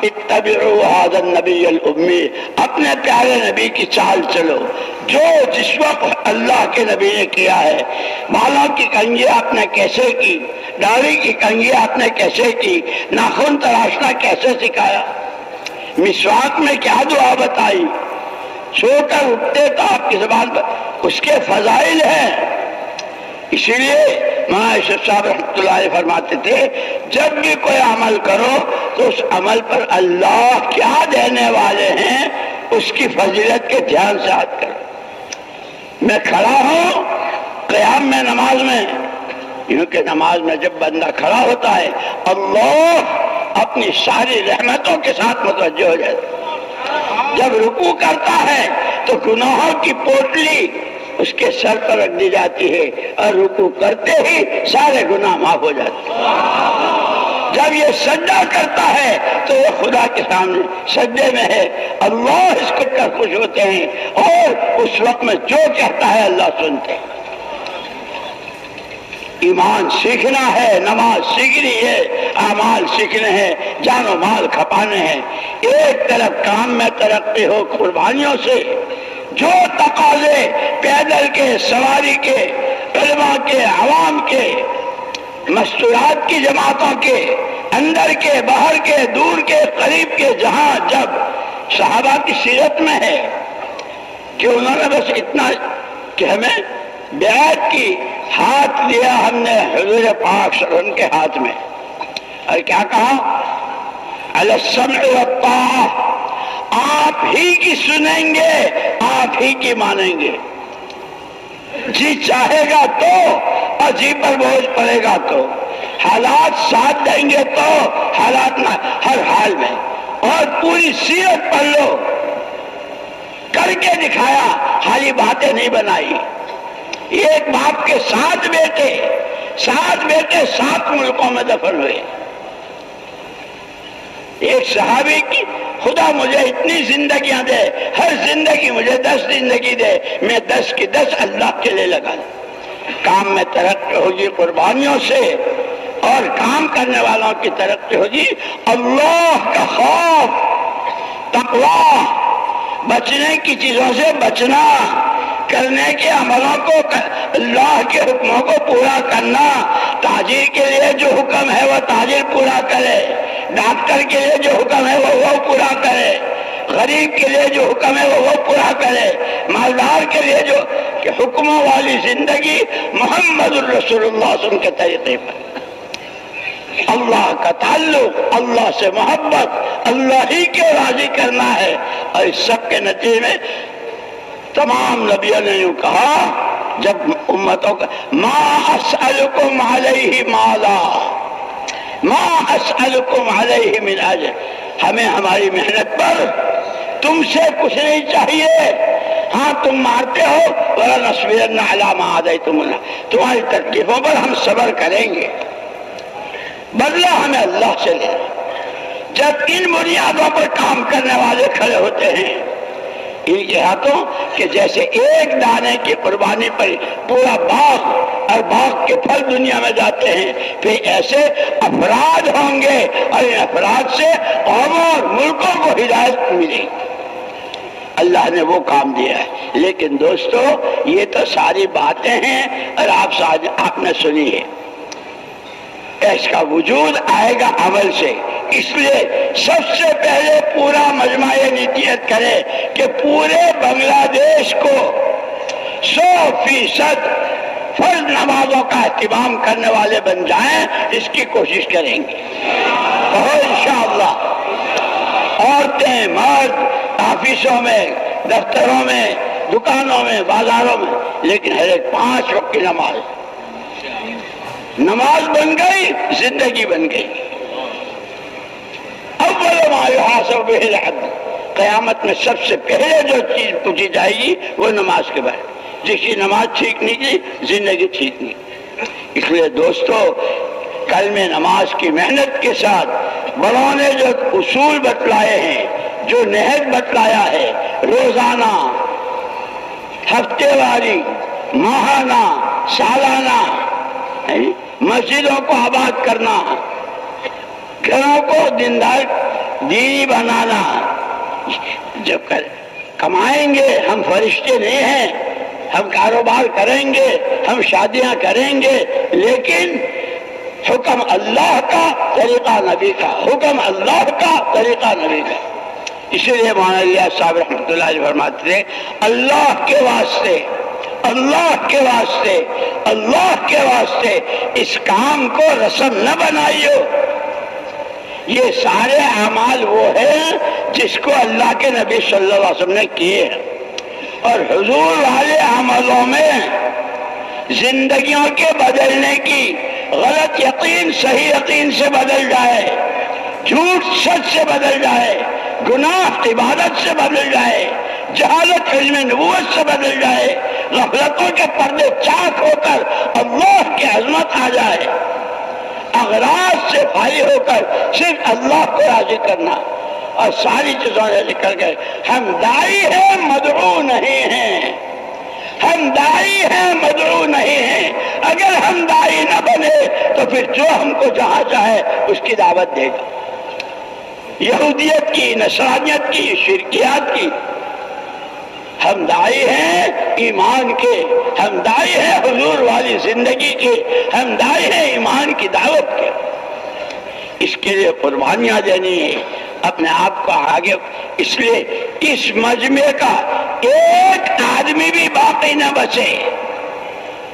اتبعوا ھذا النبی الامی، اپنے پیارے نبی کی چال چلو، جو جس وقت اللہ کے نبی نے کیا ہے۔ بالوں کی کنگھی آپ نے کیسے کی، داڑھی کی کنگھی آپ نے کیسے کی، ناخن تراشنا کیسے سکھایا، مسواک میں کیا دعا بتائی، سو کر اٹھتے تو آپ کی زبان پر اس کے فضائل ہیں. اسی لیے مولانا اشرف صاحب رحمۃ اللہ علیہ فرماتے تھے جب بھی کوئی عمل کرو تو اس عمل پر اللہ کیا دینے والے ہیں اس کی فضیلت کے دھیان سے یاد کرو. میں کھڑا ہوں قیام میں نماز میں، کیونکہ نماز میں جب بندہ کھڑا ہوتا ہے اللہ اپنی ساری رحمتوں کے ساتھ متوجہ ہو جاتا ہے. جب رکوع کرتا ہے تو گناہوں کی پوٹلی اس کے سر پر رکھ دی جاتی ہے اور رکوع کرتے ہی سارے گناہ معاف ہو جاتے ہیں. جب یہ سجدہ کرتا ہے تو یہ خدا کے سامنے سجدے میں ہے، اللہ اس کو کر خوش ہوتے ہیں اور اس وقت میں جو کہتا ہے اللہ سنتے ہیں. ایمان سیکھنا ہے، نماز سیکھنی ہے، اعمال سیکھنے ہیں، جان و مال کھپانے ہیں. ایک طرف کام میں ترقی ہو قربانیوں سے، جو تقاضے پیدل کے، سواری کے، علماء کے، عوام کے، مستورات کی جماعتوں کے، اندر کے، باہر کے، دور کے، قریب کے، جہاں جب صحابہ کی سیرت میں ہے کہ انہوں نے بس اتنا کہ ہمیں بیعت کی، ہاتھ لیا ہم نے حضور پاک صلی اللہ علیہ وسلم کے ہاتھ میں اور کیا کہا علی السمع والطاعہ، آپ ہی کی سنیں گے، آپ ہی کی مانیں گے. جی چاہے گا تو اور جی پر بوجھ پڑے گا تو، حالات ساتھ دیں گے تو، حالات نہ، ہر حال میں. اور پوری سیرت پڑھ لو، کر کے دکھایا، خالی باتیں نہیں بنائی. ایک باپ کے 7 بیٹے 7 ملکوں میں دفن ہوئے. ایک صحابی کی خدا مجھے اتنی زندگیاں دے، ہر زندگی مجھے 10 زندگی دے، میں 10 کی 10 اللہ کے لیے لگا دوں. کام میں ترقی ہوگی قربانیوں سے، اور کام کرنے والوں کی ترقی ہوگی اللہ کا خوف، تقوی، بچنے کی چیزوں سے بچنا، کرنے کے عملوں کو، اللہ کے حکموں کو پورا کرنا. تاجر کے لیے جو حکم ہے وہ تاجر پورا کرے، ڈاکٹر کے لیے جو حکم ہے وہ پورا کرے، غریب کے لیے جو حکم ہے وہ پورا کرے، مالدار کے لیے جو کہ حکموں والی زندگی محمد الرسول اللہ صلی اللہ علیہ وسلم کے طریقے پر. اللہ کا تعلق، اللہ سے محبت، اللہ ہی کے راضی کرنا ہے. اور اس سب کے نتیجے میں تمام نبیوں نے یوں کہا جب امتوں کا ما اسألکم علیہ مالا، ما اسألکم علیہ من اجر، ہمیں ہماری محنت پر تم سے کچھ نہیں چاہیے. ہاں تم مارتے ہو وَلَنَصْبِرَنَّ عَلَىٰ مَا عَادَيْتُمُونَا، تمہاری تکلیفوں پر ہم صبر کریں گے، بدلہ ہمیں اللہ سے لینا. جب ان بنیادوں پر کام کرنے والے کھڑے ہوتے ہیں، ان کے ہاتھوں کہ جیسے ایک دانے کی قربانی پر پورا باغ اور باغ کے پھل دنیا میں جاتے ہیں، پھر ایسے افراد ہوں گے اور ان افراد سے قوموں اور ملکوں کو ہدایت ملے گی. اللہ نے وہ کام دیا ہے. لیکن دوستو یہ تو ساری باتیں ہیں اور آپ نے سنی ہے، اس کا وجود آئے گا عمل سے. اس لیے سب سے پہلے پورا مجمع یہ نیت کرے کہ پورے بنگلہ دیش کو 100% فرض نمازوں کا اہتمام کرنے والے بن جائیں، اس کی کوشش کریں گے اور انشاءاللہ عورتیں مرد آفیسوں میں، دفتروں میں، دکانوں میں، بازاروں میں، لیکن ہر ایک 5 وقت کی نماز بن گئی، زندگی بن گئی. اول ما یحاسب بہ العبد، قیامت میں سب سے پہلے جو چیز پوچھی جائے گی وہ نماز کے بارے. جس کی نماز ٹھیک نہیں کی زندگی ٹھیک نہیں. اس لیے دوستو کل میں نماز کی محنت کے ساتھ بڑوں نے جو اصول بتلائے ہیں، جو نہج بتلایا ہے، روزانہ، ہفتے واری، ماہانہ، سالانہ، مسجدوں کو آباد کرنا، گھروں کو دیندار دینی بنانا. جب کمائیں گے، ہم فرشتے نہیں ہیں، ہم کاروبار کریں گے، ہم شادیاں کریں گے، لیکن حکم اللہ کا، طریقہ نبی کا، حکم اللہ کا، طریقہ نبی کا. इसलिए मौलाना इलियास साहब रहमतुल्लाह अलैह फरमाते थे, अल्लाह के वास्ते, अल्लाह के वास्ते, अल्लाह के वास्ते इस काम को रस्म न बनाइयो। ये सारे अमाल वो हैं जिसको अल्लाह के नबी सल्लल्लाहु अलैहि वसल्लम ने किए हैं, और हुजूर वाले अमलों में जिंदगियों के बदलने की, गलत यकीन सही यकीन से बदल जाए, झूठ सच से बदल जाए, गुनाह इबादत से बदल जाए, जहालत इल्म नबूवत से बदल जाए, गफलतों के पर्दे चाक होकर अल्लाह की अजमत आ जाए, अगराज से फारी होकर सिर्फ अल्लाह को राजी करना, और सारी चीजों से निकल गए। हम दाई हैं मदऊ नहीं हैं, हम दाई हैं मदऊ नहीं हैं। अगर हम दाई न बने तो फिर जो हमको जहां चाहे उसकी दावत देगा, यहूदियत की, नसरानियत की, शिरकियात की। हम दाई हैं ईमान के, हम दाई हैं हुजूर वाली जिंदगी के, हम दाई हैं ईमान की दावत के। इसके लिए कुर्बानियां देनी है, अपने आप को आगे। इसलिए इस मजमे का एक आदमी भी बाकी न बचे,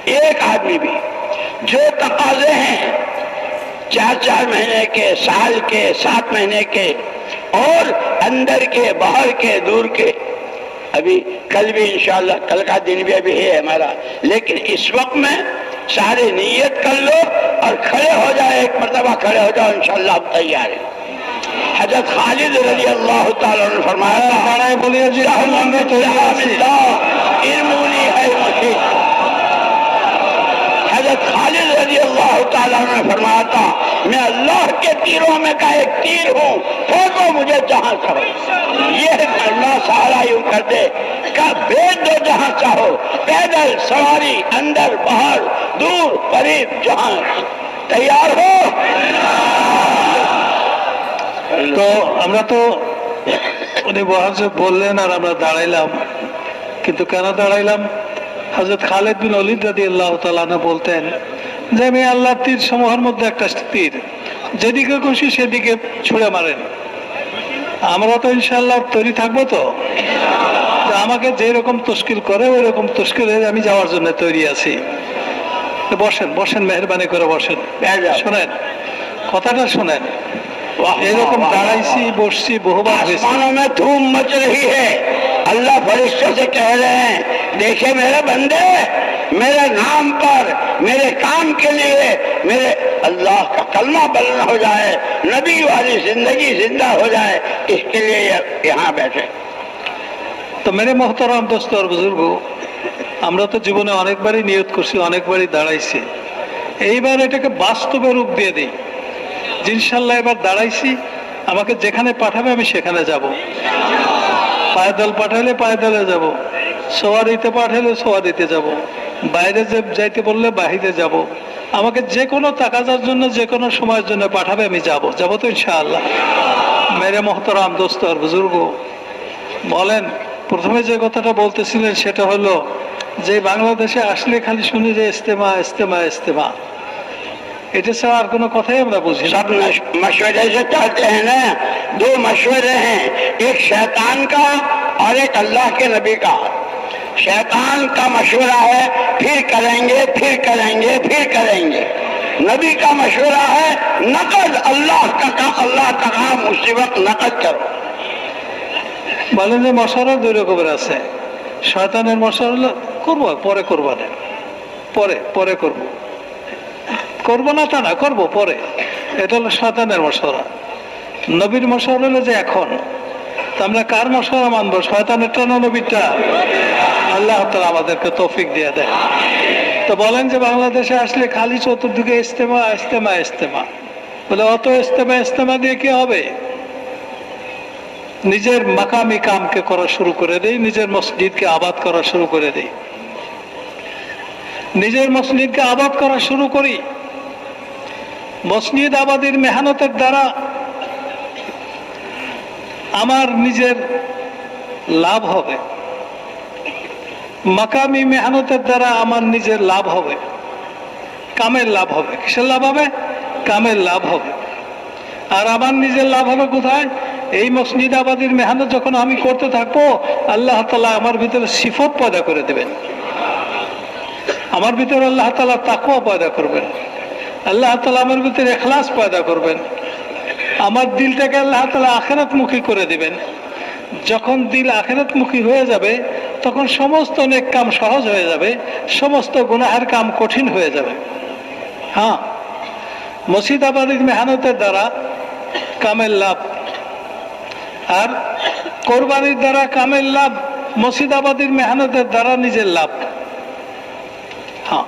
एक आदमी भी। जो तकाजे हैं 4-4 महीने के, साल के, 7 महीने के, और अंदर के, बाहर के, दूर के, अभी कल भी इंशाअल्लाह, कल का दिन भी अभी है हमारा, लेकिन इस वक्त में सारे नियत कर लो और खड़े हो जाए, एक मर्तबा खड़े हो जाओ, इंशाअल्लाह हम तैयार हैं। हजरत खालिद रजी अल्लाह तआला ने फरमाया, बोलिए जी, हजरत खालिद रजी अल्लाह तआला ने फरमाया था, मैं अल्लाह के तीरों में का एक तीर हूँ, फेंको मुझे जहां चाहो। ये अल्लाह सहारा यूं कर दे का भेज दो जहां चाहो, पैदल सवारी, अंदर बाहर, दूर करीब, जहां। तैयार हो? তো আমরা তো উনি বহাজে বললেন আর আমরা দাঁড়াইলাম, কিন্তু কেন দাঁড়াইলাম? হযরত খালিদ বিন ওলীদ রাদিয়াল্লাহু তাআলা আনহু বলতেন যে আমি আল্লাহর তীর সমূহের মধ্যে একটা তীর, যেদিকে খুশি সেদিকে ছুঁড়ে মারেন। আমরা তো ইনশাআল্লাহ তৈরি থাকবো তো, আমাকে যে রকম তশকিল করে ওই রকম তশকিলে আমি যাওয়ার জন্য তৈরি আছি। বসেন বসেন, মেহরবানি করে বসেন, শোনেন কথাটা শোনেন। এরকম দাঁড়াইছি বসছি বহুবার। आसमानों में धूम मच रही है, अल्लाह फरिश्तों से कह रहे हैं, देखे मेरे बंदे, मेरे नाम पर, मेरे काम के लिए, मेरे अल्लाह का कलमा बुलंद हो जाए, नबी वाली जिंदगी जिंदा हो जाए, इसके लिए यहाँ बैठे। তো মেরে মোহতারাম দোস্ত আর বুজুর্গ, আমরা তো জীবনে অনেকবারই নিয়ত করছি, অনেকবারই দাঁড়াইছি। এইবার এটাকে বাস্তবে রূপ দিয়ে দিই। ইনশাআল্লাহ এবার দাঁড়াইছি, আমাকে যেখানে পাঠাবে আমি সেখানে যাব। পায়দল পাঠালে পায়দলে যাব, সোয়ারিতে পাঠালে সোয়ারিতে যাব, বাইরে যাইতে বললে বাইরে যাব। আমাকে যে কোনো তাকাজার জন্য, যে কোনো সময়ের জন্য পাঠাবে আমি যাব, যাব তো ইনশাআল্লাহ। মেরে মোহতারাম দোস্ত আর বুজুর্গ, বলেন প্রথমে যে কথাটা বলতেছিলেন সেটা হলো যে বাংলাদেশে আসলে খালি শুনি যে ইস্তেমা ইস্তেমা ইস্তেমা, এটা ছাড়া আর কোনো কথাই আমরা বুঝি না। सब मशवरे से चलते हैं ना, 2 मशवरे हैं, एक शैतान का और एक अल्लाह के नबी का। शैतान का मशवरा है फिर करेंगे, फिर करेंगे, फिर करेंगे। नबी का मशवरा है नकद, अल्लाह का काम उसी वक्त नकद करो। বলেন যে মশারা 2 রকমের আছে। শয়তানের মশারা হলো করবো পরে, করবো না পরে, পরে করবো, করবো না তা না, করবো পরে, এটা হলো শয়তানের মশারা। নবীর মশারা হলো যে এখন। তো আমরা কার মশারা মানবো, শয়তানেরটা না নবীরটা? আল্লাহ তাআলা আমাদেরকে তৌফিক দিয়ে দেয়। তো বলেন যে বাংলাদেশে আসলে খালি চতুর্দিকে ইস্তেমা ইস্তেমা ইস্তেমা, বলে অত ইস্তেমা ইস্তেমা দিয়ে কি হবে? নিজের মাকামি কামকে করা শুরু করে দেই, নিজের মসজিদকে আবাদ করা শুরু করে দেই, নিজের মসজিদকে আবাদ করা শুরু করি। মসজিদ আবাদের মেহনতের দ্বারা আমার নিজের লাভ হবে, মাকামি মেহনতের দ্বারা আমার নিজের লাভ হবে, কামের লাভ হবে। কিসের লাভ হবে? কামের লাভ হবে। আর আমার নিজের লাভ হবে কোথায়? এই মসজিদ আবাদির মেহনত যখন আমি করতে থাকবো, আল্লাহ তাআলা আমার ভিতরে সিফত পয়দা করে দেবেন, আমার ভিতরে আল্লাহ তাআলা তাকওয়া পয়দা করবেন, আল্লাহ তাআলা আমার ভিতরে ইখলাস পয়দা করবেন, আমার দিলটাকে আল্লাহ তাআলা আখিরাতমুখী করে দিবেন। যখন দিল আখিরাতমুখী হয়ে যাবে তখন সমস্ত নেক কাম সহজ হয়ে যাবে, সমস্ত গুনাহের কাম কঠিন হয়ে যাবে। হ্যাঁ, মসজিদ আবাদির মেহনতের দ্বারা কামের লাভ, আর কোরবানির দ্বারা কামের লাভ, মসজিদ আবাদির মেহনতের দ্বারা নিজের লাভ। হ্যাঁ,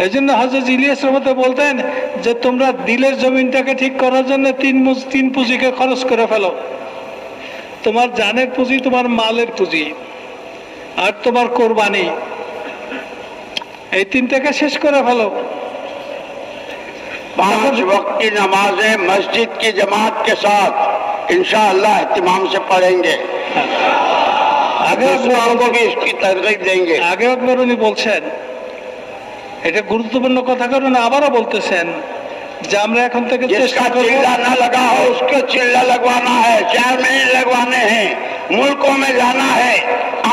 এই জন্য হযরত ইলিয়াস রহমতে বলতেন যে তোমরা দিলের জমিনটাকে ঠিক করার জন্য তিন পুঁজিকে খরচ করে ফেলো। তোমার জানের পুঁজি, তোমার মালের পুঁজি, আর তোমার কোরবানি, এই তিনটাকে শেষ করে ফেলো। 5 वक्त की नमाजें मस्जिद की जमात के साथ इंशाअल्लाह इत्मीनान से पढ़ेंगे, दूसरों को भी इसकी तरगीब देंगे। আগে একবার উনি বলছেন, এটা গুরুত্বপূর্ণ কথা, কারণ আবারও বলতেছেন যে আমরা এখন থেকে চেষ্টা जिसका করব चिल्ला न लगा हो उसको चिल्ला लगवाना है, 4 महीने लगवाने हैं, मुल्कों में जाना है,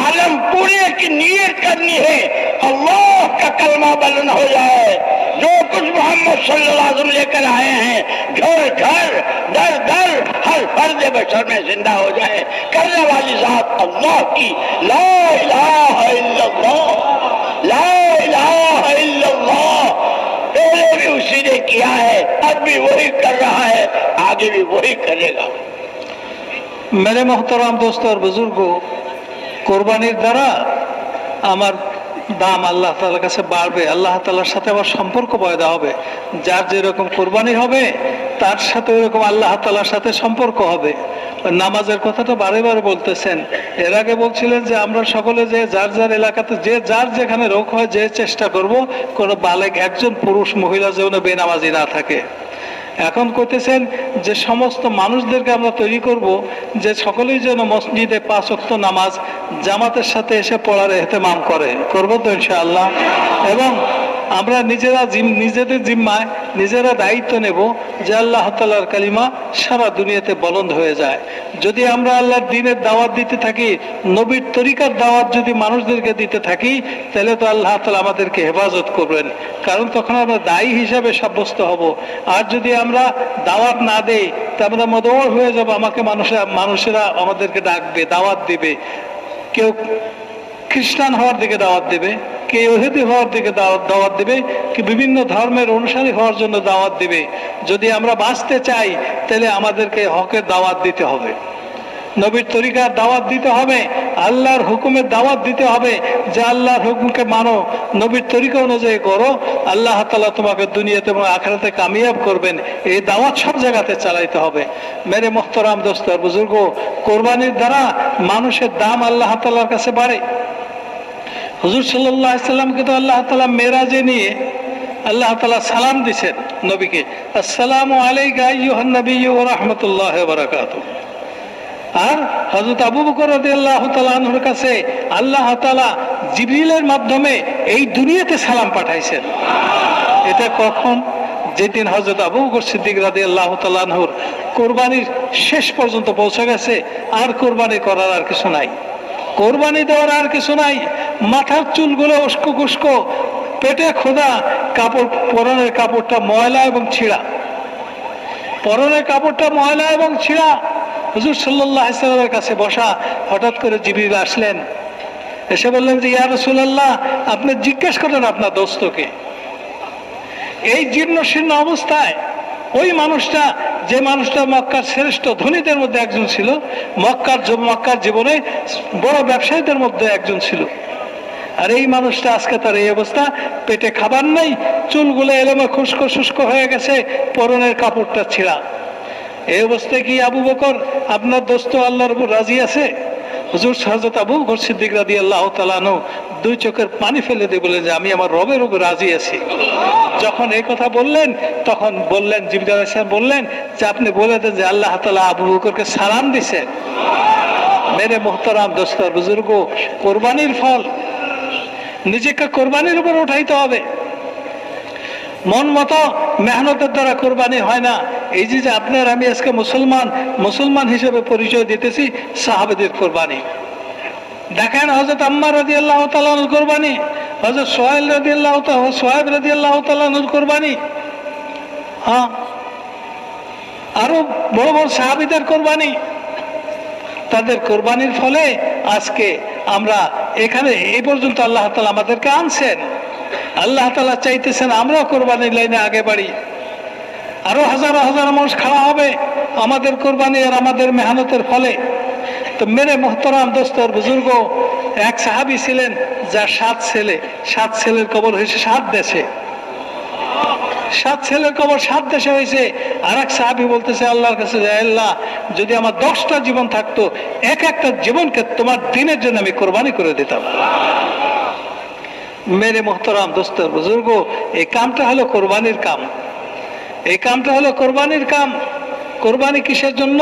आलम पूरे की नीयत करनी है, अल्लाह का कलमा बुलंद हो जाए। जो कुछ मोहम्मद सल्लल्लाहु अलैहि वसल्लम लेकर आए हैं, घर घर दर दर हर फर्द बशर में जिंदा हो जाए। करने वाली जात अल्लाह की, ला इलाहा इल्लल्लाह, ला इलाहा इल्लल्लाह। पहले भी उसी ने किया है, अब भी वही कर रहा है, आगे भी वही करेगा। मेरे मोहतरम दोस्त और बुजुर्गो, কোরবানির দ্বারা আমার দাম আল্লাহ তাআলার কাছে বাড়বে, আল্লাহ তাআলার সাথে আমার সম্পর্ক পয়দা হবে। যার যেরকম কোরবানি হবে তার সাথে ওইরকম আল্লাহ তাআলার সাথে সম্পর্ক হবে। নামাজের কথাটা বারে বারে বলতেছেন, এর আগে বলছিলেন যে আমরা সকলে যে যার যার এলাকাতে যে যার যেখানে রোগ হয় যে চেষ্টা করব কোনো বালেগ একজন পুরুষ মহিলা যেন বেনামাজি না থাকে। এখন করতেছেন যে সমস্ত মানুষদেরকে আমরা তৈরি করব যে সকলেই যেন মসজিদে 5 ওয়াক্ত নামাজ জামাতের সাথে এসে পড়ার ইহতেমাম করে, করবো তো ইনশাআল্লাহ। এবং আমরা নিজেদের জিম্মায় নিজেরা দায়িত্ব নেব যে আল্লাহ তাআলার কালিমা সারা দুনিয়াতে বলন্দ হয়ে যায়। যদি আমরা আল্লাহর দ্বীনের দাওয়াত দিতে থাকি, নবীর তরিকার দাওয়াত যদি মানুষদেরকে দিতে থাকি, তাহলে তো আল্লাহ তাআলা আমাদেরকে হেফাজত করবেন, কারণ তখন আমরা দায়ী হিসাবে সাব্যস্ত হব। আর যদি আমরা দাওয়াত না দেই তা আমরা মদওয়া হয়ে যাব, আমাকে মানুষেরা আমাদেরকে ডাকবে, দাওয়াত দিবে। কেউ খ্রিস্টান হওয়ার দিকে দাওয়াত দেবে, কে ইহুদি হওয়ার দিকে দাওয়াত দেবে, কি বিভিন্ন ধর্মের অনুসারী হওয়ার জন্য দাওয়াত দেবে। যদি আমরা বাঁচতে চাই তাহলে আমাদেরকে হকের দাওয়াত দিতে হবে, নবীর তরিকার দাওয়াত দিতে হবে, আল্লাহর হুকুমের দাওয়াত দিতে হবে যে আল্লাহর হুকুমকে মানো, নবীর তরিকা অনুযায়ী করো, আল্লাহ তাআলা তোমাকে দুনিয়াতে এবং আখিরাতে কামিয়াব করবেন। এই দাওয়াত সব জায়গাতে চালাইতে হবে। মেরে মোহতারাম দোস্ত আর বুজুর্গ, কোরবানির দ্বারা মানুষের দাম আল্লাহ তাআলার কাছে বাড়ে। হুজুর সাল্লাল্লাহু আলাইহি সাল্লামকে তো আল্লাহ তাআলা মেরাজে নিয়ে আল্লাহ তাআলা সালাম দিয়েছেন নবীকে, আসসালামু আলাইকা আইয়ুহান নাবিয়্যু ওয়া রাহমাতুল্লাহি ওয়া বারাকাতুহু। আর হযরত আবু বকর রাদিয়াল্লাহু তাআলা আনহুর কাছে আল্লাহ তাআলা জিবরিলের মাধ্যমে এই দুনিয়াতে সালাম পাঠাইছেন। এটা কখন? যেদিন হযরত আবু বকর সিদ্দিক রাদিয়াল্লাহু তাআলা আনহুর কোরবানির শেষ পর্যন্ত পৌঁছে গেছে, আর কোরবানি করার আর কিছু নাই, কোরবানি দেওয়ার আর কিছু নাই। মাথার চুলগুলো উস্কো খুস্কো, পেটে খোদা, কাপড়, পরনের কাপড়টা ময়লা এবং ছিঁড়া, পরনের কাপড়টা ময়লা এবং ছিঁড়া। হুজুর সাল্লাল্লাহু আলাইহি সাল্লামের কাছে বসা, হঠাৎ করে জিবরিল আসলেন, এসে বললেন যে ইয়া রাসূলুল্লাহ, আপনি জিজ্ঞেস করেন আপনার দোস্তকে। এই জীর্ণ শীর্ণ অবস্থায় ওই মানুষটা, যে মানুষটা মক্কার শ্রেষ্ঠ ধনীদের মধ্যে একজন ছিল, মক্কার জীবনে বড় ব্যবসায়ীদের মধ্যে একজন ছিল, আর এই মানুষটা আজকে তার এই অবস্থা, পেটে খাবার নাই, চুলগুলো এলোমে খুস্কো শুষ্ক হয়ে গেছে, পরনের কাপড়টা ছিঁড়া। এই অবস্থায় কি আবু বকর আপনার দোস্ত আল্লাহর উপর রাজি আছে? হুজুর হযরত আবু বকর সিদ্দিক রাদিয়াল্লাহু তাআলা আনহু 2 চোখের পানি ফেলে দিয়ে বললেন যে আমি আমার রবের উপর রাজি আছি। যখন এই কথা বললেন তখন বললেন, জিবরিল আলাইহিস সালাম বললেন যে আপনি বলে দেন যে আল্লাহ তাআলা আবু বকরকে সালাম দিয়েছেন। মেরে মোহতারাম দোস্ত আর বুজুর্গ, কোরবানির ফল নিজেকে কোরবানির উপর উঠাইতে হবে। মন মতো মেহনতের দ্বারা কোরবানি হয় না। এই যে আপনার আমি আজকে মুসলমান হিসেবে পরিচয় দিতেছি, সাহাবাদের কোরবানি দেখেন। হযরত আম্মার রাদিয়াল্লাহু তাআলা আনহুর কোরবানি, হযরত সোহেব রাদিয়াল্লাহু তাআলা আনহুর কোরবানি, হ্যাঁ, আরো বড় বড় সাহাবীদের কোরবানি। তাদের কোরবানির ফলে আজকে আমরা এখানে এই পর্যন্ত আল্লাহ তাআলা আমাদেরকে আনছেন। আল্লাহ তাআলা চাইতেছেন আমরা কোরবানির লাইনে আগে বাড়ি। আরো হাজার হাজার মানুষ খাড়া হবে আমাদের কোরবানি আর আমাদের মেহনতের ফলে। তো মেরে মোহতারাম দোস্তর বুজুর্গ, এক সাহাবী ছিলেন যার 7 ছেলের কবর হয়েছে 7 দেশে। 7 ছেলের কবর 7 দেশে হয়েছে। আর এক সাহাবী বলতেছে আল্লাহর কাছে, আল্লাহ যদি আমার 10টা জীবন থাকতো, একটা জীবনকে তোমার দিনের জন্য আমি কোরবানি করে দিতাম। মেরে মোহতারাম দোস্তর বুজুর্গ, এই কামটা হলো কোরবানির কাম। এই কামটা হলো কোরবানির কাম। কোরবানি কিসের জন্য?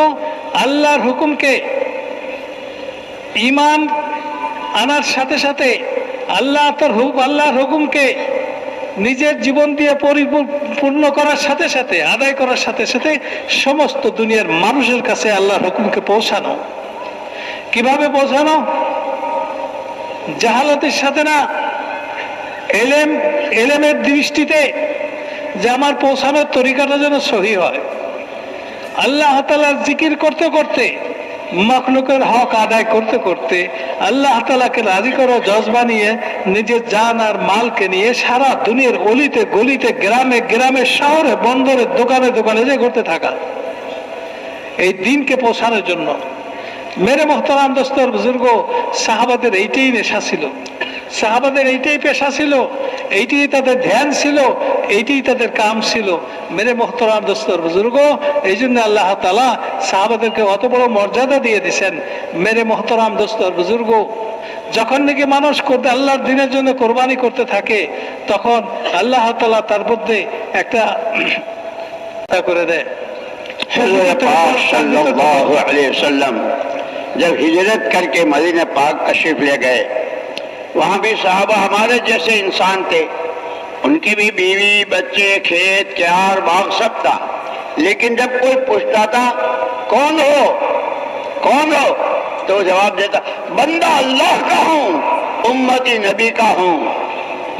আল্লাহর হুকুমকে ঈমান আনার সাথে সাথে আল্লাহর হুকুমকে নিজের জীবন দিয়ে পরিপূর্ণ করার সাথে সাথে, আদায় করার সাথে সাথে সমস্ত দুনিয়ার মানুষের কাছে আল্লাহর হুকুমকে পৌঁছানো। কিভাবে পৌঁছানো? জাহালাতের সাথে না, এলেমের দৃষ্টিতে, যে আমার পৌঁছানোর তরিকাটা যেন সহি হয়। আল্লাহ তাআলার জিকির করতে করতে, মাখলুকের হক আদায় করতে করতে, আল্লাহ তাআলাকে রাজি করার জজবা নিয়ে নিজের জান আর মালকে নিয়ে সারা দুনিয়ার অলিতে গলিতে, গ্রামে গ্রামে, শহরে বন্দরে, দোকানে দোকানে যে ঘুরতে থাকা, এই দিনকে পৌঁছানোর জন্য। মেরে মোহতারাম দোস্তর বুজুর্গ, সাহাবাদের এইটাই নেশা ছিল, সাহাবাদের এইটাই পেশা ছিল, এইটাই তাদের ধ্যান ছিল, এইটাই তাদের কাম ছিল। মেরে মোহতারাম দোস্তর বুজুর্গ, এই জন্য আল্লাহ তাআলা সাহাবাদেরকে অত বড় মর্যাদা দিয়ে দিয়েছেন। মেরে মোহতারাম দোস্তর বুজুর্গ, যখন নাকি মানুষ আল্লাহর দিনের জন্য কোরবানি করতে থাকে, তখন আল্লাহ তাআলা তার মধ্যে একটা করে দেয়। सल्लल्लाहु अलैहि वसल्लम जब हिजरत करके मदीना पाक तशरीफ ले गए, वहाँ भी साहबा हमारे जैसे इंसान थे, उनकी भी बीवी बच्चे, खेत क्यार बाग सब था। लेकिन जब कोई पूछता था कौन हो, तो जवाब देता, बंदा अल्लाह का हूँ, उम्मती नबी का हूँ।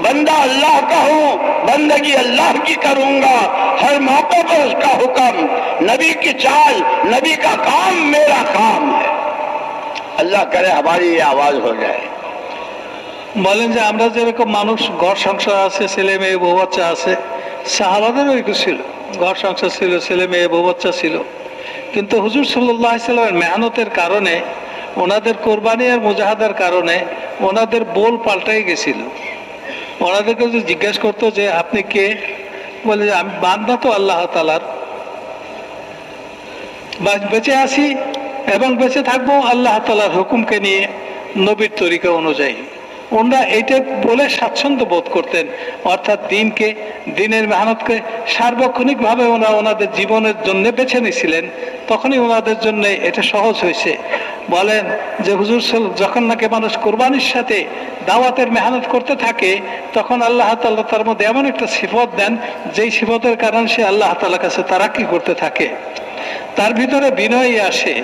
बंदा अल्लाह का हूँ, बंदगी अल्लाह की करूंगा, हर मौके पर उसका हुक्म, नबी की चाल, नबी का काम मेरा काम है। अल्लाह करे हमारी ये आवाज हो जाए। বলেন যে আমরা যেরকম মানুষ, ঘর সংসার আছে, ছেলে মেয়ে বউ বাচ্চা আছে, সাহাবাদেরও ওই ছিল, ঘর সংসার ছিল, ছেলে মেয়ে বউ বাচ্চা ছিল। কিন্তু হুজুর সাল্লাল্লাহু আলাইহি সাল্লামের মেহনতের কারণে, ওনাদের কোরবানি আর মুজাহাদার কারণে ওনাদের বোল পাল্টাই গেছিল। ওনাদেরকে যদি জিজ্ঞাসা করতো যে আপনি কে, বলে যে আমি বান্দা তো আল্লাহ তাআলার, বেঁচে আছি এবং বেঁচে থাকবো আল্লাহ তাআলার হুকুমকে নিয়ে, নবীর তরিকা অনুযায়ী। ওনারা এইটা বলে স্বাচ্ছন্দ্য বোধ করতেন। অর্থাৎ দিনের মেহনতকে সার্বক্ষণিকভাবে ওনাদের জীবনের জন্য বেছে নিয়েছিলেন। তখনই ওনাদের জন্য এটা সহজ হয়েছে। বলেন যে হুজুর যখন নাকি মানুষ কোরবানির সাথে দাওয়াতের মেহনত করতে থাকে, তখন আল্লাহ তাআলা তার মধ্যে এমন একটা সিফত দেন, যেই সিফতের কারণে সে আল্লাহ তাআলার কাছে তারাক্কি করতে থাকে। তার ভিতরে বিনয় আসে,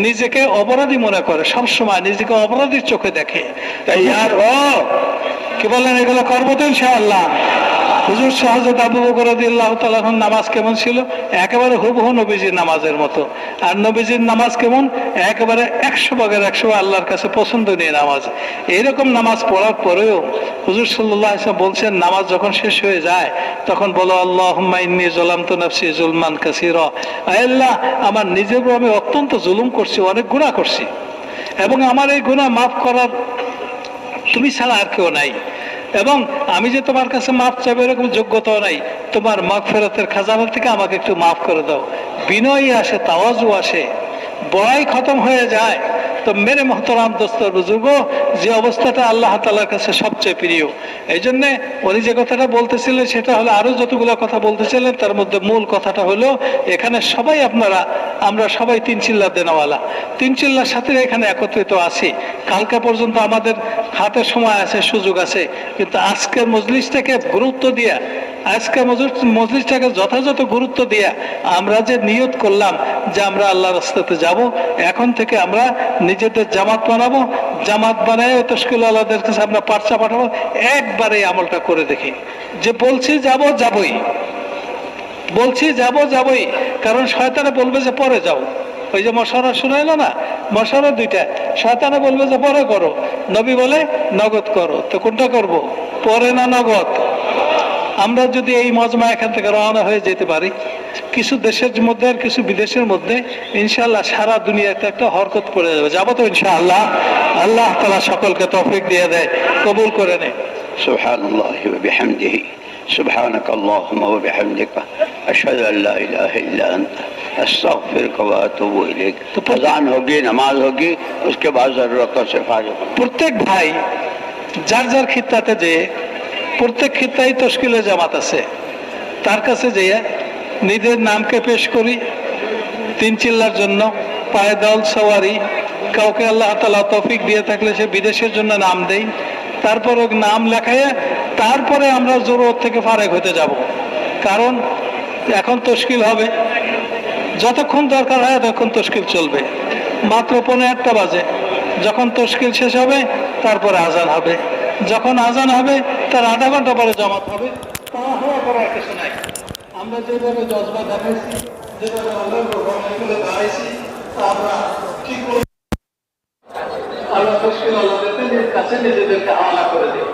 নিজেকে অপরাধী মনে করে, সবসময় নিজেকে অপরাধীর চোখে দেখে। তাই আর কি বলেন, এগুলো করবো তো ইনশাআল্লাহ। হুজুর হযরত আবু বকর রাদিয়াল্লাহু তাআলা আনহুর নামাজ কেমন ছিল? একেবারে হুবহু নবীজির নামাজের মতো। আর নবীজির নামাজ কেমন? একেবারে 100% আল্লাহর কাছে পছন্দনীয় নামাজ। এইরকম নামাজ পড়ার পরেও হুজুর সাল্লাল্লাহু আলাইহি ওয়াসাল্লাম বলছেন, নামাজ যখন শেষ হয়ে যায় তখন বলো, আল্লাহুম্মা ইন্নী যালামতু নাফসি যুলমান কাসীরা, আল্লাহ আমার নিজের উপর আমি অত্যন্ত জুলুম করছি, অনেক গুনাহ করছি, এবং আমার এই গুনাহ মাফ করার তুমি ছাড়া আর কেউ নাই, এবং আমি যে তোমার কাছে মাফ চাইবো এরকম যোগ্যতাও নাই, তোমার মাগফিরাতের খাজানা থেকে আমাকে একটু মাফ করে দাও। বিনয় আসে, তাওয়াজু আসে, বড়াই খতম হয়ে যায়। তো মেরে মোহতারাম দোস্তর বুজুর্গ, যে অবস্থাটা আল্লাহ তাআলার কাছে সবচেয়ে প্রিয়। এই জন্যে উনি যে কথাটা বলতেছিলেন সেটা হলো, আরো যতগুলো কথা বলতেছিলেন তার মধ্যে মূল কথাটা হলো, এখানে সবাই আমরা সবাই 3 চিল্লা দেনাওয়ালা, 3 চিল্লার সাথে এখানে একত্রিত আছি। কালকে পর্যন্ত আমাদের হাতে সময় আছে, সুযোগ আছে, কিন্তু আজকের মজলিসটাকে গুরুত্ব দিয়ে আজকে মজলিসটাকে যথাযথ গুরুত্ব দিয়ে আমরা যে নিয়ত করলাম যে আমরা আল্লাহর রাস্তাতে যাব, এখন থেকে আমরা নিজেদের জামাত বানাবো, জামাত বানায় তশকিল আল্লাহদের কাছে আমরা পার্চা পাঠাবো, একবারে এই আমলটা করে দেখি। যে বলছি যাব যাবই, বলছি যাব যাবই, কারণ শয়তানে বলবে যে পরে যাও। ওই যে মশারা শুনাইলো না, মশারা দুইটা, শয়তানে বলবে যে পরে করো, নবী বলে নগদ করো। তো কোনটা করব, পরে না নগদ? আমরা যদি এই মজমা এখান থেকে রওনা হয়ে যেতে পারি, কিছু দেশের মধ্যে আর কিছু বিদেশের মধ্যে, ইনশাআল্লাহ সারা দুনিয়াতে একটা হরকত পড়ে যাবে। যাবো তো ইনশাআল্লাহ? আল্লাহ তাআলা সকলকে তৌফিক দিয়ে দেয়, কবুল করে নেয়। সুবহানাল্লাহি ওয়া বিহামদিহি, সুবহানাক আল্লাহুম্মা ওয়া বিহামদিকা, আশহাদু আল লা ইলাহা ইল্লা আনতা, আস্তাগফিরুকা ওয়া আতুবু ইলাইক। তো আযান होगी, নামাজ होगी, उसके बाद जरूरतों से फारिग होंगे। প্রত্যেক ভাই যার যার খিত্তাতে যে, প্রত্যেক খিত্তায় তশকিলে জামাত আছে, তার কাছে যেয়ে নিজের নামকে পেশ করি 3 চিল্লার জন্য, পায়দল সওয়ারি, কাউকে আল্লাহ তাআলা তৌফিক দিয়ে থাকলে সে বিদেশের জন্য নাম দেই, তারপরে নাম লেখাইয়া তারপরে আমরা জরুরত থেকে ফারেক হতে যাব। কারণ এখন তশকিল হবে, যতক্ষণ দরকার হয় ততক্ষণ তশকিল চলবে। মাত্র 1:15 বাজে, যখন তশকিল শেষ হবে তারপরে আজান হবে, যখন আজান হবে তার আধা ঘন্টা পরে জামাত হবে। তা হওয়া পরে কিছু নাই। আমরা যেভাবে জজবা দেখাইছি, যেভাবে আল্লাহর ভগবানগুলো দাঁড়াইছি, তা আমরা ঠিক করে আল্লাহ তশকিল আল্লাহদের কাছে নিজেদেরকে হাওয়ালা করে দিই।